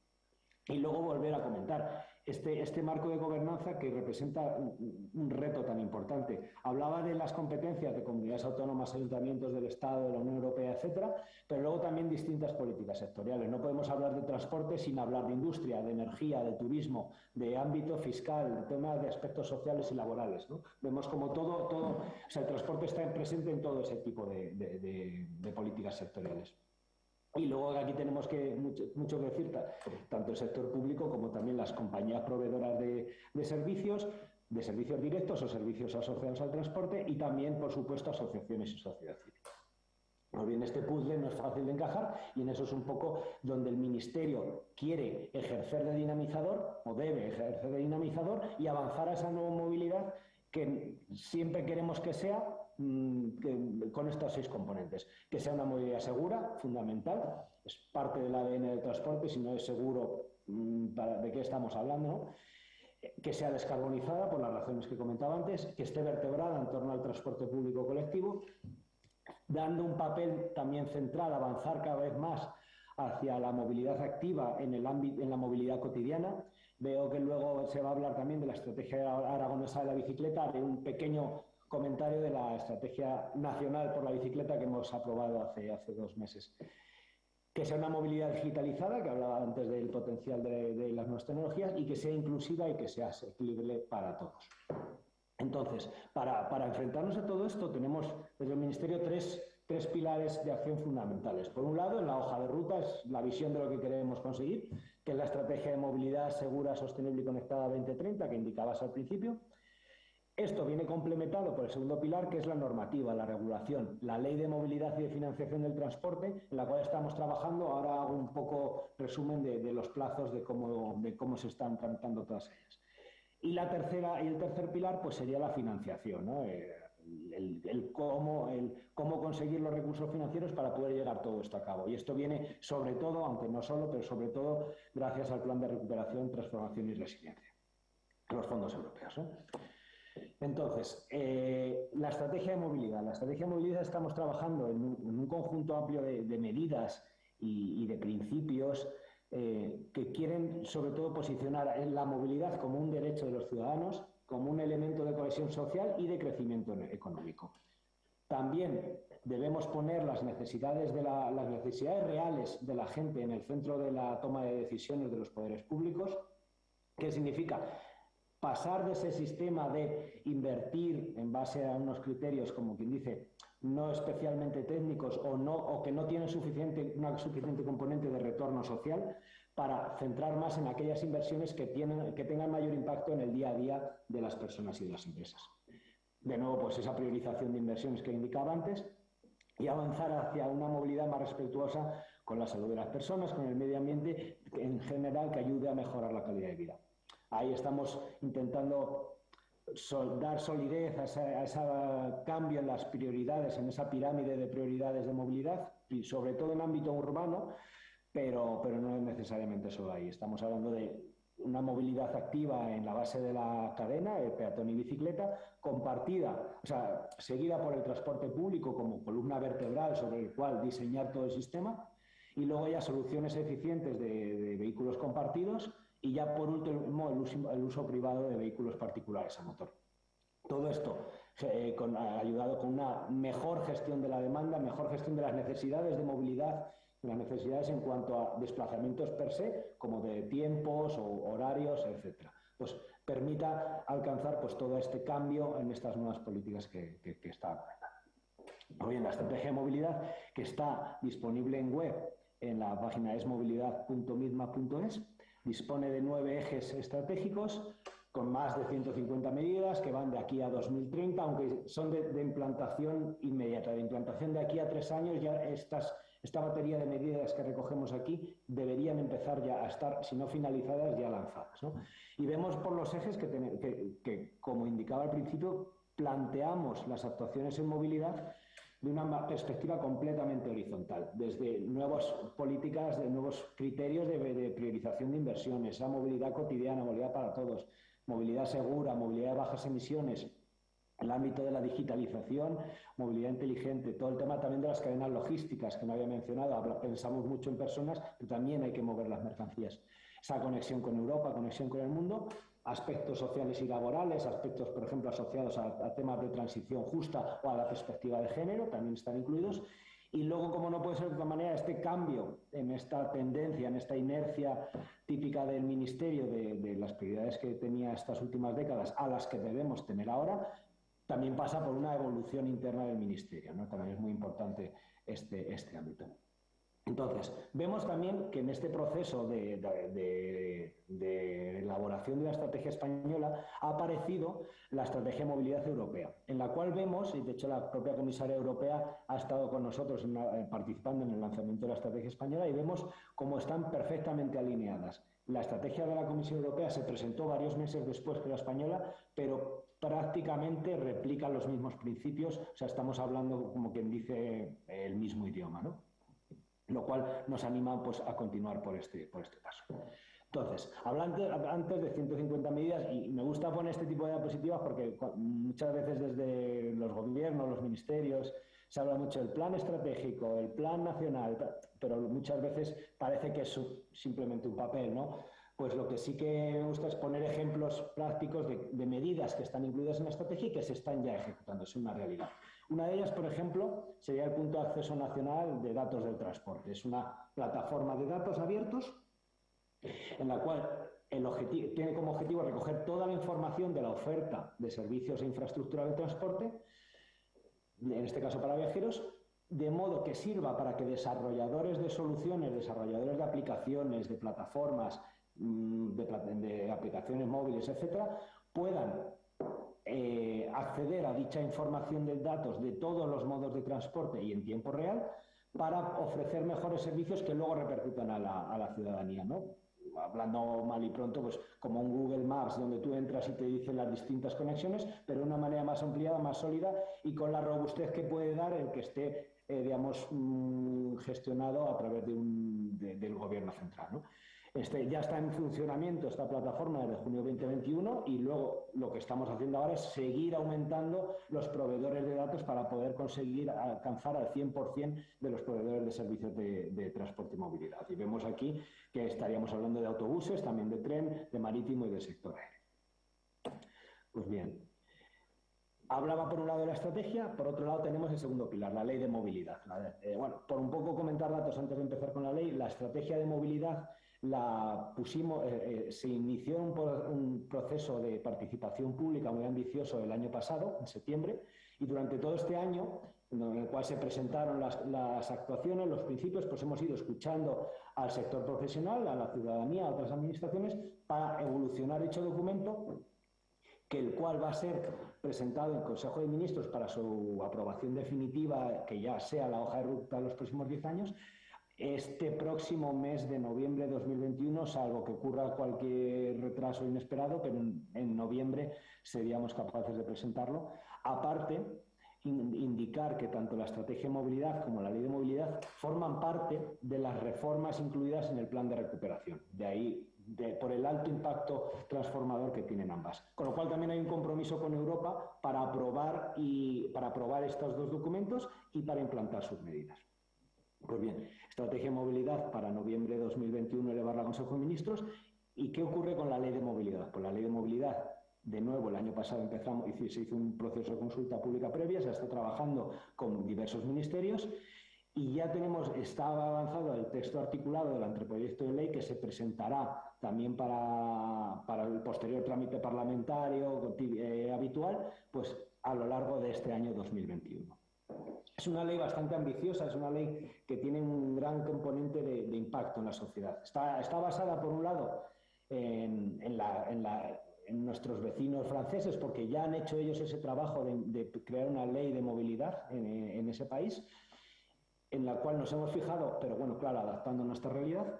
Y luego volver a comentar este marco de gobernanza que representa un reto tan importante. Hablaba de las competencias de comunidades autónomas, ayuntamientos del Estado, de la Unión Europea, etcétera, pero luego también distintas políticas sectoriales. No podemos hablar de transporte sin hablar de industria, de energía, de turismo, de ámbito fiscal, de temas de aspectos sociales y laborales, ¿no? Vemos como o sea, el transporte está presente en todo ese tipo de políticas sectoriales. Y luego aquí tenemos mucho que decir, tanto el sector público como también las compañías proveedoras de servicios directos o servicios asociados al transporte y también, por supuesto, asociaciones y sociedad civil. Pues bien, este puzzle no es fácil de encajar y en eso es un poco donde el Ministerio quiere ejercer de dinamizador o debe ejercer de dinamizador y avanzar a esa nueva movilidad que siempre queremos que sea con estos 6 componentes. Que sea una movilidad segura, fundamental, es parte del ADN del transporte, si no es seguro, ¿de qué estamos hablando?, ¿no? Que sea descarbonizada, por las razones que comentaba antes, que esté vertebrada en torno al transporte público colectivo, dando un papel también central, avanzar cada vez más hacia la movilidad activa en la movilidad cotidiana. Veo que luego se va a hablar también de la estrategia aragonesa de la bicicleta, haré un pequeño comentario de la estrategia nacional por la bicicleta que hemos aprobado hace 2 meses. Que sea una movilidad digitalizada, que hablaba antes del potencial de las nuevas tecnologías, y que sea inclusiva y que sea asequible para todos. Entonces, para enfrentarnos a todo esto, tenemos desde el Ministerio tres pilares de acción fundamentales. Por un lado, en la hoja de ruta es la visión de lo que queremos conseguir, que es la estrategia de movilidad segura, sostenible y conectada 2030, que indicabas al principio. Esto viene complementado por el segundo pilar, que es la normativa, la regulación, la ley de movilidad y de financiación del transporte, en la cual estamos trabajando. Ahora hago un poco resumen de los plazos de cómo se están tramitando todas ellas. Y el tercer pilar pues sería la financiación, ¿no? Cómo conseguir los recursos financieros para poder llevar todo esto a cabo. Y esto viene sobre todo, aunque no solo, pero sobre todo gracias al Plan de Recuperación, Transformación y Resiliencia, los fondos europeos, ¿no? Entonces, la estrategia de movilidad. La estrategia de movilidad estamos trabajando en un conjunto amplio de medidas y de principios que quieren sobre todo posicionar la movilidad como un derecho de los ciudadanos, como un elemento de cohesión social y de crecimiento económico. También debemos poner las necesidades reales de la gente en el centro de la toma de decisiones de los poderes públicos. ¿Qué significa? Pasar de ese sistema de invertir en base a unos criterios, como quien dice, no especialmente técnicos o que no tienen una suficiente componente de retorno social, para centrar más en aquellas inversiones que tengan mayor impacto en el día a día de las personas y de las empresas. De nuevo, pues esa priorización de inversiones que indicaba antes y avanzar hacia una movilidad más respetuosa con la salud de las personas, con el medio ambiente en general, que ayude a mejorar la calidad de vida. Ahí estamos intentando dar solidez a ese cambio en las prioridades, en esa pirámide de prioridades de movilidad, y sobre todo en ámbito urbano, pero no es necesariamente solo ahí. Estamos hablando de una movilidad activa en la base de la cadena, el peatón y bicicleta, compartida, o sea, seguida por el transporte público como columna vertebral sobre el cual diseñar todo el sistema, y luego ya soluciones eficientes de vehículos compartidos, y ya por último el uso privado de vehículos particulares a motor. Todo esto ayudado con una mejor gestión de la demanda, mejor gestión de las necesidades de movilidad, las necesidades en cuanto a desplazamientos per se, como de tiempos o horarios, etc. Pues permita alcanzar pues todo este cambio en estas nuevas políticas que está comentando. Muy bien, la estrategia de movilidad, que está disponible en web en la página esmovilidad.midma.es, dispone de 9 ejes estratégicos, con más de 150 medidas que van de aquí a 2030, aunque son de implantación inmediata. De implantación de aquí a 3 años ya esta batería de medidas que recogemos aquí deberían empezar ya a estar, si no finalizadas, ya lanzadas, ¿no? Y vemos por los ejes que, como indicaba al principio, planteamos las actuaciones en movilidad de una perspectiva completamente horizontal, desde nuevas políticas, de nuevos criterios de priorización de inversiones, la movilidad cotidiana, movilidad para todos, movilidad segura, movilidad de bajas emisiones, el ámbito de la digitalización, movilidad inteligente, todo el tema también de las cadenas logísticas, que no había mencionado. Pensamos mucho en personas, pero también hay que mover las mercancías. Esa conexión con Europa, conexión con el mundo, aspectos sociales y laborales, aspectos, por ejemplo, asociados a temas de transición justa o a la perspectiva de género, también están incluidos. Y luego, como no puede ser de otra manera, este cambio en esta tendencia, en esta inercia típica del Ministerio de las prioridades que tenía estas últimas décadas a las que debemos tener ahora, también pasa por una evolución interna del Ministerio, ¿no? También es muy importante este ámbito. Entonces, vemos también que en este proceso de elaboración de la estrategia española ha aparecido la estrategia de movilidad europea, en la cual vemos, y de hecho la propia comisaria europea ha estado con nosotros participando en el lanzamiento de la estrategia española, y vemos cómo están perfectamente alineadas. La estrategia de la Comisión Europea se presentó varios meses después que la española, pero prácticamente replica los mismos principios, o sea, estamos hablando, como quien dice, el mismo idioma, ¿no? Lo cual nos anima, pues, a continuar por este paso. Entonces, hablando antes de 150 medidas, y me gusta poner este tipo de diapositivas porque muchas veces desde los gobiernos, los ministerios, se habla mucho del plan estratégico, el plan nacional, pero muchas veces parece que es simplemente un papel, ¿no? Pues lo que sí que me gusta es poner ejemplos prácticos de medidas que están incluidas en la estrategia y que se están ya ejecutando, es una realidad. Una de ellas, por ejemplo, sería el punto de acceso nacional de datos del transporte. Es una plataforma de datos abiertos en la cual tiene como objetivo recoger toda la información de la oferta de servicios e infraestructura de transporte, en este caso para viajeros, de modo que sirva para que desarrolladores de soluciones, desarrolladores de aplicaciones, de plataformas, de aplicaciones móviles, etcétera, puedan acceder a dicha información de datos de todos los modos de transporte y en tiempo real para ofrecer mejores servicios que luego repercutan a la ciudadanía, ¿no? Hablando mal y pronto, pues como un Google Maps donde tú entras y te dicen las distintas conexiones, pero de una manera más ampliada, más sólida y con la robustez que puede dar el que esté, digamos, gestionado a través del gobierno central, ¿no? Ya está en funcionamiento esta plataforma desde junio 2021 y luego lo que estamos haciendo ahora es seguir aumentando los proveedores de datos para poder conseguir alcanzar al 100% de los proveedores de servicios de transporte y movilidad. Y vemos aquí que estaríamos hablando de autobuses, también de tren, de marítimo y del sector aéreo. Pues bien, hablaba por un lado de la estrategia, por otro lado tenemos el segundo pilar, la ley de movilidad. Bueno, por un poco comentar datos antes de empezar con la ley, la estrategia de movilidad la pusimos, se inició un proceso de participación pública muy ambicioso el año pasado, en septiembre, y durante todo este año, en el cual se presentaron las actuaciones, los principios, pues hemos ido escuchando al sector profesional, a la ciudadanía, a otras administraciones, para evolucionar dicho documento, el cual va a ser presentado en Consejo de Ministros para su aprobación definitiva, que ya sea la hoja de ruta de los próximos 10 años, este próximo mes de noviembre de 2021, salvo que ocurra cualquier retraso inesperado, pero en noviembre seríamos capaces de presentarlo. Aparte, indicar que tanto la estrategia de movilidad como la ley de movilidad forman parte de las reformas incluidas en el plan de recuperación. De ahí, por el alto impacto transformador que tienen ambas. Con lo cual también hay un compromiso con Europa para aprobar estos dos documentos y para implantar sus medidas. Pues bien, estrategia de movilidad para noviembre de 2021 elevarla a Consejo de Ministros. ¿Y qué ocurre con la ley de movilidad? Pues la ley de movilidad, de nuevo, el año pasado se hizo un proceso de consulta pública previa, se está trabajando con diversos ministerios y ya está avanzado el texto articulado del anteproyecto de ley que se presentará también para el posterior trámite parlamentario habitual, pues a lo largo de este año 2021. Es una ley bastante ambiciosa, es una ley que tiene un gran componente de impacto en la sociedad. Está basada, por un lado, en nuestros vecinos franceses, porque ya han hecho ellos ese trabajo de crear una ley de movilidad en ese país, en la cual nos hemos fijado, pero bueno, claro, adaptando a nuestra realidad.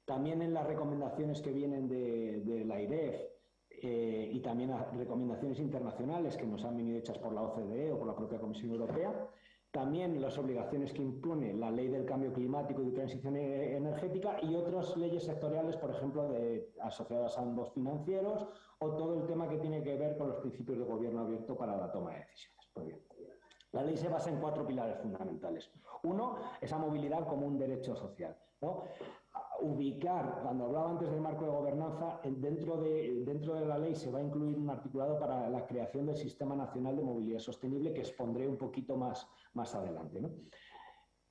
También en las recomendaciones que vienen de la IREF y también a recomendaciones internacionales que nos han venido hechas por la OCDE o por la propia Comisión Europea. También las obligaciones que impone la Ley del Cambio Climático y de Transición Energética y otras leyes sectoriales, por ejemplo, asociadas a ambos financieros, o todo el tema que tiene que ver con los principios de gobierno abierto para la toma de decisiones. Muy bien. La ley se basa en 4 pilares fundamentales. Uno, esa movilidad como un derecho social, ¿no? Ubicar, cuando hablaba antes del marco de gobernanza, dentro de la ley se va a incluir un articulado para la creación del Sistema Nacional de Movilidad Sostenible, que expondré un poquito más adelante, ¿no?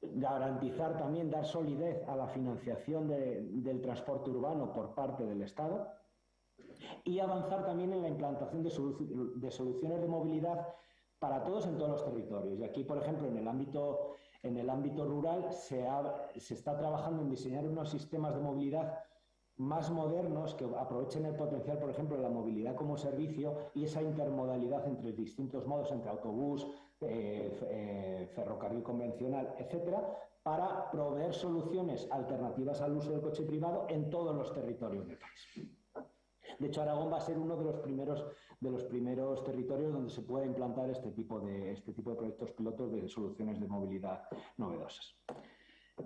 Garantizar también, dar solidez a la financiación del transporte urbano por parte del Estado y avanzar también en la implantación de soluciones de movilidad para todos en todos los territorios. Y aquí, por ejemplo, en el ámbito rural se está trabajando en diseñar unos sistemas de movilidad más modernos que aprovechen el potencial, por ejemplo, de la movilidad como servicio y esa intermodalidad entre distintos modos, entre autobús, ferrocarril convencional, etcétera, para proveer soluciones alternativas al uso del coche privado en todos los territorios del país. De hecho, Aragón va a ser uno de los primeros territorios donde se pueda implantar este tipo de proyectos pilotos de soluciones de movilidad novedosas.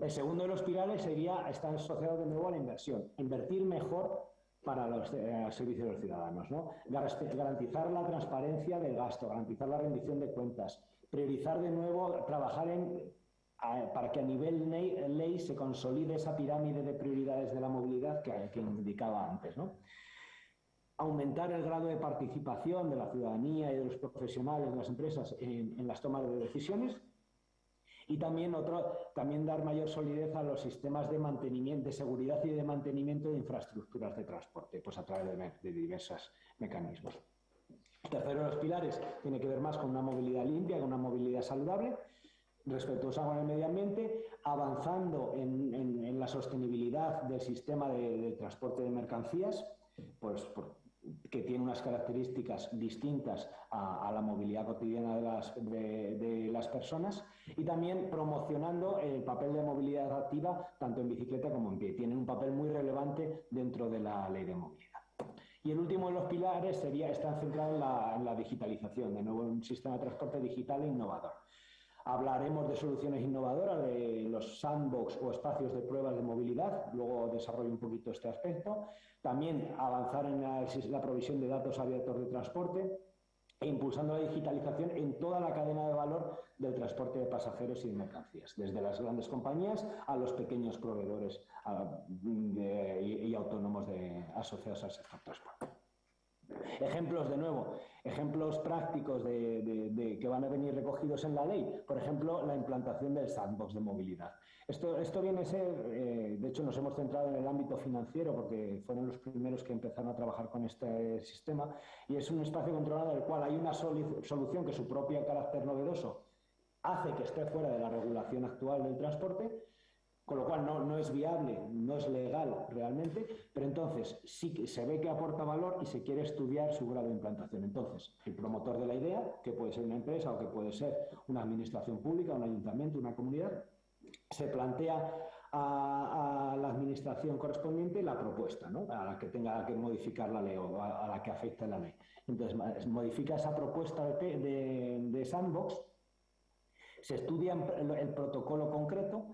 El segundo de los pilares está asociado de nuevo a la inversión. Invertir mejor para los servicios de los ciudadanos, ¿no? Garantizar la transparencia del gasto, garantizar la rendición de cuentas, priorizar de nuevo, trabajar para que a nivel ley se consolide esa pirámide de prioridades de la movilidad que indicaba antes, ¿no? Aumentar el grado de participación de la ciudadanía y de los profesionales de las empresas en las tomas de decisiones y también dar mayor solidez a los sistemas de mantenimiento, de seguridad y de mantenimiento de infraestructuras de transporte, pues a través de diversos mecanismos. El tercero de los pilares tiene que ver más con una movilidad limpia, con una movilidad saludable, respetuosa con el medio ambiente, avanzando en la sostenibilidad del sistema de transporte de mercancías, pues que tiene unas características distintas a la movilidad cotidiana de las personas, y también promocionando el papel de movilidad activa tanto en bicicleta como en pie. Tienen un papel muy relevante dentro de la ley de movilidad. Y el último de los pilares está centrado en la digitalización, de nuevo un sistema de transporte digital e innovador. Hablaremos de soluciones innovadoras, de los sandbox o espacios de pruebas de movilidad, luego desarrollo un poquito este aspecto. También avanzar en la provisión de datos abiertos de transporte e impulsando la digitalización en toda la cadena de valor del transporte de pasajeros y de mercancías, desde las grandes compañías a los pequeños proveedores y autónomos asociados al sector transporte. Ejemplos prácticos que van a venir recogidos en la ley. Por ejemplo, la implantación del sandbox de movilidad. Esto viene a ser, de hecho nos hemos centrado en el ámbito financiero porque fueron los primeros que empezaron a trabajar con este sistema, y es un espacio controlado en el cual hay una solución que su propio carácter novedoso hace que esté fuera de la regulación actual del transporte, con lo cual no es viable, no es legal realmente, pero entonces sí que se ve que aporta valor y se quiere estudiar su grado de implantación. Entonces, el promotor de la idea, que puede ser una empresa o que puede ser una administración pública, un ayuntamiento, una comunidad, se plantea a la administración correspondiente la propuesta, ¿no?, a la que tenga que modificar la ley o a la que afecte la ley. Entonces, modifica esa propuesta de sandbox, se estudia el protocolo concreto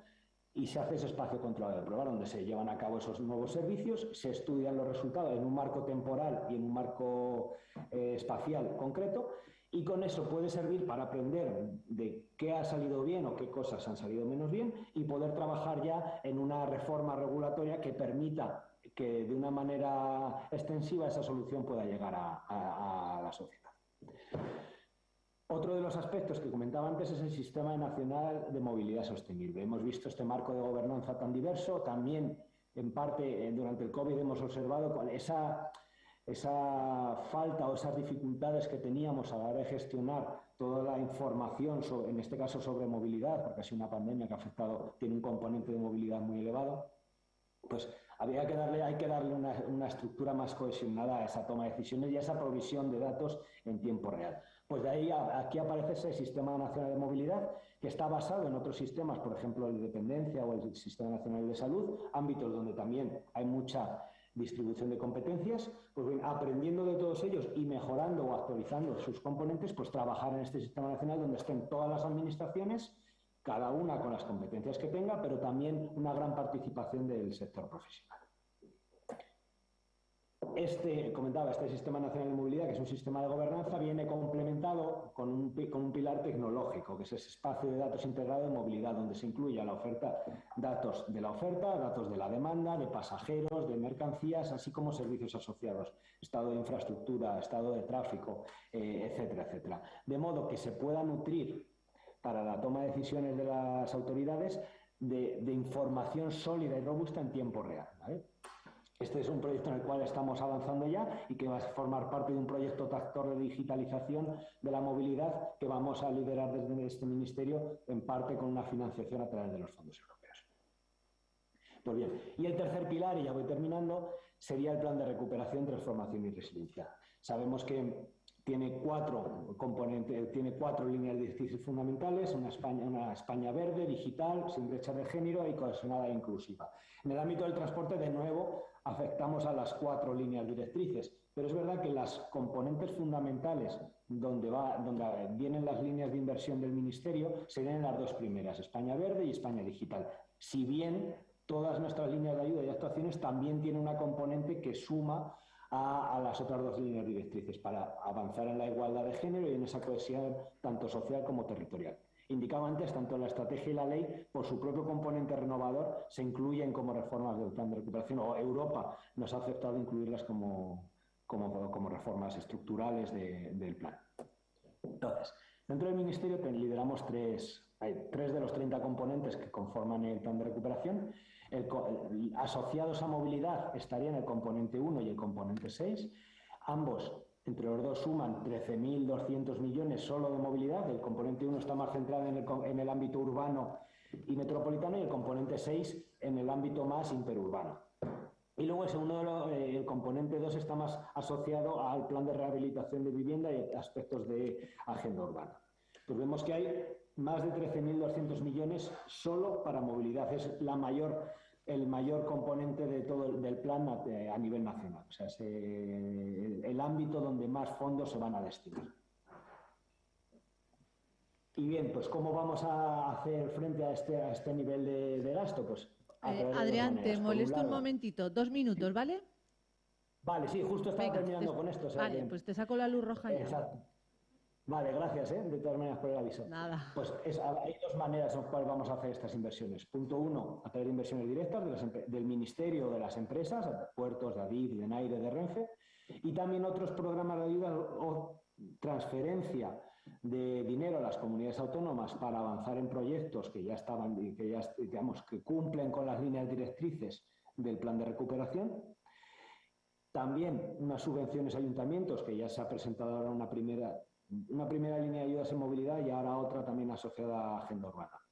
y se hace ese espacio controlado de prueba donde se llevan a cabo esos nuevos servicios, se estudian los resultados en un marco temporal y en un marco espacial concreto, y con eso puede servir para aprender de qué ha salido bien o qué cosas han salido menos bien y poder trabajar ya en una reforma regulatoria que permita que de una manera extensiva esa solución pueda llegar a la sociedad. Otro de los aspectos que comentaba antes es el Sistema Nacional de Movilidad Sostenible. Hemos visto este marco de gobernanza tan diverso. También, en parte, durante el COVID hemos observado esa falta o esas dificultades que teníamos a la hora de gestionar toda la información, en este caso sobre movilidad, porque ha sido una pandemia que ha afectado, tiene un componente de movilidad muy elevado. pues hay que darle una estructura más cohesionada a esa toma de decisiones y a esa provisión de datos en tiempo real. Pues de ahí aquí aparece ese Sistema Nacional de Movilidad, que está basado en otros sistemas, por ejemplo, el de dependencia o el Sistema Nacional de Salud, ámbitos donde también hay mucha distribución de competencias. Pues bien, aprendiendo de todos ellos y mejorando o actualizando sus componentes, pues trabajar en este Sistema Nacional donde estén todas las administraciones, cada una con las competencias que tenga, pero también una gran participación del sector profesional. Este Sistema Nacional de Movilidad, que es un sistema de gobernanza, viene complementado con un pilar tecnológico, que es ese espacio de datos integrado de movilidad, donde se incluye datos de la oferta, datos de la demanda, de pasajeros, de mercancías, así como servicios asociados, estado de infraestructura, estado de tráfico, etcétera, etcétera. De modo que se pueda nutrir para la toma de decisiones de las autoridades de información sólida y robusta en tiempo real, ¿vale? Este es un proyecto en el cual estamos avanzando ya y que va a formar parte de un proyecto tractor de digitalización de la movilidad que vamos a liderar desde este ministerio, en parte con una financiación a través de los fondos europeos. Pues bien, y el tercer pilar, y ya voy terminando, sería el plan de recuperación, transformación y resiliencia. Sabemos que tiene cuatro componentes, tiene 4 líneas directrices fundamentales: una España verde, digital, sin brecha de género y cohesionada e inclusiva. En el ámbito del transporte, de nuevo, afectamos a las 4 líneas directrices, pero es verdad que las componentes fundamentales donde vienen las líneas de inversión del Ministerio serían las 2 primeras, España verde y España digital. Si bien todas nuestras líneas de ayuda y actuaciones también tienen una componente que suma a las otras 2 líneas directrices para avanzar en la igualdad de género y en esa cohesión tanto social como territorial. Indicaba antes, tanto la estrategia y la ley, por su propio componente renovador, se incluyen como reformas del plan de recuperación, o Europa nos ha aceptado incluirlas como reformas estructurales del plan. Entonces, dentro del Ministerio lideramos hay 3 de los 30 componentes que conforman el plan de recuperación. Asociados a movilidad estarían el componente 1 y el componente 6. Ambos, entre los dos, suman 13.200 millones solo de movilidad. El componente 1 está más centrado en el ámbito urbano y metropolitano, y el componente 6 en el ámbito más interurbano. Y luego el componente 2 está más asociado al plan de rehabilitación de vivienda y aspectos de agenda urbana. Pues vemos que hay más de 13.200 millones solo para movilidad. Es el mayor componente de todo del plan a nivel nacional. O sea, es el ámbito donde más fondos se van a destinar. Y bien, pues ¿cómo vamos a hacer frente a este nivel de gasto? Pues Adrián, te molesto un momentito, 2 minutos, ¿vale? Vale, sí, justo estaba terminando con esto. O sea, vale, pues te saco la luz roja ya. Exacto. Vale, gracias, de todas maneras, por el aviso. Nada. Pues hay 2 maneras en las cuales vamos a hacer estas inversiones. Punto 1, a través de inversiones directas del Ministerio, de las empresas, de puertos, de Adif, de Naire, de Renfe, y también otros programas de ayuda o transferencia de dinero a las comunidades autónomas para avanzar en proyectos que ya que cumplen con las líneas directrices del plan de recuperación. También unas subvenciones a ayuntamientos, que ya se ha presentado ahora una primera línea de ayudas en movilidad y ahora otra también asociada a agenda urbana.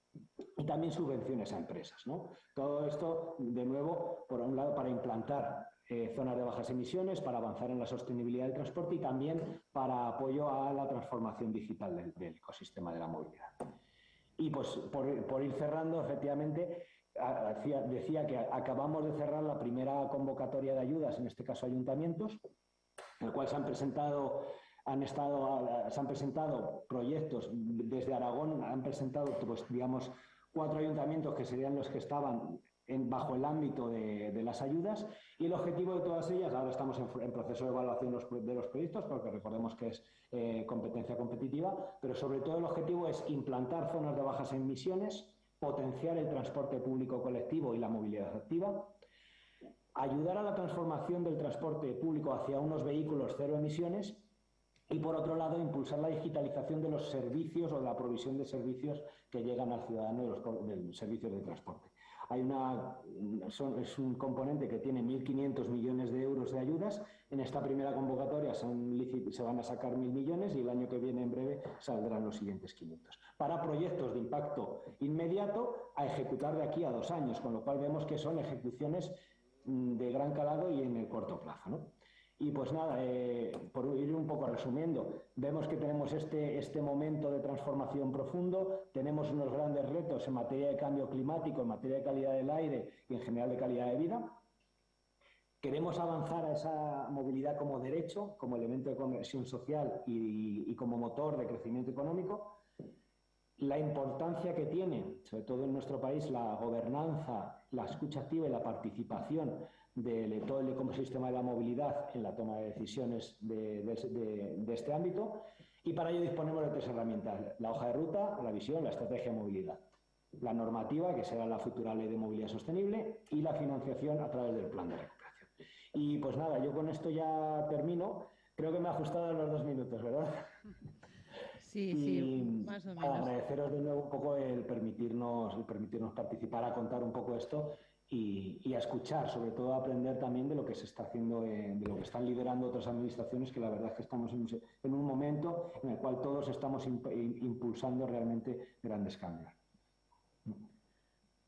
Y también subvenciones a empresas, ¿no? Todo esto, de nuevo, por un lado, para implantar zonas de bajas emisiones, para avanzar en la sostenibilidad del transporte y también para apoyo a la transformación digital del ecosistema de la movilidad. Y pues, por ir cerrando, efectivamente, decía que acabamos de cerrar la primera convocatoria de ayudas, en este caso ayuntamientos, en el cual se han presentado proyectos. Desde Aragón han presentado, pues, digamos, 4 ayuntamientos que serían los que estaban bajo el ámbito de las ayudas, y el objetivo de todas ellas, ahora estamos en proceso de evaluación de los proyectos, porque recordemos que es competencia competitiva, pero sobre todo el objetivo es implantar zonas de bajas emisiones, potenciar el transporte público colectivo y la movilidad activa, ayudar a la transformación del transporte público hacia unos vehículos cero emisiones, y por otro lado impulsar la digitalización de los servicios o la provisión de servicios que llegan al ciudadano de los servicios de transporte. Es un componente que tiene 1.500 millones de euros de ayudas. En esta primera convocatoria se van a sacar 1.000 millones y el año que viene, en breve, saldrán los siguientes 500. Para proyectos de impacto inmediato a ejecutar de aquí a 2 años, con lo cual vemos que son ejecuciones de gran calado y en el corto plazo, ¿no? Y pues nada, por ir un poco resumiendo, vemos que tenemos este momento de transformación profundo, tenemos unos grandes retos en materia de cambio climático, en materia de calidad del aire y en general de calidad de vida. Queremos avanzar a esa movilidad como derecho, como elemento de conversión social y como motor de crecimiento económico. La importancia que tiene, sobre todo en nuestro país, la gobernanza, la escucha activa y la participación de todo el ecosistema de la movilidad en la toma de decisiones de este ámbito. Y para ello disponemos de 3 herramientas: la hoja de ruta, la visión, la estrategia de movilidad, la normativa, que será la futura Ley de Movilidad Sostenible, y la financiación a través del Plan de Recuperación. Y pues nada, yo con esto ya termino. Creo que me he ajustado a los 2 minutos, ¿verdad? Sí, más o menos. Agradeceros de nuevo un poco el permitirnos participar, a contar un poco esto y a escuchar, sobre todo a aprender también de lo que se está haciendo, de lo que están liderando otras administraciones, que la verdad es que estamos en un momento en el cual todos estamos impulsando realmente grandes cambios.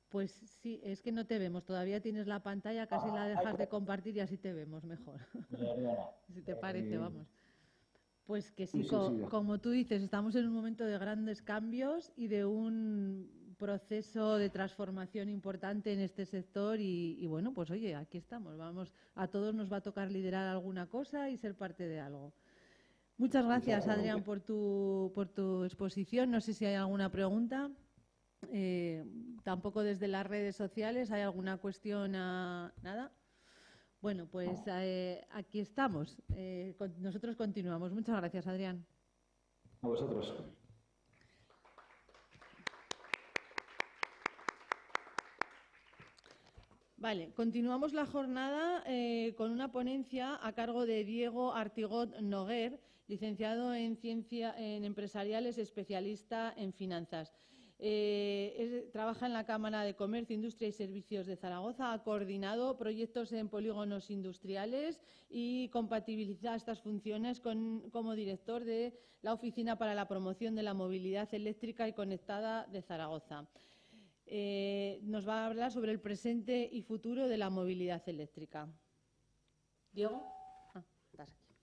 Pues sí, es que no te vemos, todavía tienes la pantalla, casi la dejas de compartir y así te vemos mejor. Si te parece, vamos. Pues que sí, como tú dices, estamos en un momento de grandes cambios y de un proceso de transformación importante en este sector y bueno, pues oye, aquí estamos, a todos nos va a tocar liderar alguna cosa y ser parte de algo. Muchas gracias, Adrián, por tu exposición. No sé si hay alguna pregunta. Tampoco desde las redes sociales. ¿Hay alguna cuestión? Nada. Bueno, pues aquí estamos. Nosotros continuamos. Muchas gracias, Adrián. A vosotros. Vale, continuamos la jornada con una ponencia a cargo de Diego Artigot Noguer, licenciado en Empresariales, especialista en finanzas. Trabaja en la Cámara de Comercio, Industria y Servicios de Zaragoza, ha coordinado proyectos en polígonos industriales y compatibiliza estas funciones como director de la Oficina para la Promoción de la Movilidad Eléctrica y Conectada de Zaragoza. Nos va a hablar sobre el presente y futuro de la movilidad eléctrica. Diego, estás aquí.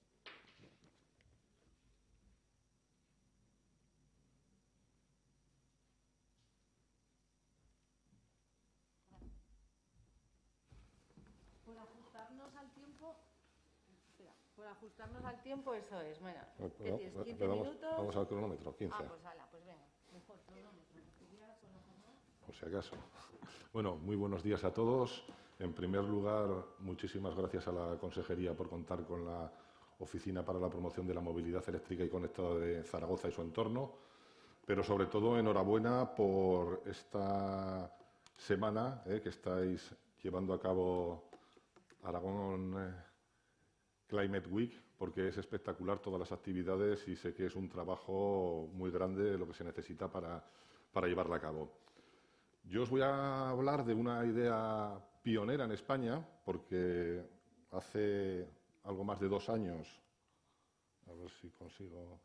Por ajustarnos al tiempo, eso es. Bueno, ¿qué tienes? 15 minutos. Vamos al cronómetro, 15. Pues ala, pues venga, mejor cronómetro. Por si acaso. Bueno, muy buenos días a todos. En primer lugar, muchísimas gracias a la Consejería por contar con la Oficina para la Promoción de la Movilidad Eléctrica y Conectada de Zaragoza y su entorno, pero sobre todo enhorabuena por esta semana que estáis llevando a cabo Aragón Climate Week, porque es espectacular todas las actividades y sé que es un trabajo muy grande lo que se necesita para llevarla a cabo. Yo os voy a hablar de una idea pionera en España, porque hace algo más de 2 años, a ver si consigo...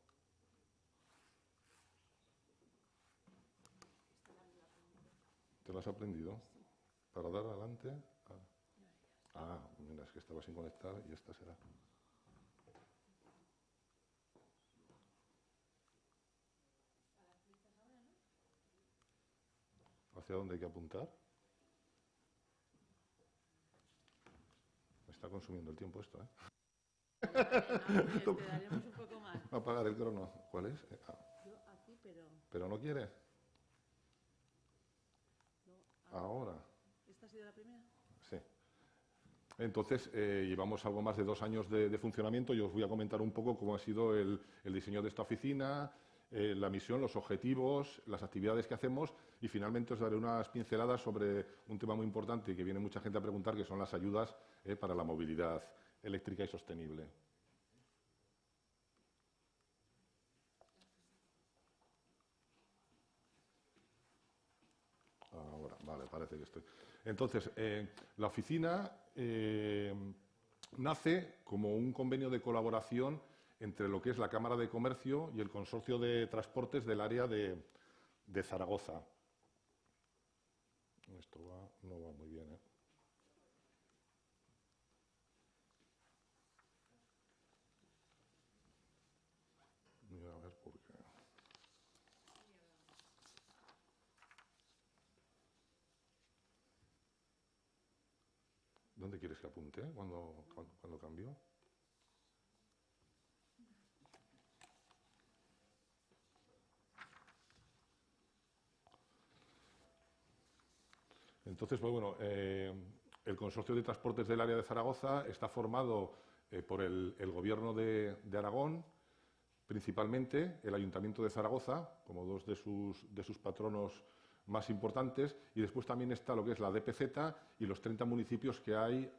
¿Te lo has aprendido? Para dar adelante... mira, es que estaba sin conectar y esta será. ¿Hacia dónde hay que apuntar? Me está consumiendo el tiempo esto, ¿eh? Te daremos un poco más. Va a apagar el crono. ¿Cuál es? Yo aquí, pero... ¿Pero no quiere? No, ahora. ¿Esta ha sido la primera? Sí. Entonces, llevamos algo más de 2 años de funcionamiento y os voy a comentar un poco cómo ha sido el diseño de esta oficina, la misión, los objetivos, las actividades que hacemos y finalmente os daré unas pinceladas sobre un tema muy importante y que viene mucha gente a preguntar, que son las ayudas para la movilidad eléctrica y sostenible. Ahora, vale. Vale, parece que estoy. Entonces, la oficina nace como un convenio de colaboración entre lo que es la Cámara de Comercio y el Consorcio de Transportes del área de Zaragoza. Esto no va muy bien, ¿eh? Mira, a ver por qué. ¿Dónde quieres que apunte cuando cambio? Entonces, pues bueno, el Consorcio de Transportes del área de Zaragoza está formado por el Gobierno de Aragón, principalmente el Ayuntamiento de Zaragoza, como dos de sus patronos más importantes, y después también está lo que es la DPZ y los 30 municipios que hay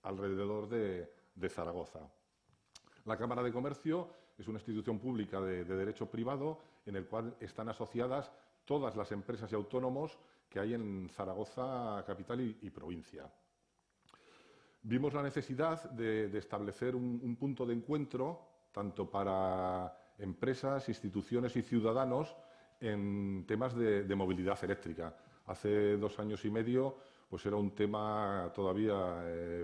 alrededor de Zaragoza. La Cámara de Comercio es una institución pública de derecho privado en el cual están asociadas todas las empresas y autónomos que hay en Zaragoza capital y provincia. Vimos la necesidad de establecer un punto de encuentro tanto para empresas, instituciones y ciudadanos en temas de movilidad eléctrica. Hace 2 años y medio pues era un tema todavía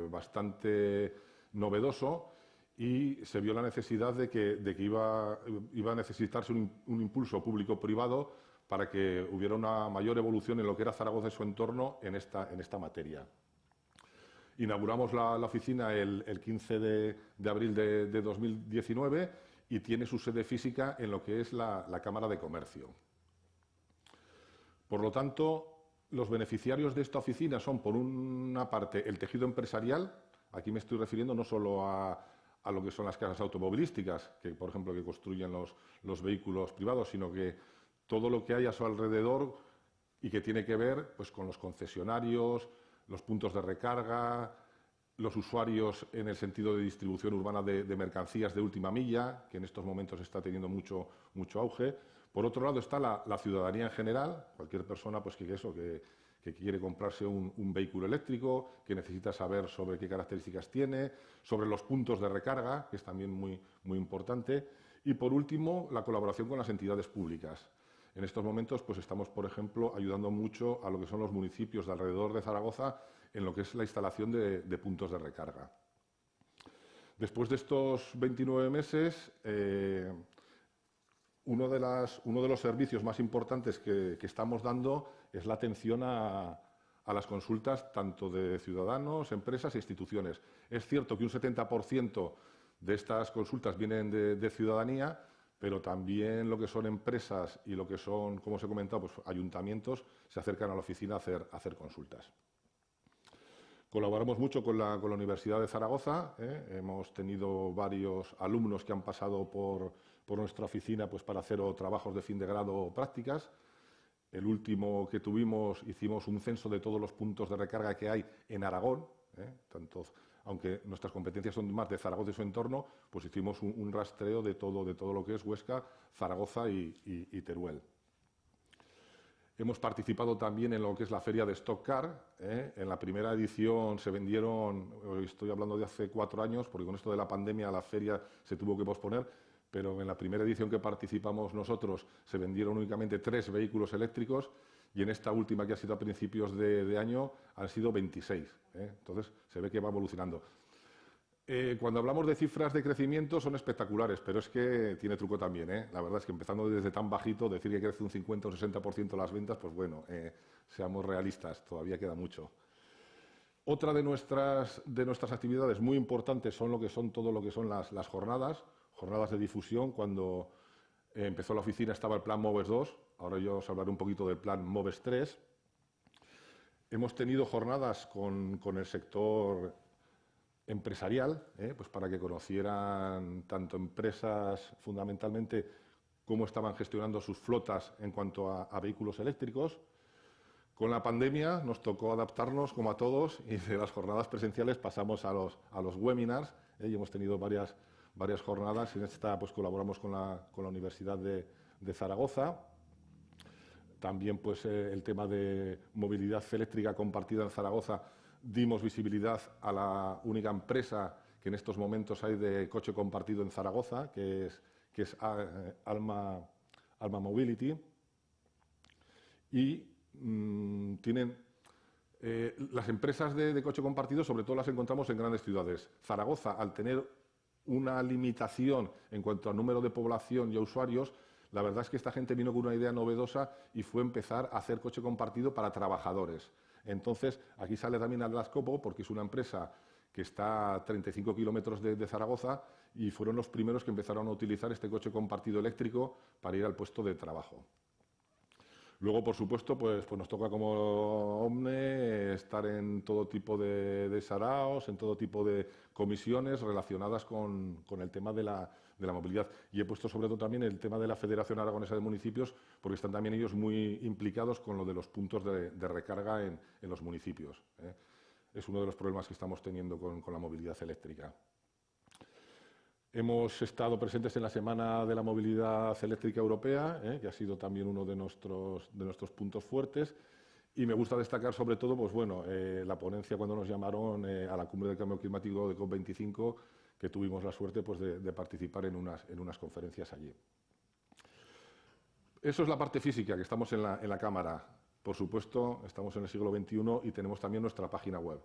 bastante novedoso y se vio la necesidad de que iba a necesitarse un impulso público-privado para que hubiera una mayor evolución en lo que era Zaragoza y su entorno en esta materia. Inauguramos la oficina el 15 de abril de 2019 y tiene su sede física en lo que es la Cámara de Comercio. Por lo tanto, los beneficiarios de esta oficina son, por una parte, el tejido empresarial. Aquí me estoy refiriendo no solo a lo que son las casas automovilísticas, que por ejemplo que construyen los vehículos privados, sino que todo lo que hay a su alrededor y que tiene que ver pues, con los concesionarios, los puntos de recarga, los usuarios en el sentido de distribución urbana de mercancías de última milla, que en estos momentos está teniendo mucho auge. Por otro lado está la ciudadanía en general, cualquier persona pues, que quiere comprarse un vehículo eléctrico, que necesita saber sobre qué características tiene, sobre los puntos de recarga, que es también muy importante. Y, por último, la colaboración con las entidades públicas. En estos momentos pues, estamos, por ejemplo, ayudando mucho a lo que son los municipios de alrededor de Zaragoza en lo que es la instalación de puntos de recarga. Después de estos 29 meses, uno de los servicios más importantes que estamos dando es la atención a las consultas tanto de ciudadanos, empresas e instituciones. Es cierto que un 70% de estas consultas vienen de ciudadanía, pero también lo que son empresas y lo que son, como os he comentado, pues, ayuntamientos se acercan a la oficina a hacer consultas. Colaboramos mucho con la Universidad de Zaragoza. Hemos tenido varios alumnos que han pasado por nuestra oficina pues, para hacer trabajos de fin de grado o prácticas. El último que tuvimos, hicimos un censo de todos los puntos de recarga que hay en Aragón, aunque nuestras competencias son más de Zaragoza y su entorno, pues hicimos un rastreo de todo lo que es Huesca, Zaragoza y Teruel. Hemos participado también en lo que es la feria de Stock Car. En la primera edición se vendieron, estoy hablando de hace 4 años, porque con esto de la pandemia la feria se tuvo que posponer, pero en la primera edición que participamos nosotros se vendieron únicamente 3 vehículos eléctricos y en esta última, que ha sido a principios de año, han sido 26. Entonces se ve que va evolucionando. Cuando hablamos de cifras de crecimiento son espectaculares, pero es que tiene truco también. La verdad es que empezando desde tan bajito, decir que crece un 50 o 60% las ventas, pues bueno, seamos realistas, todavía queda mucho. Otra de nuestras actividades muy importantes son todo lo que son las jornadas de difusión. Cuando empezó la oficina estaba el plan MOVES 2, ahora yo os hablaré un poquito del plan MOVES 3. Hemos tenido jornadas con el sector empresarial, pues para que conocieran tanto empresas fundamentalmente cómo estaban gestionando sus flotas en cuanto a vehículos eléctricos. Con la pandemia nos tocó adaptarnos como a todos y de las jornadas presenciales pasamos a los webinars, y hemos tenido varias jornadas. En esta pues colaboramos con la Universidad de Zaragoza. También pues, el tema de movilidad eléctrica compartida en Zaragoza, dimos visibilidad a la única empresa que en estos momentos hay de coche compartido en Zaragoza, que es Alma Mobility. Y tienen las empresas de coche compartido, sobre todo las encontramos en grandes ciudades. Zaragoza, al tener una limitación en cuanto al número de población y a usuarios, la verdad es que esta gente vino con una idea novedosa y fue empezar a hacer coche compartido para trabajadores. Entonces, aquí sale también Atlas Copco, porque es una empresa que está a 35 kilómetros de Zaragoza, y fueron los primeros que empezaron a utilizar este coche compartido eléctrico para ir al puesto de trabajo. Luego, por supuesto, pues nos toca como OMNE estar en todo tipo de saraos, en todo tipo de comisiones relacionadas con el tema de la movilidad. Y he puesto sobre todo también el tema de la Federación Aragonesa de Municipios, porque están también ellos muy implicados con lo de los puntos de recarga en los municipios. Es uno de los problemas que estamos teniendo con la movilidad eléctrica. Hemos estado presentes en la Semana de la Movilidad Eléctrica Europea, que ha sido también uno de nuestros puntos fuertes. Y me gusta destacar sobre todo pues, bueno, la ponencia cuando nos llamaron a la Cumbre del Cambio Climático de COP25, que tuvimos la suerte pues, de participar en unas conferencias allí. Eso es la parte física, que estamos en la cámara. Por supuesto, estamos en el siglo XXI y tenemos también nuestra página web.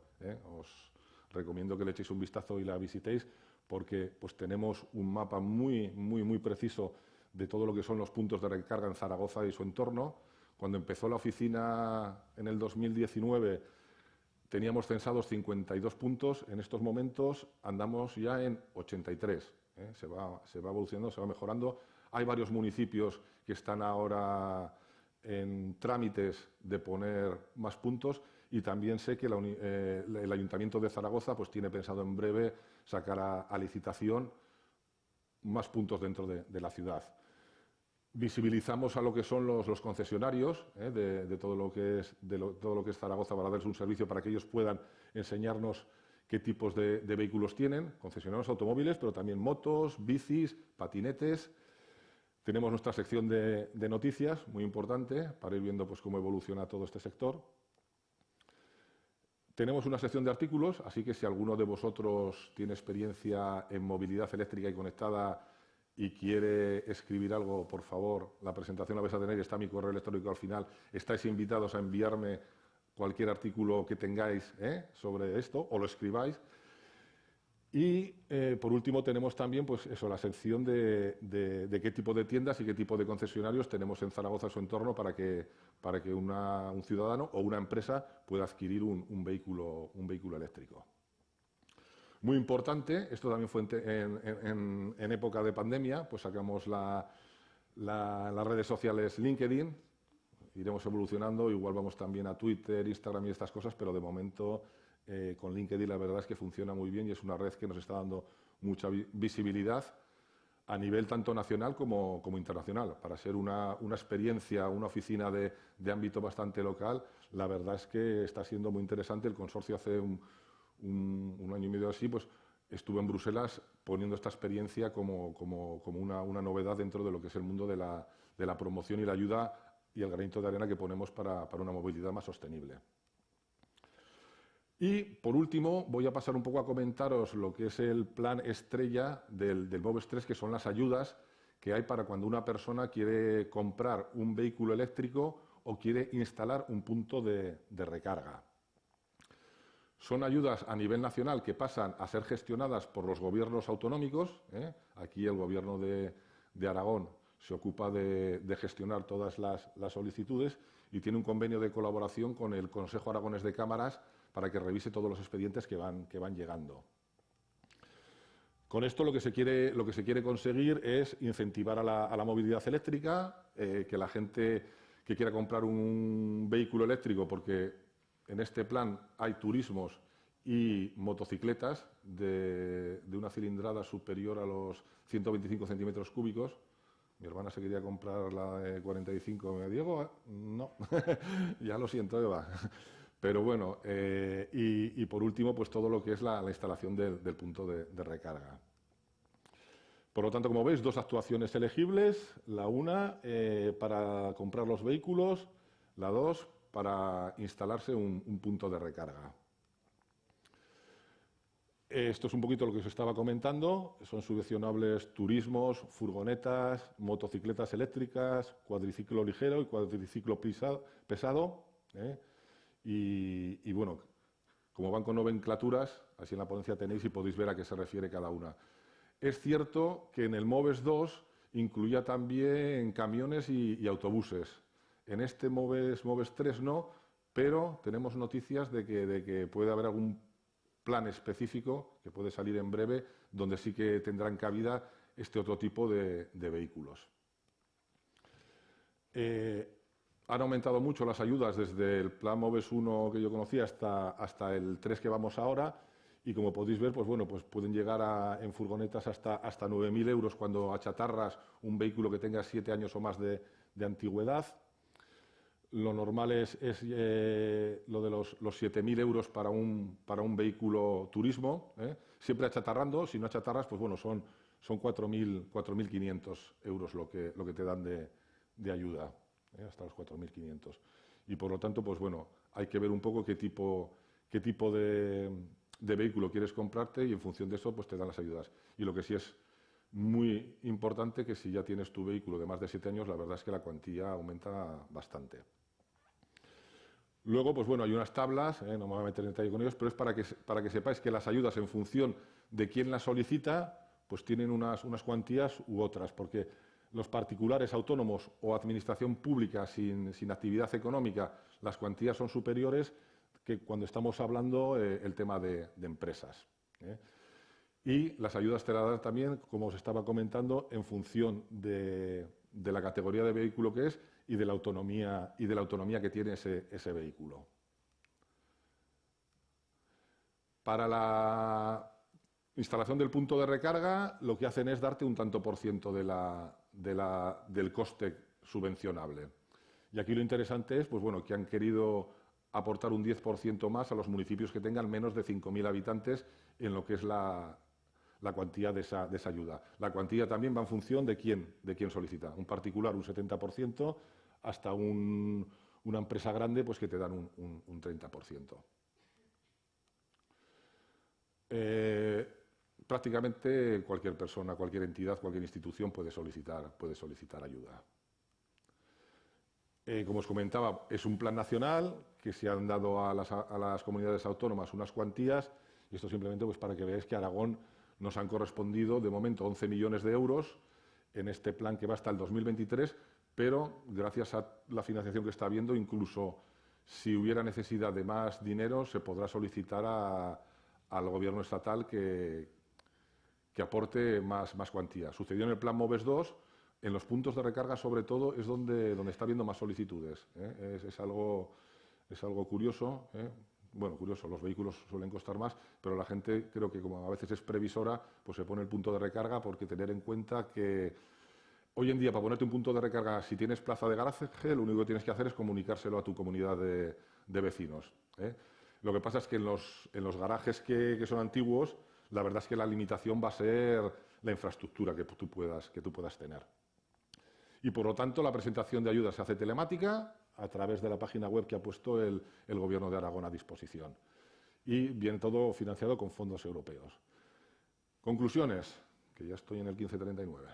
Os recomiendo que le echéis un vistazo y la visitéis, porque pues, tenemos un mapa muy preciso de todo lo que son los puntos de recarga en Zaragoza y su entorno. Cuando empezó la oficina en el 2019 teníamos censados 52 puntos. En estos momentos andamos ya en 83. Se va evolucionando, se va mejorando. Hay varios municipios que están ahora en trámites de poner más puntos, y también sé que el Ayuntamiento de Zaragoza pues, tiene pensado en breve sacar a licitación más puntos dentro de la ciudad. Visibilizamos a lo que son los concesionarios de todo lo que es Zaragoza, para darles un servicio para que ellos puedan enseñarnos qué tipos de vehículos tienen, concesionarios automóviles, pero también motos, bicis, patinetes. Tenemos nuestra sección de noticias, muy importante, para ir viendo pues, cómo evoluciona todo este sector. Tenemos una sección de artículos, así que si alguno de vosotros tiene experiencia en movilidad eléctrica y conectada y quiere escribir algo, por favor, la presentación la vais a tener, está mi correo electrónico al final. Estáis invitados a enviarme cualquier artículo que tengáis sobre esto, o lo escribáis. Y, por último, tenemos también pues, la sección de qué tipo de tiendas y qué tipo de concesionarios tenemos en Zaragoza, su entorno, para que un ciudadano o una empresa pueda adquirir un vehículo eléctrico. Muy importante, esto también fue en época de pandemia, pues sacamos las redes sociales LinkedIn. Iremos evolucionando, igual vamos también a Twitter, Instagram y estas cosas, pero de momento con LinkedIn la verdad es que funciona muy bien y es una red que nos está dando mucha visibilidad a nivel tanto nacional como internacional. Para ser una experiencia, una oficina de ámbito bastante local, la verdad es que está siendo muy interesante. El consorcio hace un año y medio así, pues estuve en Bruselas poniendo esta experiencia como una novedad dentro de lo que es el mundo de la promoción y la ayuda y el granito de arena que ponemos para una movilidad más sostenible. Y, por último, voy a pasar un poco a comentaros lo que es el plan estrella del MOVES 3, que son las ayudas que hay para cuando una persona quiere comprar un vehículo eléctrico o quiere instalar un punto de recarga. Son ayudas a nivel nacional que pasan a ser gestionadas por los gobiernos autonómicos. Aquí el Gobierno de Aragón se ocupa de gestionar todas las solicitudes y tiene un convenio de colaboración con el Consejo Aragonés de Cámaras para que revise todos los expedientes que van llegando. Con esto lo que se quiere conseguir es incentivar a la movilidad eléctrica, que la gente que quiera comprar un vehículo eléctrico, porque en este plan hay turismos y motocicletas de una cilindrada superior a los 125 centímetros cúbicos. Mi hermana se quería comprar la de 45. Me digo, no, ya lo siento, Eva. Pero bueno, y por último, pues todo lo que es la instalación del punto de recarga. Por lo tanto, como veis, dos actuaciones elegibles, la una para comprar los vehículos, la dos para instalarse un punto de recarga. Esto es un poquito lo que os estaba comentando, son subvencionables turismos, furgonetas, motocicletas eléctricas, cuadriciclo ligero y cuadriciclo pesado. Y bueno, como van con nomenclaturas, así en la ponencia tenéis y podéis ver a qué se refiere cada una. Es cierto que en el MOVES 2 incluía también camiones y autobuses. En este MOVES 3 no, pero tenemos noticias de que puede haber algún plan específico que puede salir en breve, donde sí que tendrán cabida este otro tipo de vehículos. Han aumentado mucho las ayudas desde el plan MOVES 1 que yo conocía hasta el 3 que vamos ahora, y como podéis ver, pues bueno, pues pueden llegar en furgonetas hasta 9.000 euros cuando achatarras un vehículo que tenga 7 años o más de antigüedad. Lo normal es lo de los 7.000 euros para un vehículo turismo, siempre achatarrando. Si no achatarras, pues bueno, son 4.500 euros lo que te dan de ayuda, hasta los 4.500. Y por lo tanto, pues bueno, hay que ver un poco qué tipo de vehículo quieres comprarte, y en función de eso pues te dan las ayudas. Y lo que sí es muy importante, que si ya tienes tu vehículo de más de 7 años, la verdad es que la cuantía aumenta bastante. Luego, pues bueno, hay unas tablas, no me voy a meter en detalle con ellos, pero es para que sepáis que las ayudas, en función de quién las solicita, pues tienen unas cuantías u otras, porque los particulares, autónomos o administración pública sin actividad económica, las cuantías son superiores que cuando estamos hablando el tema de empresas. Y las ayudas te las dan también, como os estaba comentando, en función de la categoría de vehículo que es y de la autonomía que tiene ese vehículo. Para la instalación del punto de recarga, lo que hacen es darte un tanto por ciento del coste subvencionable. Y aquí lo interesante es, pues bueno, que han querido aportar un 10% más a los municipios que tengan menos de 5.000 habitantes en lo que es la cuantía de esa ayuda. La cuantía también va en función de quién solicita. Un particular un 70%, hasta una empresa grande pues que te dan un 30%. Prácticamente cualquier persona, cualquier entidad, cualquier institución puede solicitar ayuda. Como os comentaba, es un plan nacional que se han dado a las comunidades autónomas unas cuantías, y esto simplemente pues para que veáis que Aragón nos han correspondido de momento 11 millones de euros en este plan que va hasta el 2023, pero gracias a la financiación que está habiendo, incluso si hubiera necesidad de más dinero, se podrá solicitar al Gobierno estatal que aporte más cuantía. Sucedió en el plan MOVES 2, en los puntos de recarga sobre todo es donde está habiendo más solicitudes. Es algo curioso. Bueno, curioso, los vehículos suelen costar más, pero la gente creo que como a veces es previsora, pues se pone el punto de recarga, porque tener en cuenta que hoy en día para ponerte un punto de recarga, si tienes plaza de garaje, lo único que tienes que hacer es comunicárselo a tu comunidad de vecinos. Lo que pasa es que en los garajes que son antiguos, la verdad es que la limitación va a ser la infraestructura que tú puedas tener. Y por lo tanto la presentación de ayudas se hace telemática a través de la página web que ha puesto el Gobierno de Aragón a disposición. Y viene todo financiado con fondos europeos. Conclusiones, que ya estoy en el 1539.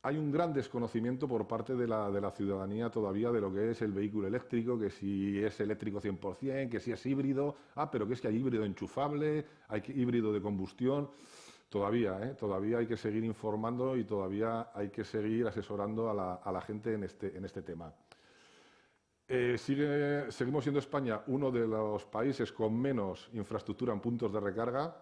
Hay un gran desconocimiento por parte de la ciudadanía todavía de lo que es el vehículo eléctrico, que si es eléctrico 100%, que si es híbrido, pero que es que hay híbrido enchufable, hay híbrido de combustión. Todavía hay que seguir informando y todavía hay que seguir asesorando a la gente en este tema. Seguimos siendo España uno de los países con menos infraestructura en puntos de recarga.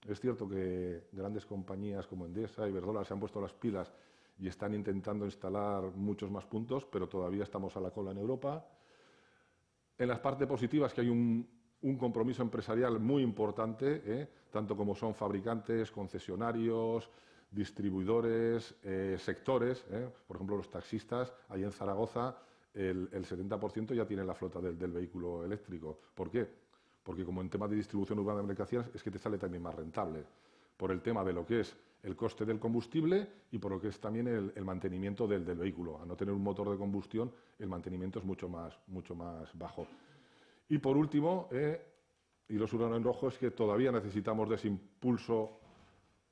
Es cierto que grandes compañías como Endesa y Iberdrola se han puesto las pilas y están intentando instalar muchos más puntos, pero todavía estamos a la cola en Europa. En las partes positivas, que hay un compromiso empresarial muy importante, tanto como son fabricantes, concesionarios, distribuidores, sectores. Por ejemplo, los taxistas, ahí en Zaragoza, el 70% ya tiene la flota del vehículo eléctrico. ¿Por qué? Porque como en temas de distribución urbana de mercancías es que te sale también más rentable. por el tema de lo que es el coste del combustible y por lo que es también el mantenimiento del vehículo. A no tener un motor de combustión, el mantenimiento es mucho más bajo. Y por último, y lo subrayado en rojo, es que todavía necesitamos de ese impulso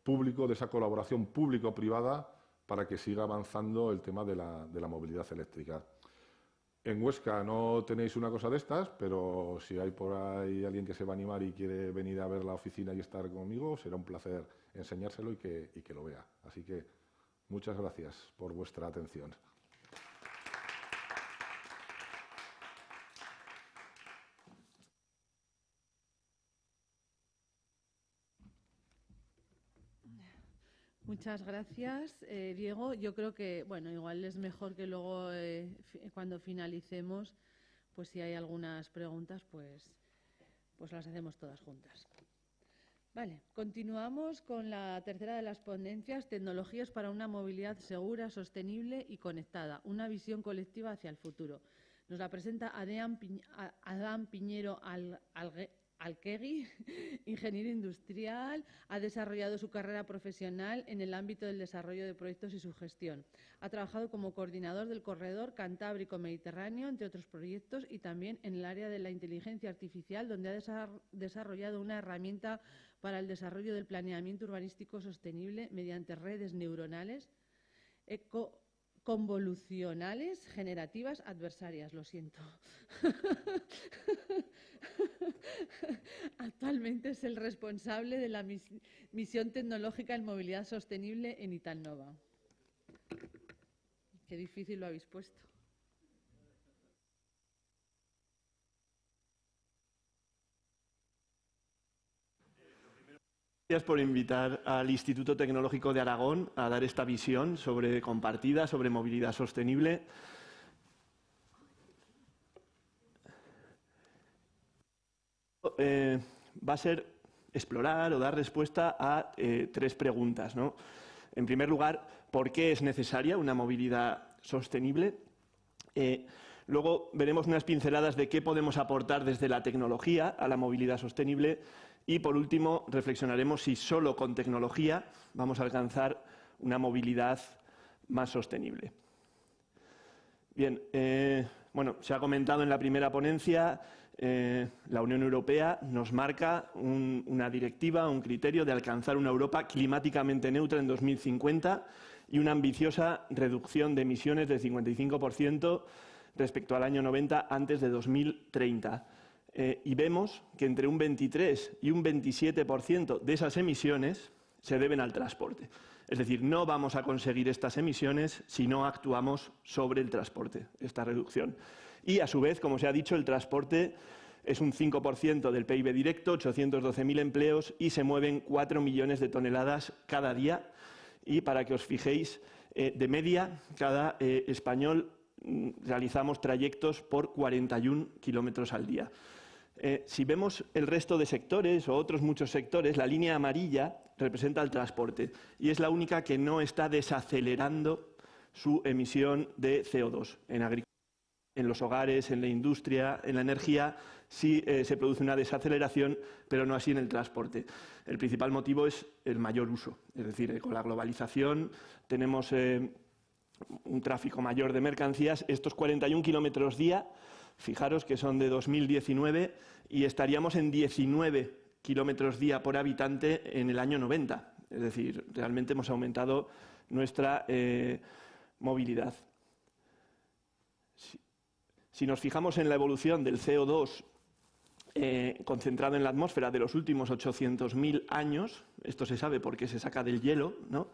público, de esa colaboración público-privada para que siga avanzando el tema de la movilidad eléctrica. En Huesca no tenéis una cosa de estas, pero si hay por ahí alguien que se va a animar y quiere venir a ver la oficina y estar conmigo, será un placer enseñárselo y que lo vea. Así que muchas gracias por vuestra atención. Muchas gracias, Diego. Yo creo que, bueno, igual es mejor que luego, cuando finalicemos, pues si hay algunas preguntas, pues las hacemos todas juntas. Vale, continuamos con la tercera de las ponencias, Tecnologías para una movilidad segura, sostenible y conectada, una visión colectiva hacia el futuro. Nos la presenta Adán Piñero Alquegui, ingeniero industrial, ha desarrollado su carrera profesional en el ámbito del desarrollo de proyectos y su gestión. Ha trabajado como coordinador del Corredor Cantábrico-Mediterráneo, entre otros proyectos, y también en el área de la inteligencia artificial, donde ha desarrollado una herramienta para el desarrollo del planeamiento urbanístico sostenible mediante redes neuronales convolucionales generativas adversarias. Lo siento. Actualmente es el responsable de la misión tecnológica en movilidad sostenible en Italnova. Qué difícil lo habéis puesto. Gracias por invitar al Instituto Tecnológico de Aragón a dar esta visión compartida sobre movilidad sostenible. Va a ser explorar o dar respuesta a tres preguntas, ¿no? En primer lugar, ¿por qué es necesaria una movilidad sostenible? Luego veremos unas pinceladas de qué podemos aportar desde la tecnología a la movilidad sostenible. Y, por último, reflexionaremos si solo con tecnología vamos a alcanzar una movilidad más sostenible. Bien, bueno, se ha comentado en la primera ponencia, la Unión Europea nos marca una directiva, un criterio de alcanzar una Europa climáticamente neutra en 2050 y una ambiciosa reducción de emisiones del 55% respecto al año 90 antes de 2030. Y vemos que entre un 23 y un 27% de esas emisiones se deben al transporte. Es decir, no vamos a conseguir estas emisiones si no actuamos sobre el transporte, esta reducción. Y, a su vez, como se ha dicho, el transporte es un 5% del PIB directo, 812.000 empleos y se mueven 4 millones de toneladas cada día. Y, para que os fijéis, de media, cada español realizamos trayectos por 41 kilómetros al día. Si vemos el resto de sectores o otros muchos sectores, la línea amarilla representa el transporte y es la única que no está desacelerando su emisión de CO2. En agricultura, en los hogares, en la industria, en la energía, sí se produce una desaceleración, pero no así en el transporte. El principal motivo es el mayor uso, es decir, con la globalización tenemos un tráfico mayor de mercancías. Estos 41 kilómetros día, fijaros que son de 2019 y estaríamos en 19 kilómetros día por habitante en el año 90. Es decir, realmente hemos aumentado nuestra movilidad. Si nos fijamos en la evolución del CO2 concentrado en la atmósfera de los últimos 800.000 años, esto se sabe porque se saca del hielo, ¿no?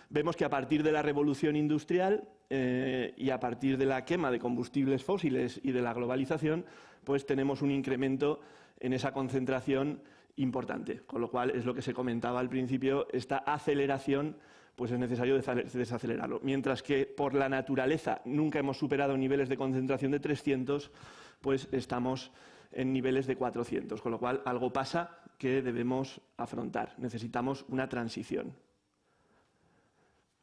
Vemos que a partir de la revolución industrial y a partir de la quema de combustibles fósiles y de la globalización, pues tenemos un incremento en esa concentración importante. Con lo cual, es lo que se comentaba al principio, esta aceleración, pues es necesario desacelerarlo. Mientras que por la naturaleza nunca hemos superado niveles de concentración de 300, pues estamos en niveles de 400. Con lo cual, algo pasa que debemos afrontar. Necesitamos una transición.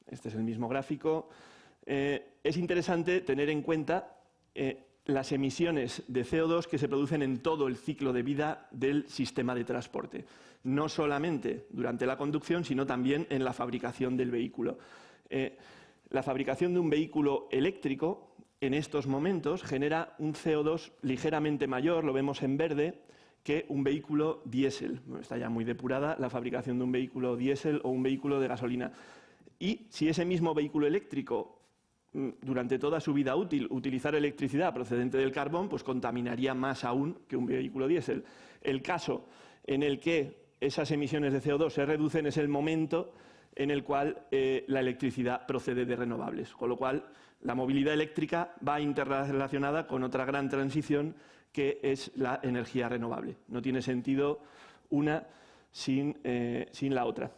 Este es el mismo gráfico. Es interesante tener en cuenta las emisiones de CO2 que se producen en todo el ciclo de vida del sistema de transporte, no solamente durante la conducción, sino también en la fabricación del vehículo. La fabricación de un vehículo eléctrico en estos momentos genera un CO2 ligeramente mayor, lo vemos en verde, que un vehículo diésel. Está ya muy depurada la fabricación de un vehículo diésel o un vehículo de gasolina. Y si ese mismo vehículo eléctrico, durante toda su vida útil, utilizar electricidad procedente del carbón, pues contaminaría más aún que un vehículo diésel. El caso en el que esas emisiones de CO2 se reducen es el momento en el cual la electricidad procede de renovables. Con lo cual, la movilidad eléctrica va interrelacionada con otra gran transición que es la energía renovable. No tiene sentido una sin la otra.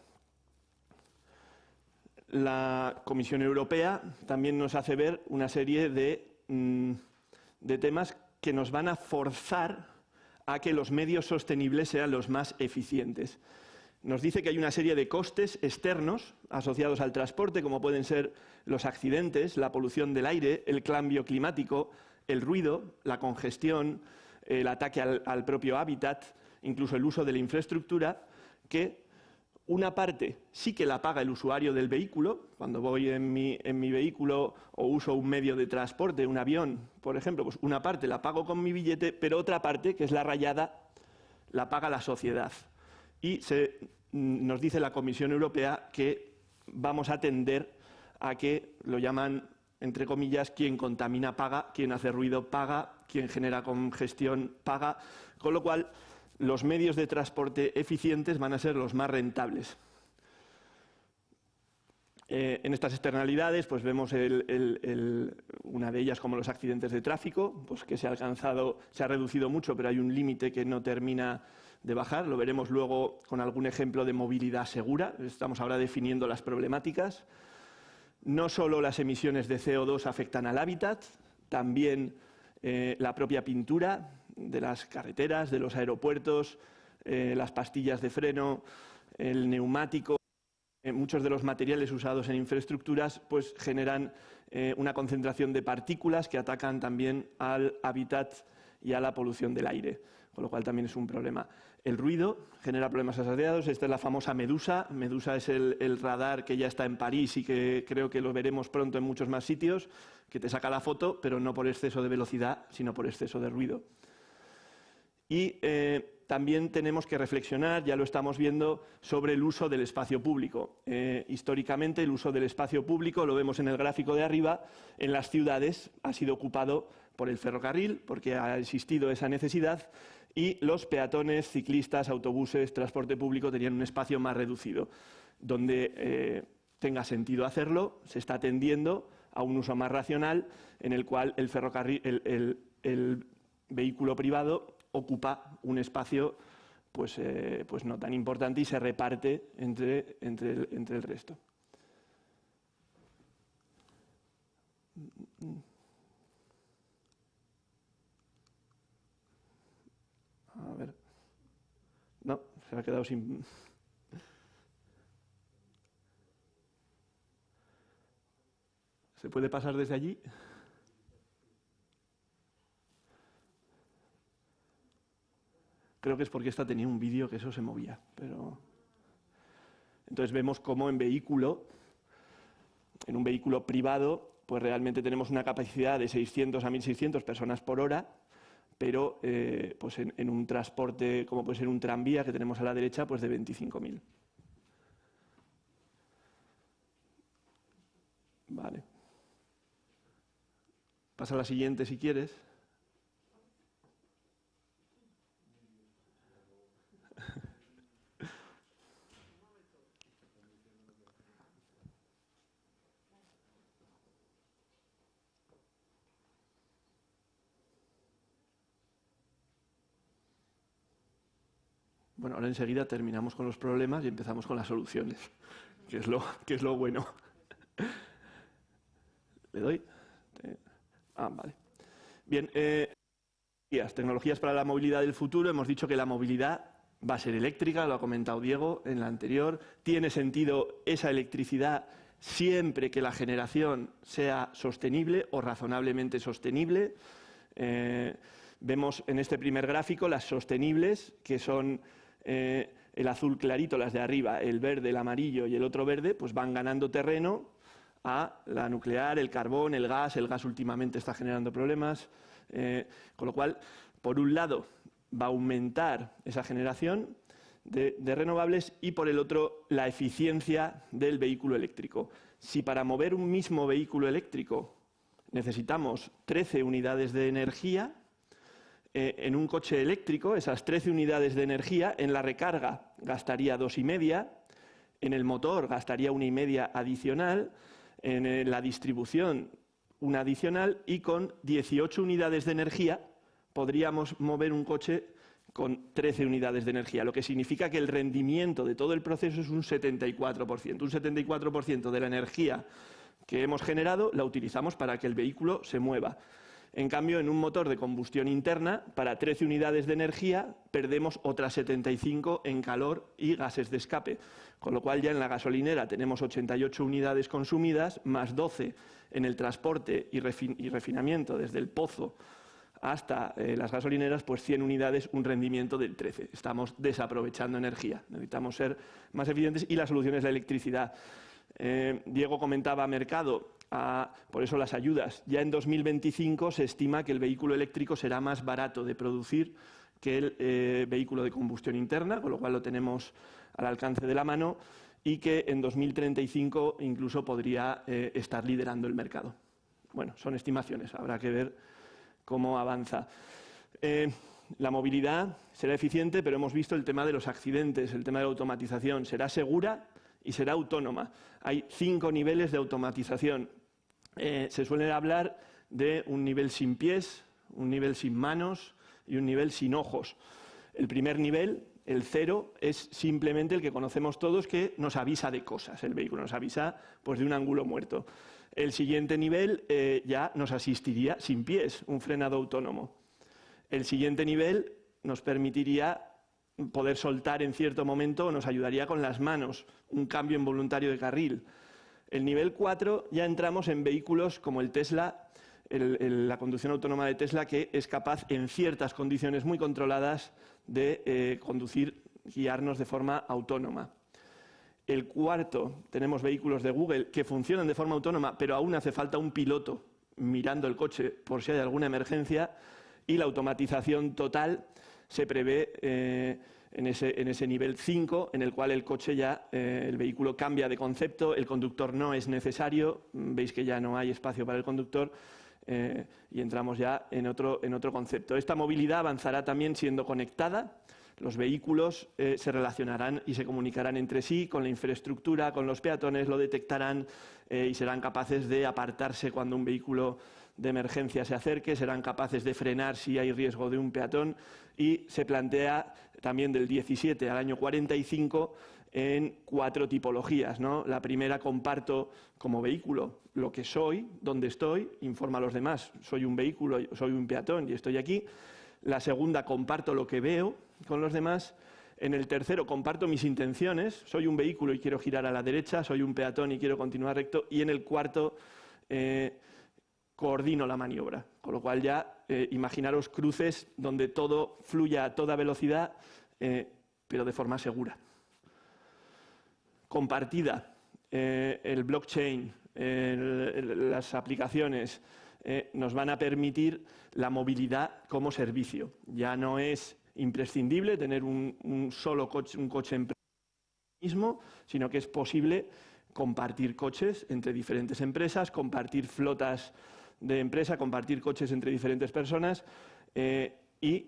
La Comisión Europea también nos hace ver una serie de temas que nos van a forzar a que los medios sostenibles sean los más eficientes. Nos dice que hay una serie de costes externos asociados al transporte, como pueden ser los accidentes, la polución del aire, el cambio climático, el ruido, la congestión, el ataque al propio hábitat, incluso el uso de la infraestructura, que una parte sí que la paga el usuario del vehículo. Cuando voy en mi vehículo o uso un medio de transporte, un avión, por ejemplo, pues una parte la pago con mi billete, pero otra parte, que es la rayada, la paga la sociedad. Y nos dice la Comisión Europea que vamos a tender a que lo llaman, entre comillas, quien contamina paga, quien hace ruido paga, quien genera congestión paga, con lo cual los medios de transporte eficientes van a ser los más rentables. En estas externalidades pues vemos una de ellas como los accidentes de tráfico, pues que se ha reducido mucho, pero hay un límite que no termina de bajar. Lo veremos luego con algún ejemplo de movilidad segura. Estamos ahora definiendo las problemáticas. No solo las emisiones de CO2 afectan al hábitat, también la propia pintura de las carreteras, de los aeropuertos, las pastillas de freno, el neumático. Muchos de los materiales usados en infraestructuras pues generan una concentración de partículas que atacan también al hábitat y a la polución del aire, con lo cual también es un problema. El ruido genera problemas asociados. Esta es la famosa Medusa. Medusa es el radar que ya está en París y que creo que lo veremos pronto en muchos más sitios, que te saca la foto, pero no por exceso de velocidad, sino por exceso de ruido. Y también tenemos que reflexionar, ya lo estamos viendo, sobre el uso del espacio público. Históricamente, el uso del espacio público, lo vemos en el gráfico de arriba, en las ciudades ha sido ocupado por el ferrocarril, porque ha existido esa necesidad, y los peatones, ciclistas, autobuses, transporte público tenían un espacio más reducido. Donde tenga sentido hacerlo, se está tendiendo a un uso más racional, en el cual el ferrocarril, el vehículo privado ocupa un espacio pues no tan importante y se reparte entre el resto. A ver. No, se ha quedado sin... ¿Se puede pasar desde allí? Creo que es porque esta tenía un vídeo que eso se movía, pero... Entonces vemos cómo en un vehículo privado, pues realmente tenemos una capacidad de 600 a 1.600 personas por hora, pero pues en un transporte como puede ser un tranvía que tenemos a la derecha, pues de 25.000. Vale. Pasa a la siguiente si quieres. Bueno, ahora enseguida terminamos con los problemas y empezamos con las soluciones, que es lo bueno. ¿Le doy? Vale. Bien, tecnologías para la movilidad del futuro. Hemos dicho que la movilidad va a ser eléctrica, lo ha comentado Diego en la anterior. Tiene sentido esa electricidad siempre que la generación sea sostenible o razonablemente sostenible. Vemos en este primer gráfico las sostenibles, que son el azul clarito, las de arriba, el verde, el amarillo y el otro verde, pues van ganando terreno a la nuclear, el carbón, el gas últimamente está generando problemas, con lo cual, por un lado, va a aumentar esa generación de renovables y, por el otro, la eficiencia del vehículo eléctrico. Si para mover un mismo vehículo eléctrico necesitamos 13 unidades de energía, en un coche eléctrico, esas 13 unidades de energía, en la recarga gastaría 2,5, en el motor gastaría 1,5 adicional, en la distribución una adicional y con 18 unidades de energía podríamos mover un coche con 13 unidades de energía, lo que significa que el rendimiento de todo el proceso es un 74%. Un 74% de la energía que hemos generado la utilizamos para que el vehículo se mueva. En cambio, en un motor de combustión interna, para 13 unidades de energía, perdemos otras 75 en calor y gases de escape. Con lo cual, ya en la gasolinera tenemos 88 unidades consumidas, más 12 en el transporte y refinamiento desde el pozo hasta las gasolineras, pues 100 unidades, un rendimiento del 13. Estamos desaprovechando energía. Necesitamos ser más eficientes y la solución es la electricidad. Diego comentaba mercado. Por eso las ayudas. Ya en 2025 se estima que el vehículo eléctrico será más barato de producir que el vehículo de combustión interna, con lo cual lo tenemos al alcance de la mano, y que en 2035 incluso podría estar liderando el mercado. Bueno, son estimaciones, habrá que ver cómo avanza. La movilidad será eficiente, pero hemos visto el tema de los accidentes, el tema de la automatización. Será segura y será autónoma. Hay 5 niveles de automatización. Se suele hablar de un nivel sin pies, un nivel sin manos y un nivel sin ojos. El primer nivel, el 0, es simplemente el que conocemos todos, que nos avisa de cosas. El vehículo nos avisa pues, de un ángulo muerto. El siguiente nivel ya nos asistiría sin pies, un frenado autónomo. El siguiente nivel nos permitiría poder soltar en cierto momento o nos ayudaría con las manos, un cambio involuntario de carril. El nivel 4 ya entramos en vehículos como el Tesla, la conducción autónoma de Tesla, que es capaz en ciertas condiciones muy controladas de guiarnos de forma autónoma. El cuarto, tenemos vehículos de Google que funcionan de forma autónoma, pero aún hace falta un piloto mirando el coche por si hay alguna emergencia, y la automatización total se prevé en ese nivel 5, en el cual el coche ya, el vehículo cambia de concepto, el conductor no es necesario, veis que ya no hay espacio para el conductor y entramos ya en otro concepto. Esta movilidad avanzará también siendo conectada. Los vehículos se relacionarán y se comunicarán entre sí con la infraestructura, con los peatones, lo detectarán y serán capaces de apartarse cuando un vehículo de emergencia se acerque, serán capaces de frenar si hay riesgo de un peatón, y se plantea también del 17 al año 45 en 4 tipologías, ¿no? La primera, comparto como vehículo lo que soy, dónde estoy, informa a los demás, soy un vehículo, soy un peatón y estoy aquí. La segunda, comparto lo que veo con los demás. En el tercero, comparto mis intenciones, soy un vehículo y quiero girar a la derecha, soy un peatón y quiero continuar recto. Y en el cuarto, coordino la maniobra, con lo cual ya imaginaros cruces donde todo fluya a toda velocidad, pero de forma segura. Compartida, el blockchain, las aplicaciones nos van a permitir la movilidad como servicio. Ya no es imprescindible tener un solo coche, un coche en mismo, sino que es posible compartir coches entre diferentes empresas, compartir flotas de empresa, compartir coches entre diferentes personas y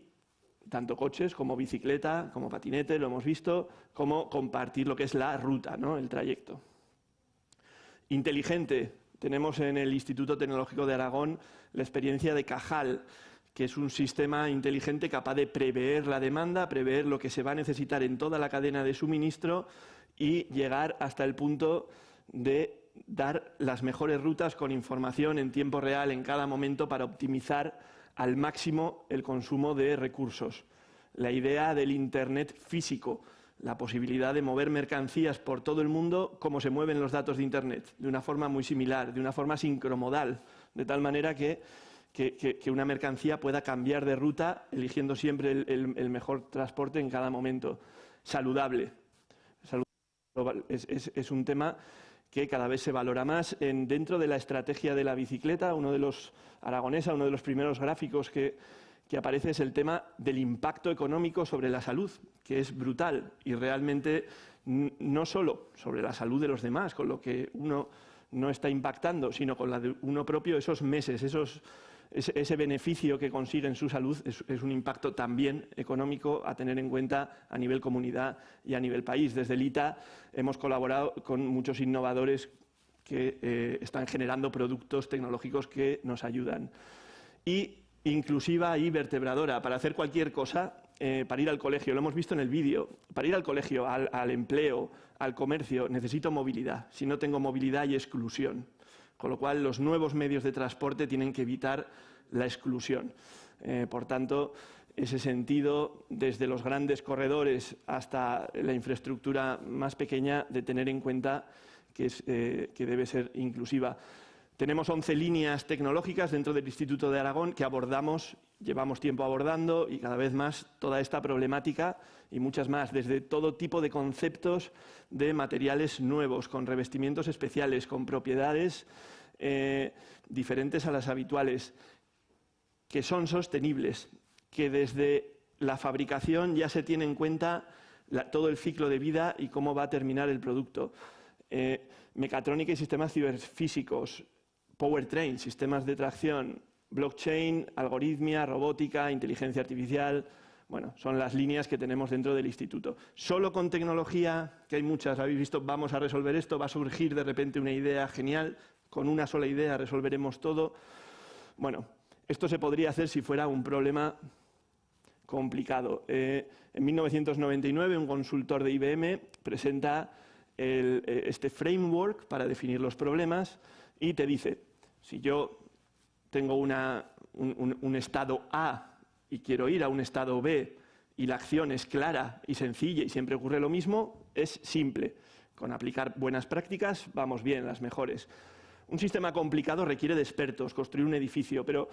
tanto coches como bicicleta, como patinete, lo hemos visto, como compartir lo que es la ruta, ¿no? El trayecto. Inteligente. Tenemos en el Instituto Tecnológico de Aragón la experiencia de Cajal, que es un sistema inteligente capaz de prever la demanda, prever lo que se va a necesitar en toda la cadena de suministro y llegar hasta el punto de dar las mejores rutas con información en tiempo real en cada momento para optimizar al máximo el consumo de recursos. La idea del Internet físico, la posibilidad de mover mercancías por todo el mundo como se mueven los datos de Internet, de una forma muy similar, de una forma sincromodal, de tal manera que que una mercancía pueda cambiar de ruta eligiendo siempre el mejor transporte en cada momento. Saludable. Es un tema que cada vez se valora más. Dentro de la estrategia de la bicicleta, uno de los primeros gráficos que aparece es el tema del impacto económico sobre la salud, que es brutal y realmente no solo sobre la salud de los demás, con lo que uno no está impactando, sino con la de uno propio, esos meses, ese beneficio que consigue en su salud es un impacto también económico a tener en cuenta a nivel comunidad y a nivel país. Desde el ITA hemos colaborado con muchos innovadores que están generando productos tecnológicos que nos ayudan. Y inclusiva y vertebradora, para hacer cualquier cosa, para ir al colegio, lo hemos visto en el vídeo, para ir al colegio, al empleo, al comercio, necesito movilidad. Si no tengo movilidad hay exclusión. Con lo cual, los nuevos medios de transporte tienen que evitar la exclusión. Por tanto, ese sentido, desde los grandes corredores hasta la infraestructura más pequeña, de tener en cuenta que debe ser inclusiva. Tenemos 11 líneas tecnológicas dentro del Instituto de Aragón que llevamos tiempo abordando y cada vez más toda esta problemática y muchas más, desde todo tipo de conceptos de materiales nuevos, con revestimientos especiales, con propiedades diferentes a las habituales, que son sostenibles, que desde la fabricación ya se tiene en cuenta todo el ciclo de vida y cómo va a terminar el producto. Mecatrónica y sistemas ciberfísicos, powertrain, sistemas de tracción, blockchain, algoritmia, robótica, inteligencia artificial. Bueno, son las líneas que tenemos dentro del instituto. Solo con tecnología, que hay muchas, habéis visto, vamos a resolver esto, va a surgir de repente una idea genial, con una sola idea resolveremos todo. Bueno, esto se podría hacer si fuera un problema complicado. En 1999 un consultor de IBM presenta este framework para definir los problemas y te dice, si yo tengo un estado A y quiero ir a un estado B y la acción es clara y sencilla y siempre ocurre lo mismo, es simple. Con aplicar buenas prácticas vamos bien, las mejores. Un sistema complicado requiere de expertos, construir un edificio, pero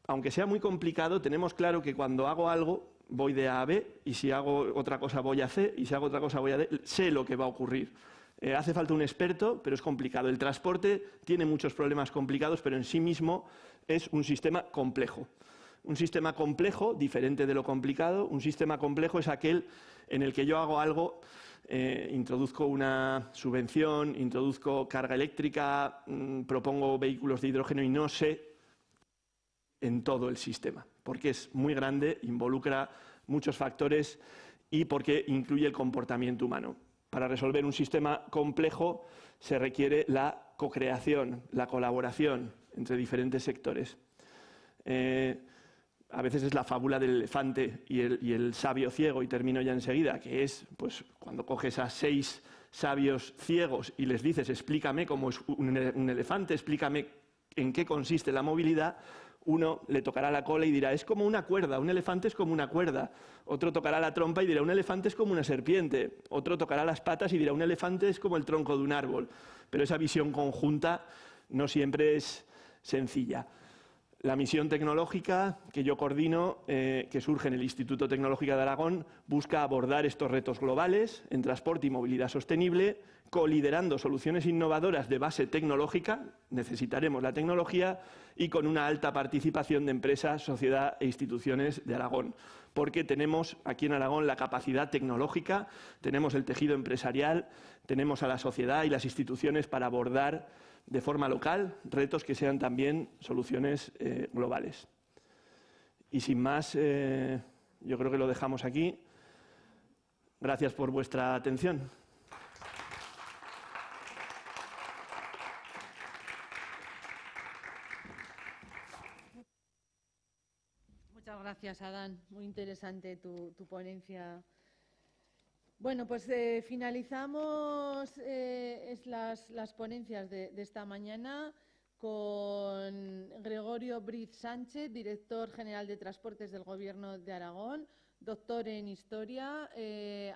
aunque sea muy complicado, tenemos claro que cuando hago algo voy de A a B y si hago otra cosa voy a C y si hago otra cosa voy a D, sé lo que va a ocurrir. Hace falta un experto, pero es complicado. El transporte tiene muchos problemas complicados, pero en sí mismo es un sistema complejo. Un sistema complejo, diferente de lo complicado, un sistema complejo es aquel en el que yo hago algo, introduzco una subvención, introduzco carga eléctrica, propongo vehículos de hidrógeno y no sé en todo el sistema, porque es muy grande, involucra muchos factores y porque incluye el comportamiento humano. Para resolver un sistema complejo se requiere la cocreación, la colaboración entre diferentes sectores. A veces es la fábula del elefante y el sabio ciego, y termino ya enseguida, que es pues, cuando coges a 6 sabios ciegos y les dices explícame cómo es un elefante, explícame en qué consiste la movilidad, uno le tocará la cola y dirá, es como una cuerda, un elefante es como una cuerda. Otro tocará la trompa y dirá, un elefante es como una serpiente. Otro tocará las patas y dirá, un elefante es como el tronco de un árbol. Pero esa visión conjunta no siempre es sencilla. La misión tecnológica que yo coordino, que surge en el Instituto Tecnológico de Aragón, busca abordar estos retos globales en transporte y movilidad sostenible, coliderando soluciones innovadoras de base tecnológica, necesitaremos la tecnología, y con una alta participación de empresas, sociedad e instituciones de Aragón. Porque tenemos aquí en Aragón la capacidad tecnológica, tenemos el tejido empresarial, tenemos a la sociedad y las instituciones para abordar de forma local retos que sean también soluciones globales. Y sin más, yo creo que lo dejamos aquí. Gracias por vuestra atención. Muchas gracias, Adán. Muy interesante tu ponencia. Bueno, pues finalizamos las ponencias de esta mañana con Gregorio Briz Sánchez, director general de Transportes del Gobierno de Aragón, doctor en Historia,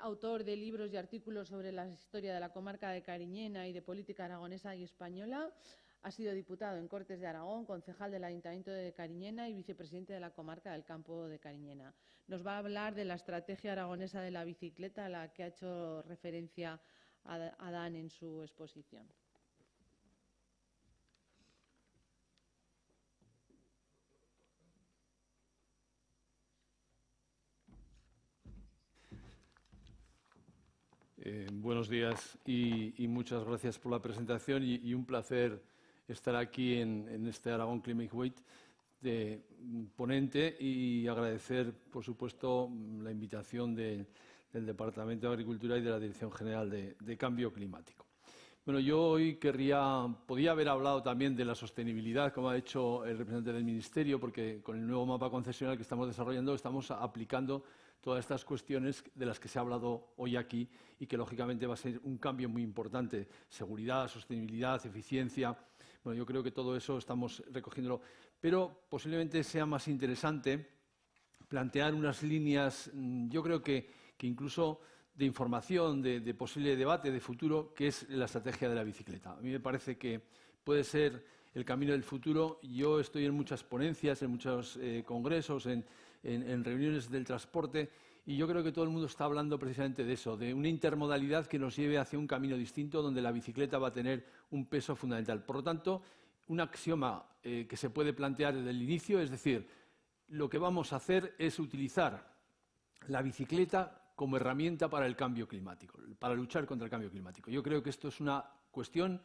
autor de libros y artículos sobre la historia de la comarca de Cariñena y de política aragonesa y española. Ha sido diputado en Cortes de Aragón, concejal del Ayuntamiento de Cariñena y vicepresidente de la comarca del Campo de Cariñena. Nos va a hablar de la estrategia aragonesa de la bicicleta, a la que ha hecho referencia Adán en su exposición. Buenos días y muchas gracias por la presentación y un placer estar aquí en este Aragón Climate Week de ponente y agradecer, por supuesto, la invitación del Departamento de Agricultura y de la Dirección General de Cambio Climático. Bueno, yo hoy podía haber hablado también de la sostenibilidad, como ha hecho el representante del Ministerio, porque con el nuevo mapa concesional que estamos desarrollando estamos aplicando todas estas cuestiones de las que se ha hablado hoy aquí y que, lógicamente, va a ser un cambio muy importante. Seguridad, sostenibilidad, eficiencia. Bueno, yo creo que todo eso estamos recogiéndolo. Pero posiblemente sea más interesante plantear unas líneas, yo creo que incluso de información, de posible debate de futuro, que es la estrategia de la bicicleta. A mí me parece que puede ser el camino del futuro. Yo estoy en muchas ponencias, en muchos congresos, en reuniones del transporte, y yo creo que todo el mundo está hablando precisamente de eso, de una intermodalidad que nos lleve hacia un camino distinto donde la bicicleta va a tener un peso fundamental. Por lo tanto, un axioma que se puede plantear desde el inicio, es decir, lo que vamos a hacer es utilizar la bicicleta como herramienta para el cambio climático, para luchar contra el cambio climático. Yo creo que esto es una cuestión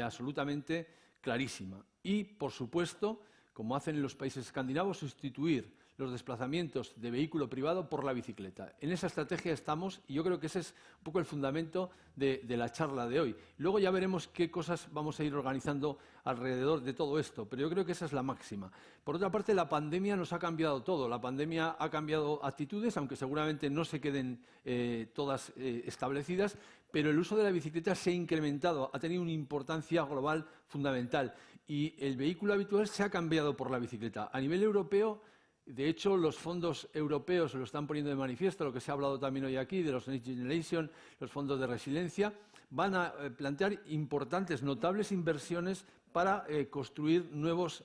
absolutamente clarísima. Y, por supuesto, como hacen en los países escandinavos, sustituir los desplazamientos de vehículo privado por la bicicleta. En esa estrategia estamos y yo creo que ese es un poco el fundamento de la charla de hoy. Luego ya veremos qué cosas vamos a ir organizando alrededor de todo esto, pero yo creo que esa es la máxima. Por otra parte, la pandemia nos ha cambiado todo. La pandemia ha cambiado actitudes, aunque seguramente no se queden todas establecidas, pero el uso de la bicicleta se ha incrementado, ha tenido una importancia global fundamental y el vehículo habitual se ha cambiado por la bicicleta. A nivel europeo, de hecho, los fondos europeos lo están poniendo de manifiesto, lo que se ha hablado también hoy aquí, de los Next Generation, los fondos de resiliencia, van a plantear importantes, notables inversiones para construir nuevas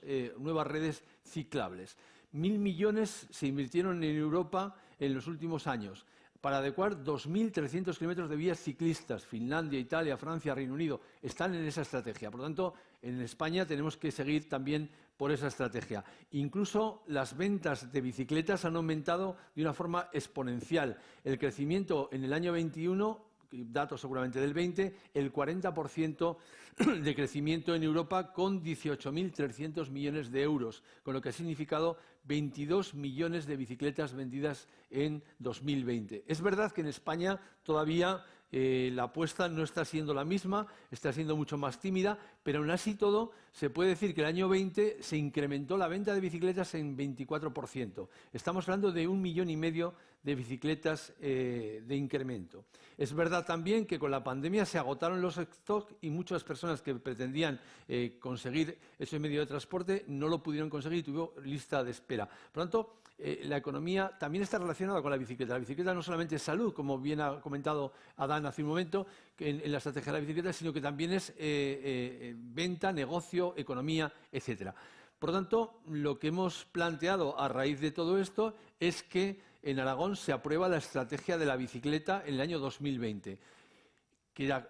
redes ciclables. 1.000 millones se invirtieron en Europa en los últimos años para adecuar 2.300 kilómetros de vías ciclistas. Finlandia, Italia, Francia, Reino Unido están en esa estrategia. Por lo tanto, en España tenemos que seguir también por esa estrategia. Incluso las ventas de bicicletas han aumentado de una forma exponencial. El crecimiento en el año 21, datos seguramente del 20, el 40% de crecimiento en Europa con 18.300 millones de euros, con lo que ha significado 22 millones de bicicletas vendidas en 2020. Es verdad que en España todavía la apuesta no está siendo la misma, está siendo mucho más tímida, pero aún así todo se puede decir que el año 20 se incrementó la venta de bicicletas en 24%. Estamos hablando de 1,5 millones de bicicletas de incremento. Es verdad también que con la pandemia se agotaron los stocks y muchas personas que pretendían conseguir ese medio de transporte no lo pudieron conseguir y tuvieron lista de espera. Por lo tanto, la economía también está relacionada con la bicicleta. La bicicleta no solamente es salud, como bien ha comentado Adán hace un momento, en la estrategia de la bicicleta, sino que también es venta, negocio, economía, etcétera. Por lo tanto, lo que hemos planteado a raíz de todo esto es que en Aragón se aprueba la estrategia de la bicicleta en el año 2020.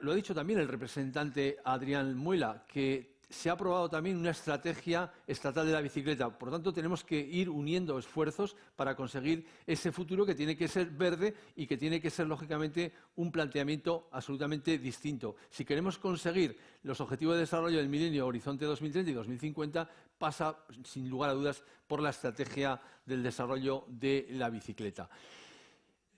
Lo ha dicho también el representante Adrián Muela, que se ha aprobado también una estrategia estatal de la bicicleta. Por lo tanto, tenemos que ir uniendo esfuerzos para conseguir ese futuro que tiene que ser verde y que tiene que ser, lógicamente, un planteamiento absolutamente distinto. Si queremos conseguir los objetivos de desarrollo del milenio Horizonte 2030 y 2050, pasa, sin lugar a dudas, por la estrategia del desarrollo de la bicicleta.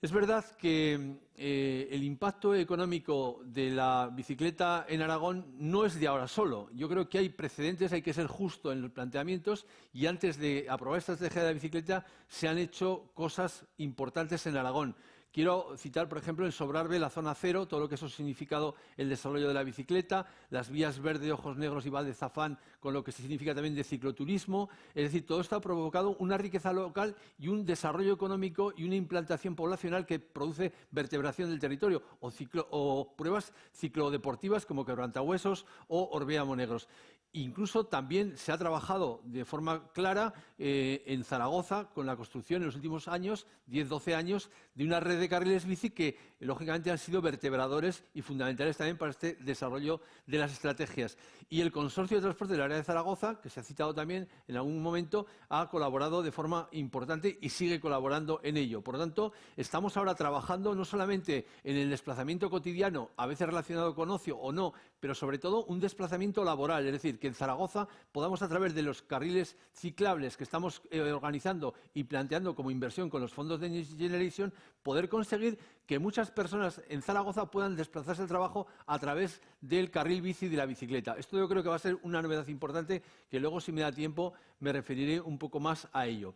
Es verdad que el impacto económico de la bicicleta en Aragón no es de ahora solo. Yo creo que hay precedentes, hay que ser justo en los planteamientos y antes de aprobar esta estrategia de la bicicleta se han hecho cosas importantes en Aragón. Quiero citar, por ejemplo, en Sobrarbe, la zona cero, todo lo que eso ha significado el desarrollo de la bicicleta, las vías Verde, Ojos Negros y Valdezafán, con lo que significa también de cicloturismo. Es decir, todo esto ha provocado una riqueza local y un desarrollo económico y una implantación poblacional que produce vertebración del territorio o pruebas ciclodeportivas como Quebrantahuesos o Orbea Monegros. Incluso también se ha trabajado de forma clara en Zaragoza con la construcción en los últimos años, 10-12 años, de una red de carriles bici que, lógicamente, han sido vertebradores y fundamentales también para este desarrollo de las estrategias. Y el Consorcio de Transporte del área de Zaragoza, que se ha citado también en algún momento, ha colaborado de forma importante y sigue colaborando en ello. Por lo tanto, estamos ahora trabajando no solamente en el desplazamiento cotidiano, a veces relacionado con ocio o no, pero sobre todo un desplazamiento laboral, es decir, que en Zaragoza podamos, a través de los carriles ciclables que estamos organizando y planteando como inversión con los fondos de Next Generation, poder conseguir que muchas personas en Zaragoza puedan desplazarse al trabajo a través del carril bici y de la bicicleta. Esto yo creo que va a ser una novedad importante que luego, si me da tiempo, me referiré un poco más a ello.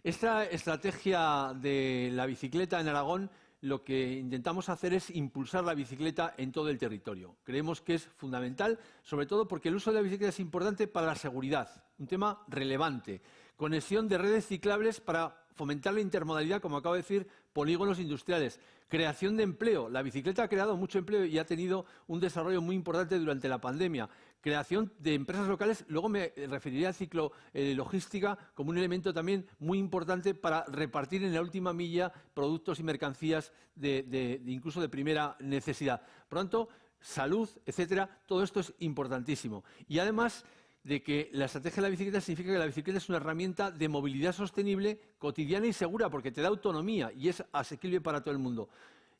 Esta estrategia de la bicicleta en Aragón, lo que intentamos hacer es impulsar la bicicleta en todo el territorio. Creemos que es fundamental, sobre todo porque el uso de la bicicleta es importante para la seguridad, un tema relevante. Conexión de redes ciclables para fomentar la intermodalidad, como acabo de decir, polígonos industriales. Creación de empleo. La bicicleta ha creado mucho empleo y ha tenido un desarrollo muy importante durante la pandemia. Creación de empresas locales. Luego me referiré al ciclo logística como un elemento también muy importante para repartir en la última milla productos y mercancías incluso de primera necesidad. Por lo tanto, salud, etcétera, todo esto es importantísimo. Y además de que la estrategia de la bicicleta significa que la bicicleta es una herramienta de movilidad sostenible, cotidiana y segura, porque te da autonomía y es asequible para todo el mundo.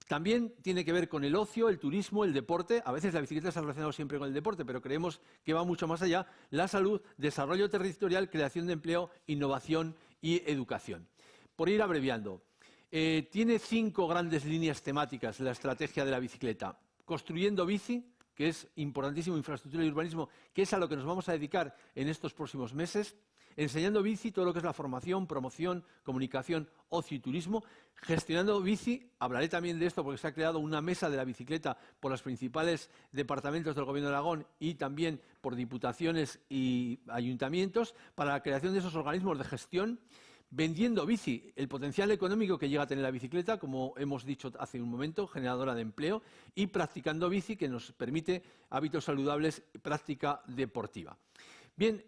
También tiene que ver con el ocio, el turismo, el deporte. A veces la bicicleta se ha relacionado siempre con el deporte, pero creemos que va mucho más allá. La salud, desarrollo territorial, creación de empleo, innovación y educación. Por ir abreviando, tiene 5 grandes líneas temáticas la estrategia de la bicicleta. Construyendo bici, que es importantísimo, infraestructura y urbanismo, que es a lo que nos vamos a dedicar en estos próximos meses. Enseñando bici, todo lo que es la formación, promoción, comunicación, ocio y turismo. Gestionando bici, hablaré también de esto porque se ha creado una mesa de la bicicleta por los principales departamentos del Gobierno de Aragón y también por diputaciones y ayuntamientos para la creación de esos organismos de gestión. Vendiendo bici, el potencial económico que llega a tener la bicicleta, como hemos dicho hace un momento, generadora de empleo, y practicando bici, que nos permite hábitos saludables y práctica deportiva. Bien,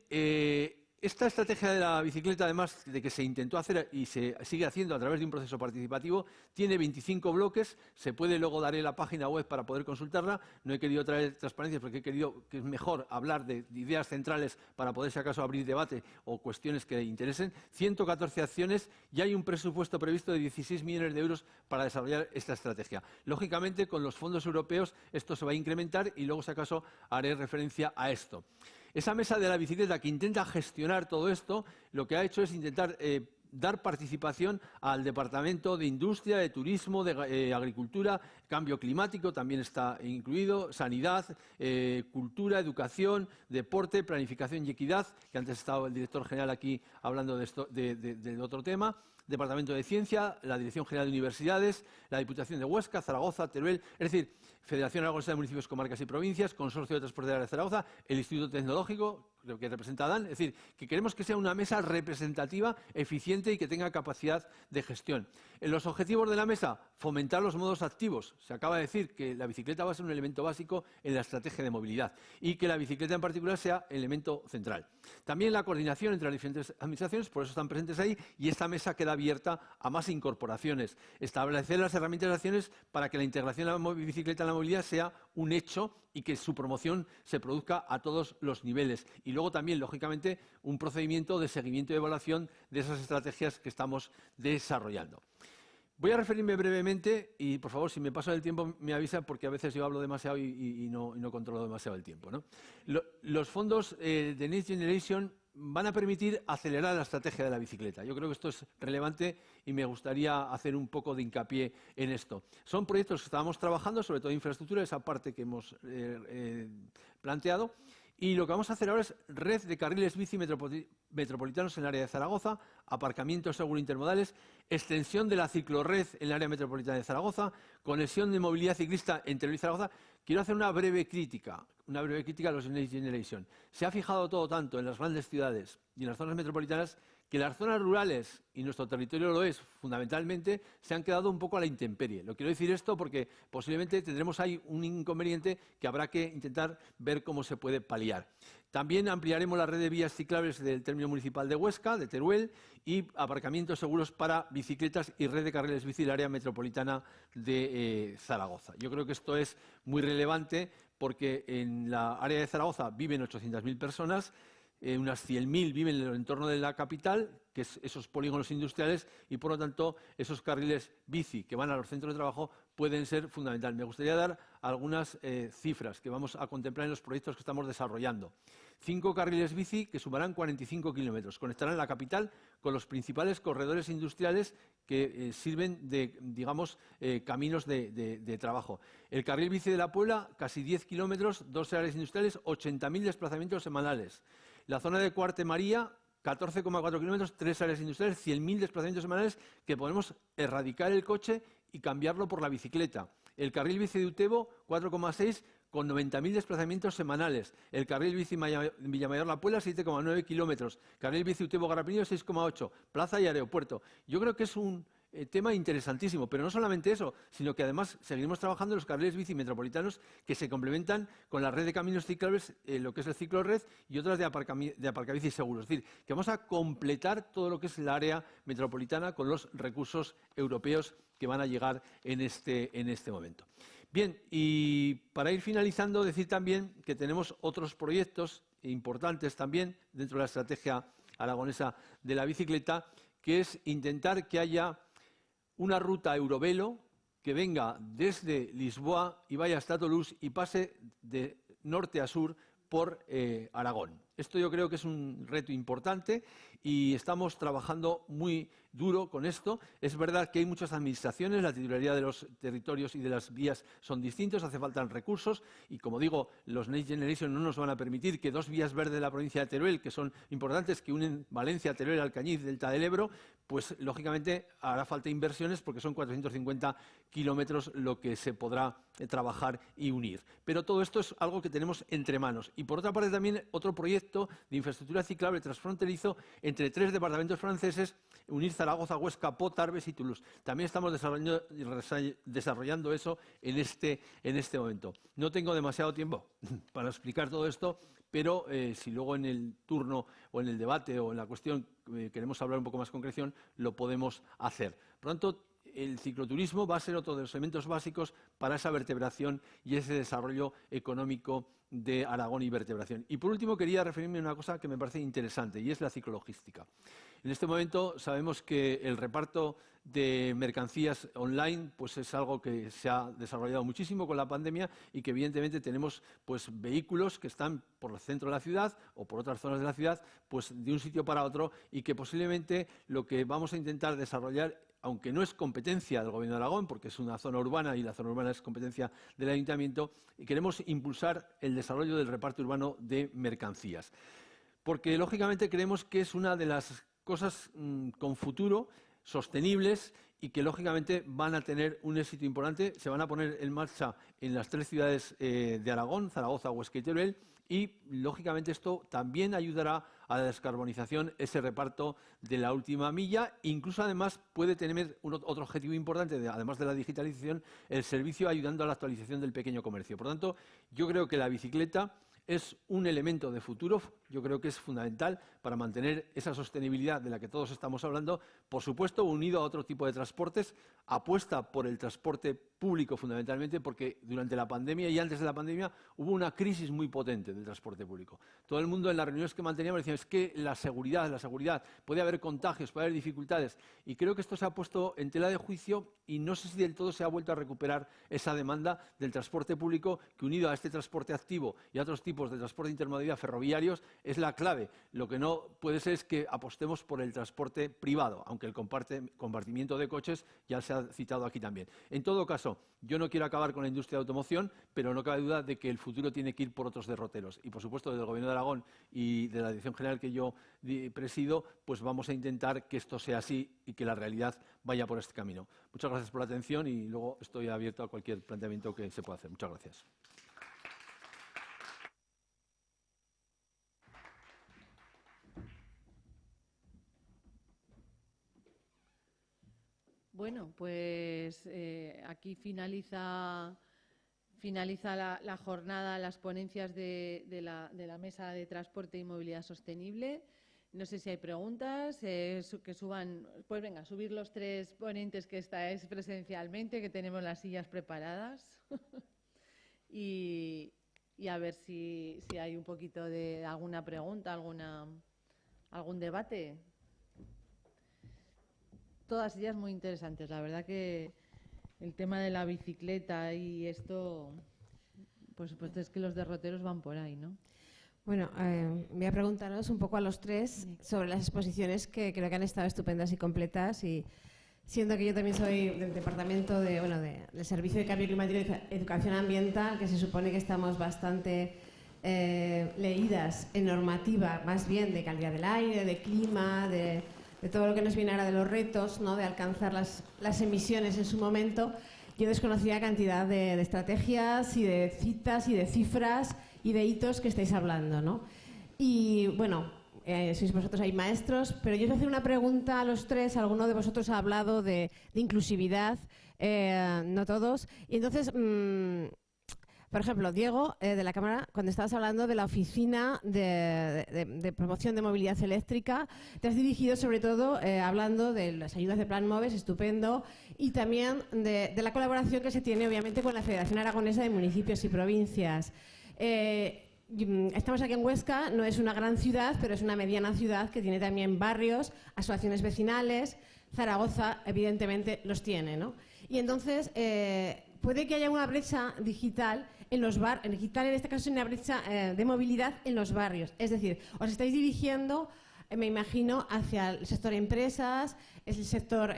esta estrategia de la bicicleta, además de que se intentó hacer y se sigue haciendo a través de un proceso participativo, tiene 25 bloques. Se puede, luego daré la página web para poder consultarla. No he querido traer transparencias porque he querido que es mejor hablar de ideas centrales para poder, si acaso, abrir debate o cuestiones que interesen. 114 acciones y hay un presupuesto previsto de 16 millones de euros para desarrollar esta estrategia. Lógicamente, con los fondos europeos esto se va a incrementar y luego, si acaso, haré referencia a esto. Esa mesa de la bicicleta que intenta gestionar todo esto, lo que ha hecho es intentar dar participación al Departamento de Industria, de Turismo, de Agricultura, Cambio Climático, también está incluido, Sanidad, Cultura, Educación, Deporte, Planificación y Equidad, que antes estaba el director general aquí hablando de esto, de otro tema. Departamento de Ciencia, la Dirección General de Universidades, la Diputación de Huesca, Zaragoza, Teruel, es decir, Federación Aragonesa de Municipios, Comarcas y Provincias, Consorcio de Transporte de Zaragoza, el Instituto Tecnológico, creo que representa a Dan, es decir, que queremos que sea una mesa representativa, eficiente y que tenga capacidad de gestión. En los objetivos de la mesa, fomentar los modos activos. Se acaba de decir que la bicicleta va a ser un elemento básico en la estrategia de movilidad y que la bicicleta en particular sea elemento central. También la coordinación entre las diferentes administraciones, por eso están presentes ahí, y esta mesa queda abierta a más incorporaciones. Establecer las herramientas de acciones para que la integración de la bicicleta en la movilidad sea un hecho y que su promoción se produzca a todos los niveles. Y luego también, lógicamente, un procedimiento de seguimiento y evaluación de esas estrategias que estamos desarrollando. Voy a referirme brevemente y, por favor, si me paso del tiempo me avisa porque a veces yo hablo demasiado y no controlo demasiado el tiempo, ¿no? Los fondos de Next Generation van a permitir acelerar la estrategia de la bicicleta. Yo creo que esto es relevante y me gustaría hacer un poco de hincapié en esto. Son proyectos que estábamos trabajando, sobre todo de infraestructura, esa parte que hemos planteado. Y lo que vamos a hacer ahora es red de carriles bici metropolitanos en el área de Zaragoza, aparcamientos seguros intermodales, extensión de la ciclorred en el área metropolitana de Zaragoza, conexión de movilidad ciclista entre Teruel y Zaragoza. Quiero hacer una breve crítica a los Next Generation. Se ha fijado todo tanto en las grandes ciudades y en las zonas metropolitanas Que las zonas rurales, y nuestro territorio lo es fundamentalmente, se han quedado un poco a la intemperie. Lo quiero decir esto porque posiblemente tendremos ahí un inconveniente que habrá que intentar ver cómo se puede paliar. También ampliaremos la red de vías ciclables del término municipal de Huesca, de Teruel, y aparcamientos seguros para bicicletas y red de carriles bici del área metropolitana de Zaragoza. Yo creo que esto es muy relevante porque en la área de Zaragoza viven 800.000 personas, unas 100.000 viven en el entorno de la capital, que es esos polígonos industriales, y por lo tanto esos carriles bici que van a los centros de trabajo pueden ser fundamentales. Me gustaría dar algunas cifras que vamos a contemplar en los proyectos que estamos desarrollando. 5 carriles bici que sumarán 45 kilómetros. Conectarán la capital con los principales corredores industriales que sirven de, digamos, caminos de trabajo. El carril bici de la Puebla, casi 10 kilómetros, 2 áreas industriales, 80.000 desplazamientos semanales. La zona de Cuarte María, 14,4 kilómetros, 3 áreas industriales, 100.000 desplazamientos semanales que podemos erradicar el coche y cambiarlo por la bicicleta. El carril bici de Utebo, 4,6 con 90.000 desplazamientos semanales. El carril bici Villamayor-La Puebla, 7,9 kilómetros. Carril bici Utebo-Garrapinillo, 6,8. Plaza y aeropuerto. Yo creo que es un tema interesantísimo, pero no solamente eso, sino que además seguiremos trabajando en los carriles bici metropolitanos que se complementan con la red de caminos ciclables, lo que es el ciclorred, y otras de aparcabicis seguros. Es decir, que vamos a completar todo lo que es el área metropolitana con los recursos europeos que van a llegar en este momento. Bien, y para ir finalizando, decir también que tenemos otros proyectos importantes también dentro de la estrategia aragonesa de la bicicleta, que es intentar que haya una ruta Eurovelo que venga desde Lisboa y vaya hasta Toulouse y pase de norte a sur por Aragón. Esto yo creo que es un reto importante y estamos trabajando muy duro con esto. Es verdad que hay muchas administraciones, la titularidad de los territorios y de las vías son distintos, hace falta recursos y, como digo, los Next Generation no nos van a permitir que 2 vías verdes de la provincia de Teruel, que son importantes, que unen Valencia, Teruel, Alcañiz, Delta del Ebro, pues lógicamente hará falta inversiones porque son 450 kilómetros lo que se podrá trabajar y unir. Pero todo esto es algo que tenemos entre manos. Y por otra parte también otro proyecto de infraestructura ciclable transfronterizo entre 3 departamentos franceses, unir Zaragoza, Huesca, Po, Tarbes y Toulouse. También estamos desarrollando eso en este momento. No tengo demasiado tiempo para explicar todo esto, pero si luego en el turno o en el debate o en la cuestión queremos hablar un poco más con concreción, lo podemos hacer. Por lo tanto, el cicloturismo va a ser otro de los elementos básicos para esa vertebración y ese desarrollo económico de Aragón y vertebración. Y por último quería referirme a una cosa que me parece interesante y es la ciclologística. En este momento sabemos que el reparto de mercancías online pues es algo que se ha desarrollado muchísimo con la pandemia y que evidentemente tenemos pues vehículos que están por el centro de la ciudad o por otras zonas de la ciudad pues de un sitio para otro y que posiblemente lo que vamos a intentar desarrollar, aunque no es competencia del Gobierno de Aragón, porque es una zona urbana y la zona urbana es competencia del Ayuntamiento, y queremos impulsar el desarrollo del reparto urbano de mercancías. Porque, lógicamente, creemos que es una de las cosas con futuro, sostenibles y que, lógicamente, van a tener un éxito importante. Se van a poner en marcha en las 3 ciudades de Aragón, Zaragoza, Huesca y Teruel, y, lógicamente, esto también ayudará a la descarbonización, ese reparto de la última milla. Incluso, además, puede tener otro objetivo importante, además de la digitalización, el servicio ayudando a la actualización del pequeño comercio. Por lo tanto, yo creo que la bicicleta es un elemento de futuro, yo creo que es fundamental para mantener esa sostenibilidad de la que todos estamos hablando, por supuesto unido a otro tipo de transportes, apuesta por el transporte público fundamentalmente, porque durante la pandemia y antes de la pandemia hubo una crisis muy potente del transporte público. Todo el mundo en las reuniones que manteníamos decía, es que la seguridad, puede haber contagios, puede haber dificultades, y creo que esto se ha puesto en tela de juicio y no sé si del todo se ha vuelto a recuperar esa demanda del transporte público que, unido a este transporte activo y a otros tipos de transporte de intermodalidad ferroviarios, es la clave. Lo que no puede ser es que apostemos por el transporte privado, aunque el compartimiento de coches ya se ha citado aquí también. En todo caso, yo no quiero acabar con la industria de automoción, pero no cabe duda de que el futuro tiene que ir por otros derroteros. Y, por supuesto, desde el Gobierno de Aragón y de la Dirección General que yo presido, pues vamos a intentar que esto sea así y que la realidad vaya por este camino. Muchas gracias por la atención y luego estoy abierto a cualquier planteamiento que se pueda hacer. Muchas gracias. Bueno, pues aquí finaliza la jornada, las ponencias de la Mesa de Transporte y Movilidad Sostenible. No sé si hay preguntas, que suban, pues venga, subir los 3 ponentes que estáis presencialmente, que tenemos las sillas preparadas. y a ver si hay un poquito de alguna pregunta, algún debate. Todas ellas muy interesantes. La verdad que el tema de la bicicleta y esto, pues es que los derroteros van por ahí, ¿no? Bueno, voy a preguntaros un poco a los 3 sobre las exposiciones que creo que han estado estupendas y completas, y siendo que yo también soy del departamento del Servicio de Cambio Climático y Educación Ambiental, que se supone que estamos bastante leídas en normativa, más bien de calidad del aire, de clima, de todo lo que nos viene ahora de los retos, ¿no?, de alcanzar las emisiones en su momento. Yo desconocía cantidad de estrategias y de citas y de cifras y de hitos que estáis hablando, ¿no? Y bueno, sois vosotros ahí maestros, pero yo os voy a hacer una pregunta a los 3. Alguno de vosotros ha hablado de inclusividad, no todos. Y entonces, por ejemplo, Diego, de la Cámara, cuando estabas hablando de la Oficina de Promoción de Movilidad Eléctrica, te has dirigido sobre todo hablando de las ayudas de Plan MOVES, estupendo, y también de la colaboración que se tiene, obviamente, con la Federación Aragonesa de Municipios y Provincias. Estamos aquí en Huesca, no es una gran ciudad, pero es una mediana ciudad que tiene también barrios, asociaciones vecinales. Zaragoza, evidentemente, los tiene, ¿no? Y entonces, puede que haya una brecha digital en los barrios. Digital, en este caso, es una brecha de movilidad en los barrios. Es decir, os estáis dirigiendo, me imagino, hacia el sector empresas, el sector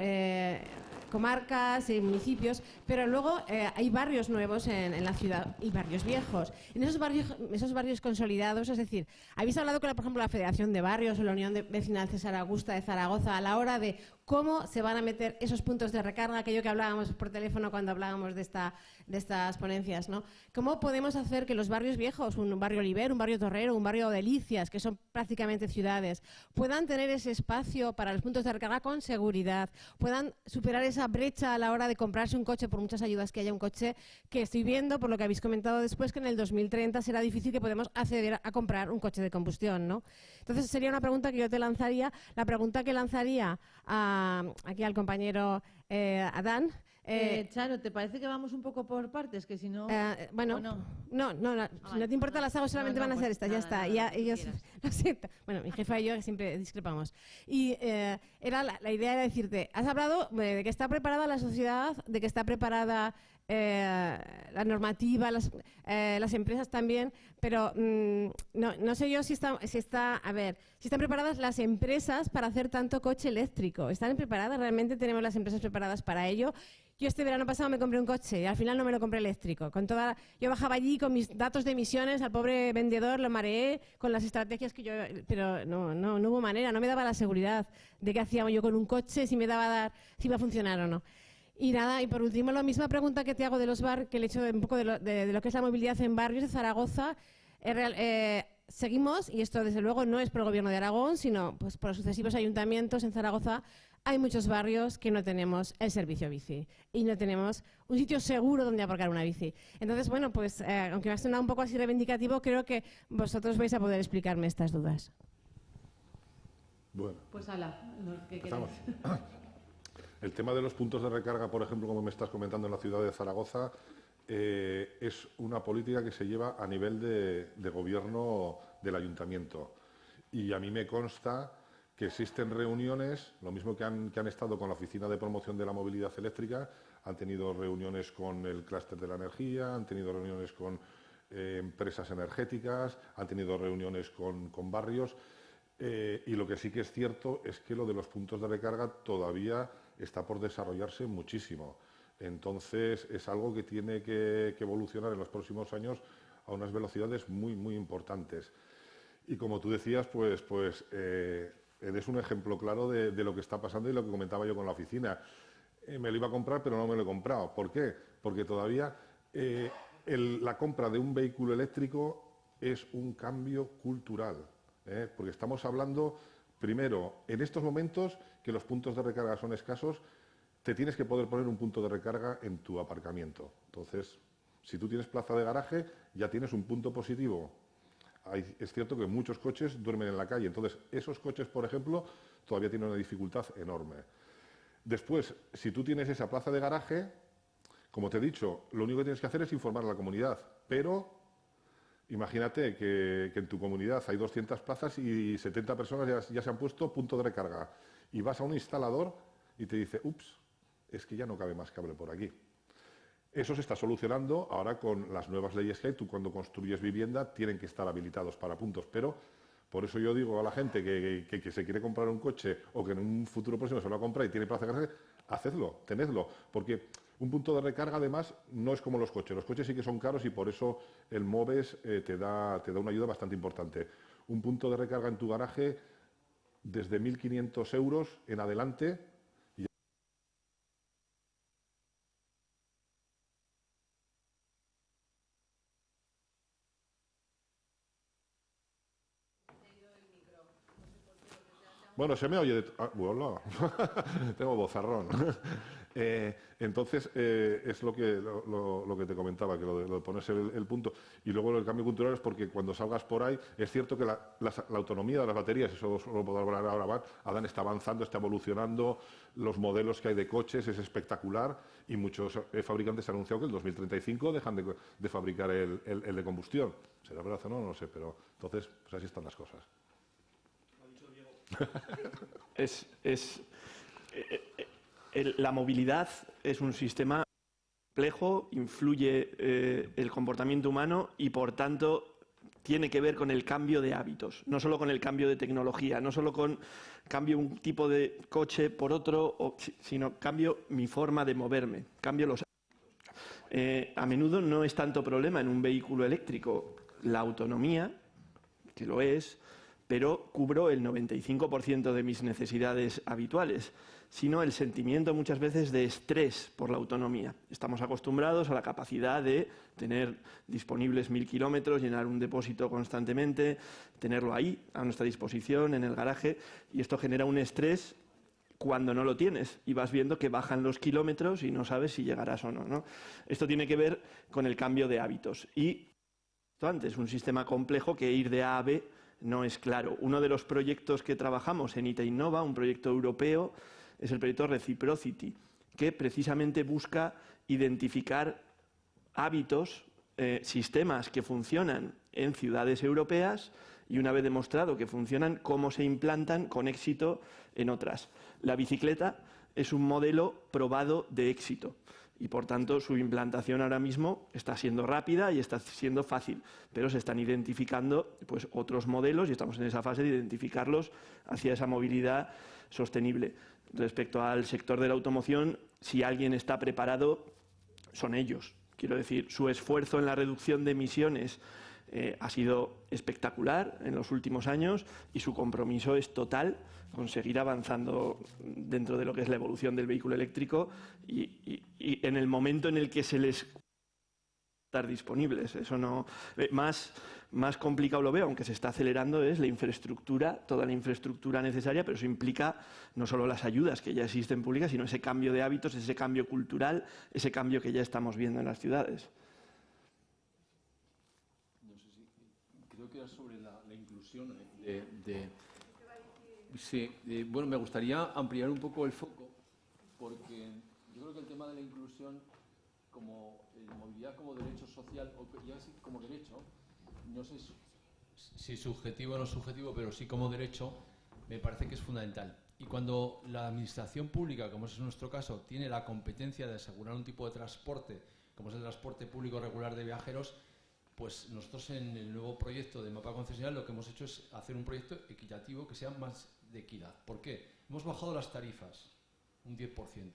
comarcas y municipios, pero luego hay barrios nuevos en la ciudad y barrios viejos. En esos barrios consolidados, es decir, habéis hablado con, por ejemplo, la Federación de Barrios o la Unión Vecinal César Augusta de Zaragoza a la hora de cómo se van a meter esos puntos de recarga, aquello que hablábamos por teléfono cuando hablábamos de estas ponencias, ¿no? ¿Cómo podemos hacer que los barrios viejos, un barrio Oliver, un barrio Torrero, un barrio Delicias, que son prácticamente ciudades, puedan tener ese espacio para los puntos de recarga con seguridad, puedan superar esa brecha a la hora de comprarse un coche, por muchas ayudas que haya un coche, que estoy viendo, por lo que habéis comentado después, que en el 2030 será difícil que podamos acceder a comprar un coche de combustión, ¿no? Entonces sería una pregunta que yo te lanzaría, la pregunta que lanzaría aquí al compañero Adán. Charo, ¿te parece que vamos un poco por partes? Que si no... bueno, no, si no te importa las hago, solamente van a ser estas, ya está. Lo siento. Bueno, mi jefa y yo siempre discrepamos. Y la idea era decirte, has hablado de que está preparada la sociedad, de que está preparada la normativa, las empresas también, pero no sé yo si están preparadas las empresas para hacer tanto coche eléctrico. ¿Están preparadas? ¿Realmente tenemos las empresas preparadas para ello? Yo este verano pasado me compré un coche y al final no me lo compré eléctrico. Yo bajaba allí con mis datos de emisiones, al pobre vendedor lo mareé con las estrategias que yo... Pero no hubo manera, no me daba la seguridad de qué hacía yo con un coche, si iba a funcionar o no. Y nada, y por último, la misma pregunta que te hago de los barrios, que le he hecho un poco de lo que es la movilidad en barrios de Zaragoza. Seguimos, y esto desde luego no es por el Gobierno de Aragón, sino pues por los sucesivos ayuntamientos en Zaragoza, hay muchos barrios que no tenemos el servicio bici y no tenemos un sitio seguro donde aparcar una bici. Entonces, bueno, pues aunque me ha sonado un poco así reivindicativo, creo que vosotros vais a poder explicarme estas dudas. Bueno. Pues ala, ¿qué queréis? El tema de los puntos de recarga, por ejemplo, como me estás comentando en la ciudad de Zaragoza, es una política que se lleva a nivel de gobierno del ayuntamiento. Y a mí me consta que existen reuniones, lo mismo que han estado con la Oficina de Promoción de la Movilidad Eléctrica, han tenido reuniones con el clúster de la energía, han tenido reuniones con empresas energéticas, han tenido reuniones con barrios, y lo que sí que es cierto es que lo de los puntos de recarga todavía está por desarrollarse muchísimo. Entonces, es algo que tiene que evolucionar en los próximos años a unas velocidades muy, muy importantes. Y como tú decías, pues eres un ejemplo claro de lo que está pasando y lo que comentaba yo con la oficina. Me lo iba a comprar, pero no me lo he comprado. ¿Por qué? Porque todavía la compra de un vehículo eléctrico es un cambio cultural. Porque estamos hablando, primero, en estos momentos que los puntos de recarga son escasos, te tienes que poder poner un punto de recarga en tu aparcamiento. Entonces, si tú tienes plaza de garaje, ya tienes un punto positivo. Es cierto que muchos coches duermen en la calle, entonces esos coches, por ejemplo, todavía tienen una dificultad enorme. Después, si tú tienes esa plaza de garaje, como te he dicho, lo único que tienes que hacer es informar a la comunidad, pero imagínate que en tu comunidad hay 200 plazas y 70 personas ya se han puesto punto de recarga y vas a un instalador y te dice, ups, es que ya no cabe más cable por aquí. Eso se está solucionando ahora con las nuevas leyes que hay. Tú cuando construyes vivienda tienen que estar habilitados para puntos, pero por eso yo digo a la gente que se quiere comprar un coche o que en un futuro próximo se lo va a comprar y tiene plaza de garaje, hacedlo, tenedlo, porque un punto de recarga además no es como los coches sí que son caros y por eso el MOVES te da una ayuda bastante importante. Un punto de recarga en tu garaje desde 1.500 euros en adelante. Bueno, se me oye... bueno, tengo vozarrón. Entonces, es lo que te comentaba, que lo de ponerse el punto. Y luego el cambio cultural es porque cuando salgas por ahí, es cierto que la autonomía de las baterías, eso lo puedo hablar ahora, Adán está avanzando, está evolucionando, los modelos que hay de coches es espectacular y muchos fabricantes han anunciado que en el 2035 dejan de fabricar el de combustión. ¿Será verdad o no? No lo sé, pero entonces, pues así están las cosas. La movilidad es un sistema complejo, influye el comportamiento humano y, por tanto, tiene que ver con el cambio de hábitos, no solo con el cambio de tecnología, no solo con cambio un tipo de coche por otro, sino cambio mi forma de moverme, cambio los hábitos. A menudo no es tanto problema en un vehículo eléctrico la autonomía, que lo es, pero cubro el 95% de mis necesidades habituales, sino el sentimiento muchas veces de estrés por la autonomía. Estamos acostumbrados a la capacidad de tener disponibles 1000 kilómetros, llenar un depósito constantemente, tenerlo ahí a nuestra disposición en el garaje, y esto genera un estrés cuando no lo tienes y vas viendo que bajan los kilómetros y no sabes si llegarás o no, ¿no? Esto tiene que ver con el cambio de hábitos. Y antes, un sistema complejo que ir de A a B no es claro. Uno de los proyectos que trabajamos en ITA Innova, un proyecto europeo, es el proyecto Reciprocity, que precisamente busca identificar hábitos, sistemas que funcionan en ciudades europeas y, una vez demostrado que funcionan, cómo se implantan con éxito en otras. La bicicleta es un modelo probado de éxito y, por tanto, su implantación ahora mismo está siendo rápida y está siendo fácil, pero se están identificando pues, otros modelos y estamos en esa fase de identificarlos hacia esa movilidad sostenible. Respecto al sector de la automoción, si alguien está preparado, son ellos. Quiero decir, su esfuerzo en la reducción de emisiones ha sido espectacular en los últimos años y su compromiso es total con seguir avanzando dentro de lo que es la evolución del vehículo eléctrico y en el momento en el que se les estar disponibles. Eso no más complicado lo veo, aunque se está acelerando, es la infraestructura, toda la infraestructura necesaria, pero eso implica no solo las ayudas que ya existen públicas, sino ese cambio de hábitos, ese cambio cultural, ese cambio que ya estamos viendo en las ciudades. No sé si creo que era sobre la inclusión sí, bueno, me gustaría ampliar un poco el foco, porque yo creo que el tema de la inclusión como movilidad como derecho social, o ya sí como derecho, no sé si subjetivo o no subjetivo, pero sí como derecho, me parece que es fundamental. Y cuando la administración pública, como es nuestro caso, tiene la competencia de asegurar un tipo de transporte, como es el transporte público regular de viajeros, pues nosotros en el nuevo proyecto de mapa concesional lo que hemos hecho es hacer un proyecto equitativo que sea más de equidad. ¿Por qué? Hemos bajado las tarifas un 10%.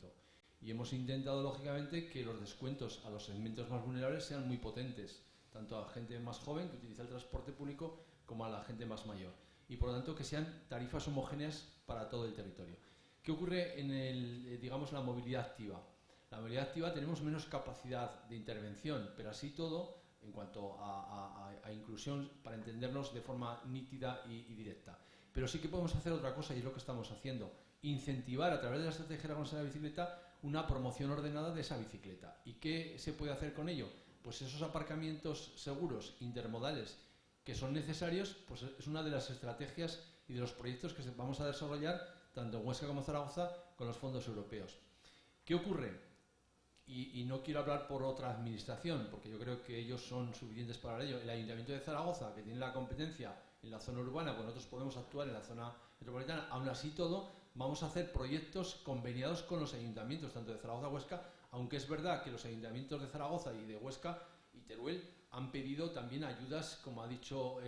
Y hemos intentado, lógicamente, que los descuentos a los segmentos más vulnerables sean muy potentes, tanto a gente más joven que utiliza el transporte público como a la gente más mayor. Y, por lo tanto, que sean tarifas homogéneas para todo el territorio. ¿Qué ocurre en digamos, la movilidad activa? La movilidad activa tenemos menos capacidad de intervención, pero así todo, en cuanto a inclusión, para entendernos de forma nítida y directa. Pero sí que podemos hacer otra cosa, y es lo que estamos haciendo: incentivar a través de la estrategia de la bicicleta una promoción ordenada de esa bicicleta. ¿Y qué se puede hacer con ello? Pues esos aparcamientos seguros, intermodales, que son necesarios, pues es una de las estrategias y de los proyectos que vamos a desarrollar tanto en Huesca como Zaragoza con los fondos europeos. ¿Qué ocurre? Y no quiero hablar por otra administración, porque yo creo que ellos son suficientes para ello. El Ayuntamiento de Zaragoza, que tiene la competencia en la zona urbana, pues nosotros podemos actuar en la zona metropolitana. Aún así todo, vamos a hacer proyectos conveniados con los ayuntamientos, tanto de Zaragoza como Huesca, aunque es verdad que los ayuntamientos de Zaragoza y de Huesca y Teruel han pedido también ayudas, como ha dicho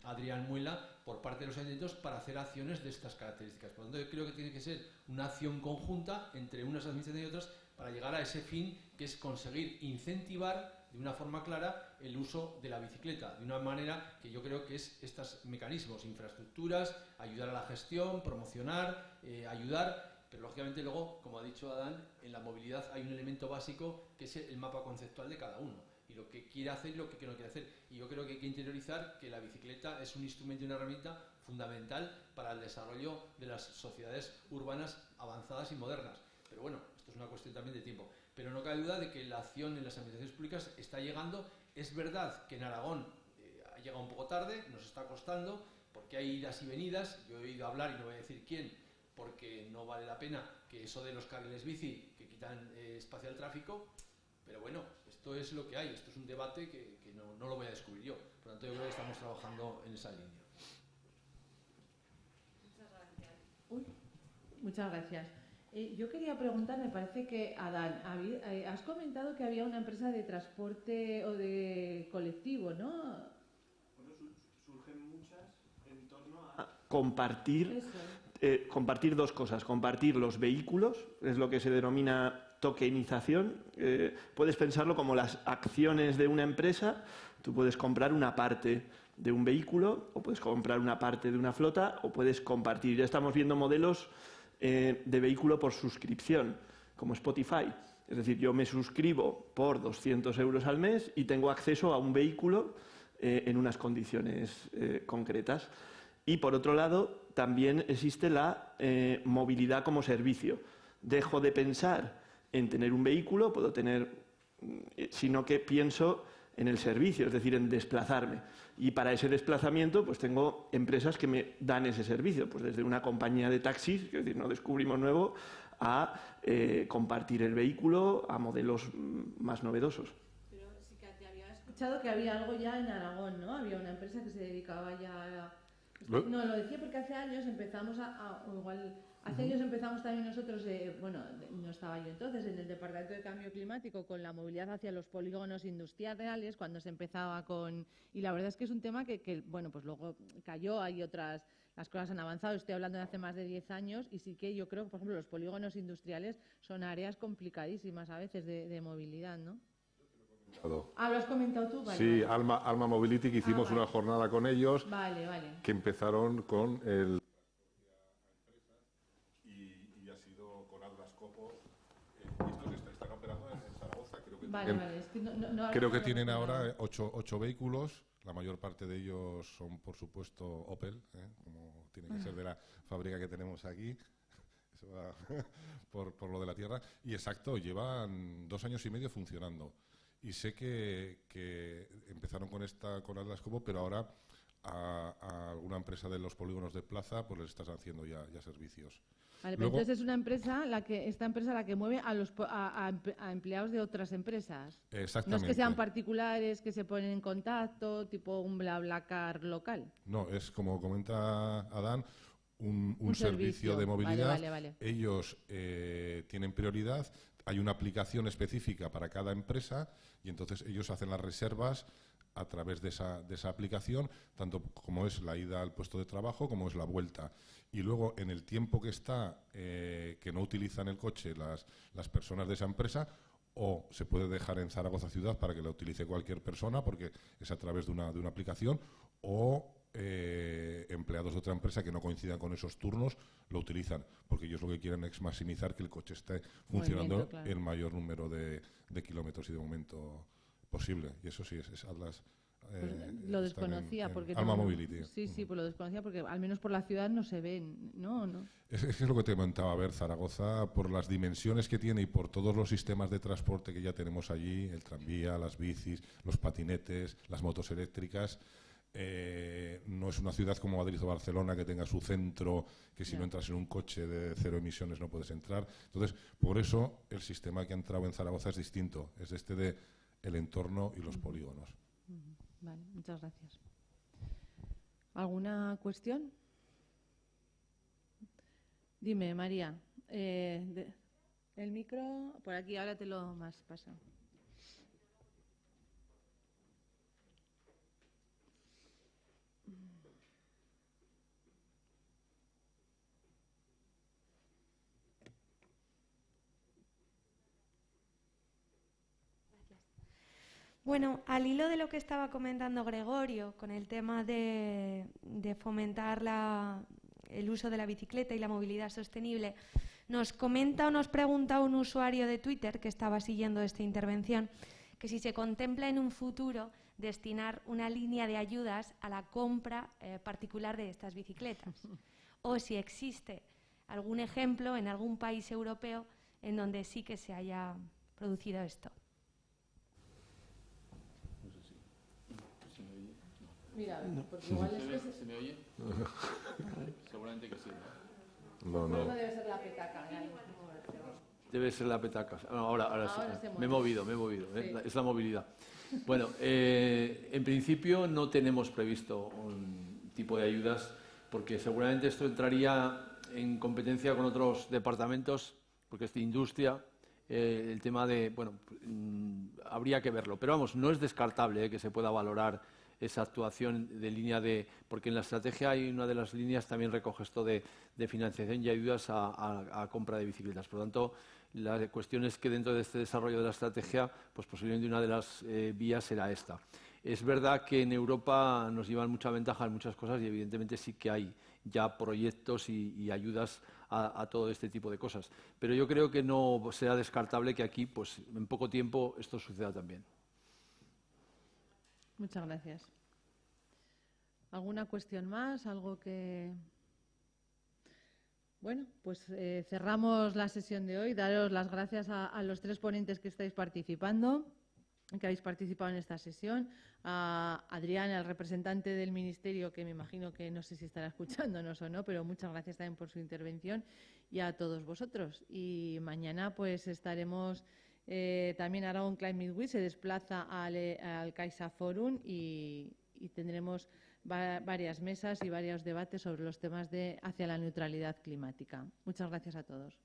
Adrián Muela, por parte de los ayuntamientos para hacer acciones de estas características. Por lo tanto, yo creo que tiene que ser una acción conjunta entre unas administraciones y otras para llegar a ese fin, que es conseguir incentivar de una forma clara el uso de la bicicleta, de una manera que yo creo que es estos mecanismos, infraestructuras, ayudar a la gestión, promocionar, ayudar, pero lógicamente luego, como ha dicho Adán, en la movilidad hay un elemento básico que es el mapa conceptual de cada uno, y lo que quiere hacer y lo que no quiere hacer. Y yo creo que hay que interiorizar que la bicicleta es un instrumento y una herramienta fundamental para el desarrollo de las sociedades urbanas avanzadas y modernas. Pero bueno, esto es una cuestión también de tiempo. Pero no cabe duda de que la acción en las administraciones públicas está llegando. Es verdad que en Aragón ha llegado un poco tarde, nos está costando, porque hay idas y venidas. Yo he oído hablar, y no voy a decir quién, porque no vale la pena, que eso de los carriles bici, que quitan espacio al tráfico. Pero bueno, esto es lo que hay, esto es un debate que no lo voy a descubrir yo. Por lo tanto, yo creo que estamos trabajando en esa línea. Muchas gracias. Yo quería preguntar, me parece que, Adán, has comentado que había una empresa de transporte o de colectivo, ¿no? Bueno, surgen muchas en torno a compartir dos cosas. Compartir los vehículos, es lo que se denomina tokenización. Puedes pensarlo como las acciones de una empresa. Tú puedes comprar una parte de un vehículo, o puedes comprar una parte de una flota, o puedes compartir. Ya estamos viendo modelos de vehículo por suscripción, como Spotify. Es decir, yo me suscribo por 200 euros al mes y tengo acceso a un vehículo en unas condiciones concretas. Y, por otro lado, también existe la movilidad como servicio. Dejo de pensar en tener un vehículo, puedo tener, sino que pienso en el servicio, es decir, en desplazarme. Y para ese desplazamiento, pues tengo empresas que me dan ese servicio, pues desde una compañía de taxis, es decir, no descubrimos nuevo, a compartir el vehículo, a modelos más novedosos. Pero sí que te había escuchado que había algo ya en Aragón, ¿no? Había una empresa que se dedicaba ya a... No, lo decía porque hace años empezamos hace años empezamos también nosotros, no estaba yo entonces, en el Departamento de Cambio Climático, con la movilidad hacia los polígonos industriales, cuando se empezaba con... Y la verdad es que es un tema que bueno, pues luego cayó, hay otras... Las cosas han avanzado, estoy hablando de hace más de 10 años, y sí que yo creo que, por ejemplo, los polígonos industriales son áreas complicadísimas a veces de movilidad, ¿no? ¿Lo has comentado tú? Vale, sí, vale. Alma Mobility, que hicimos una jornada con ellos, que empezaron con el... y ha sido con Atlas Copo. Estos están operando en Zaragoza. Creo que tienen ahora 8 vehículos. La mayor parte de ellos son, por supuesto, Opel, como tiene que ser de la fábrica que tenemos aquí. Eso va por lo de la tierra. Y exacto, llevan 2 años y medio funcionando. Y sé que empezaron con Atlas Copo, pero ahora a alguna empresa de los polígonos de plaza pues les estás haciendo ya servicios. Vale, pero entonces es una empresa la que mueve a empleados de otras empresas. Exactamente. No es que sean particulares que se ponen en contacto, tipo un BlaBlaCar local. No, es como comenta Adán, un servicio de movilidad. Vale. Ellos tienen prioridad, hay una aplicación específica para cada empresa y entonces ellos hacen las reservas a través de esa aplicación, tanto como es la ida al puesto de trabajo como es la vuelta. Y luego, en el tiempo que está, que no utilizan el coche las personas de esa empresa, o se puede dejar en Zaragoza ciudad para que la utilice cualquier persona, porque es a través de una aplicación, o empleados de otra empresa que no coincidan con esos turnos lo utilizan, porque ellos lo que quieren es maximizar que el coche esté funcionando el mayor número de kilómetros y de momento posible. Y eso sí, es Atlas Lo desconocía porque Alma Mobility. Sí, pues lo desconocía porque al menos por la ciudad no se ven, ¿no? Es lo que te comentaba. A ver, Zaragoza, por las dimensiones que tiene y por todos los sistemas de transporte que ya tenemos allí, el tranvía, las bicis, los patinetes, las motos eléctricas, no es una ciudad como Madrid o Barcelona que tenga su centro, que si no entras en un coche de 0 emisiones no puedes entrar. Entonces, por eso el sistema que ha entrado en Zaragoza es distinto, es de el entorno y los polígonos. Vale, muchas gracias. ¿Alguna cuestión? Dime, María. El micro, por aquí, ahora te lo más pasa. Bueno, al hilo de lo que estaba comentando Gregorio, con el tema de fomentar el uso de la bicicleta y la movilidad sostenible, nos comenta o nos pregunta un usuario de Twitter que estaba siguiendo esta intervención que si se contempla en un futuro destinar una línea de ayudas a la compra particular de estas bicicletas, o si existe algún ejemplo en algún país europeo en donde sí que se haya producido esto. Mira, porque igual es que ¿Se me oye? Seguramente que sí, ¿no? No debe ser la petaca. Debe ser la petaca. Ahora sí. Se mueve. Me he movido. Sí. Es la movilidad. Bueno, en principio no tenemos previsto un tipo de ayudas porque seguramente esto entraría en competencia con otros departamentos, porque es de industria. El tema de, habría que verlo. Pero vamos, no es descartable que se pueda valorar esa actuación de línea de... Porque en la estrategia hay una de las líneas también recoge esto de financiación y ayudas a compra de bicicletas. Por lo tanto, la cuestión es que dentro de este desarrollo de la estrategia, pues posiblemente una de las vías será esta. Es verdad que en Europa nos llevan mucha ventaja en muchas cosas y evidentemente sí que hay ya proyectos y ayudas a todo este tipo de cosas. Pero yo creo que no será descartable que aquí, pues en poco tiempo, esto suceda también. Muchas gracias. ¿Alguna cuestión más? ¿Algo que...? Bueno, pues cerramos la sesión de hoy. Daros las gracias a los 3 ponentes que estáis participando, que habéis participado en esta sesión. A Adrián, el representante del Ministerio, que me imagino que no sé si estará escuchándonos o no, pero muchas gracias también por su intervención, y a todos vosotros. Y mañana pues estaremos... también Aragon Climate Week se desplaza al Caixa Forum y tendremos varias mesas y varios debates sobre los temas hacia la neutralidad climática. Muchas gracias a todos.